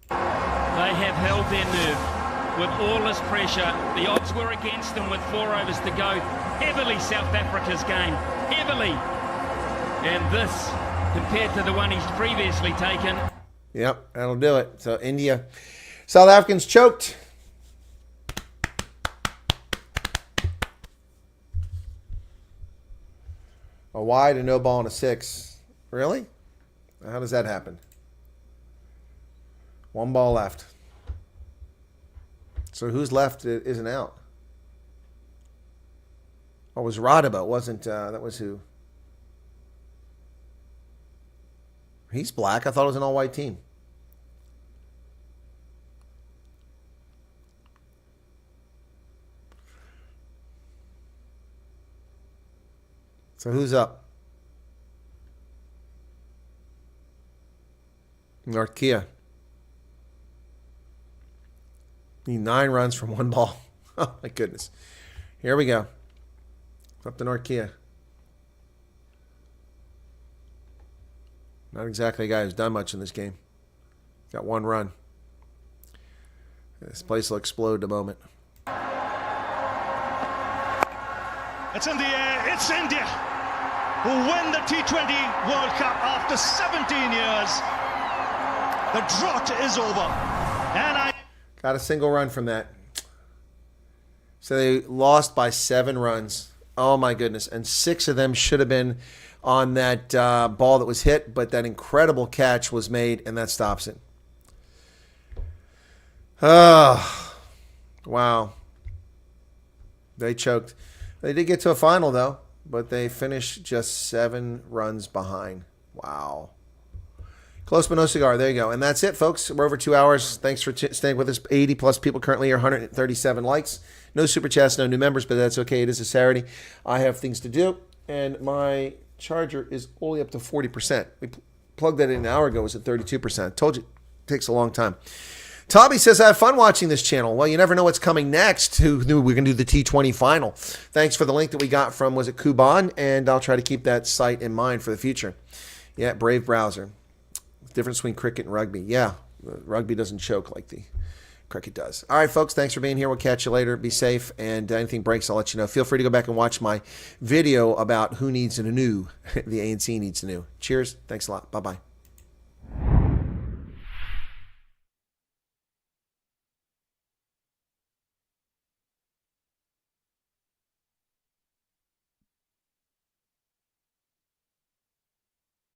S6: They have held their nerve with all this pressure. The odds were against them with 4 overs to go. Heavily South Africa's game. Heavily. And this, compared to the one he's previously taken.
S2: Yep, that'll do it. So India, South Africans choked. A wide, a no ball, and a 6. Really? How does that happen? 1 ball left. So who's left isn't out? Oh, it was Radaba. It wasn't, that was who? He's black. I thought it was an all-white team. So who's up? North Kia. Need 9 runs from 1 ball. Oh, my goodness. Here we go. Up to North Kia. Not exactly a guy who's done much in this game. Got 1 run. This place will explode the moment.
S9: It's in the air. It's India who win the T20 World Cup after 17 years. The drought is over. And
S2: got a single run from that. So they lost by 7 runs. Oh, my goodness. And 6 of them should have been on that ball that was hit, but that incredible catch was made, and that stops it. Oh, wow. They choked. They did get to a final, though, but they finished just 7 runs behind. Wow. Close but no cigar. There you go. And that's it, folks. We're over 2 hours. Thanks for staying with us. 80-plus people currently here, 137 likes. No super chats, no new members, but that's okay. It is a Saturday. I have things to do, and my charger is only up to 40%. We plugged that in an hour ago. It was at 32%. Told you, it takes a long time. Tommy says, I have fun watching this channel. Well, you never know what's coming next. Who knew we're going to do the T20 final? Thanks for the link that we got from, was it Kuban? And I'll try to keep that site in mind for the future. Yeah, Brave browser. Difference between cricket and rugby. Yeah, rugby doesn't choke like the cricket does. All right, folks, thanks for being here. We'll catch you later. Be safe, and anything breaks, I'll let you know. Feel free to go back and watch my video about who needs a new. The ANC needs a new. Cheers. Thanks a lot. Bye-bye.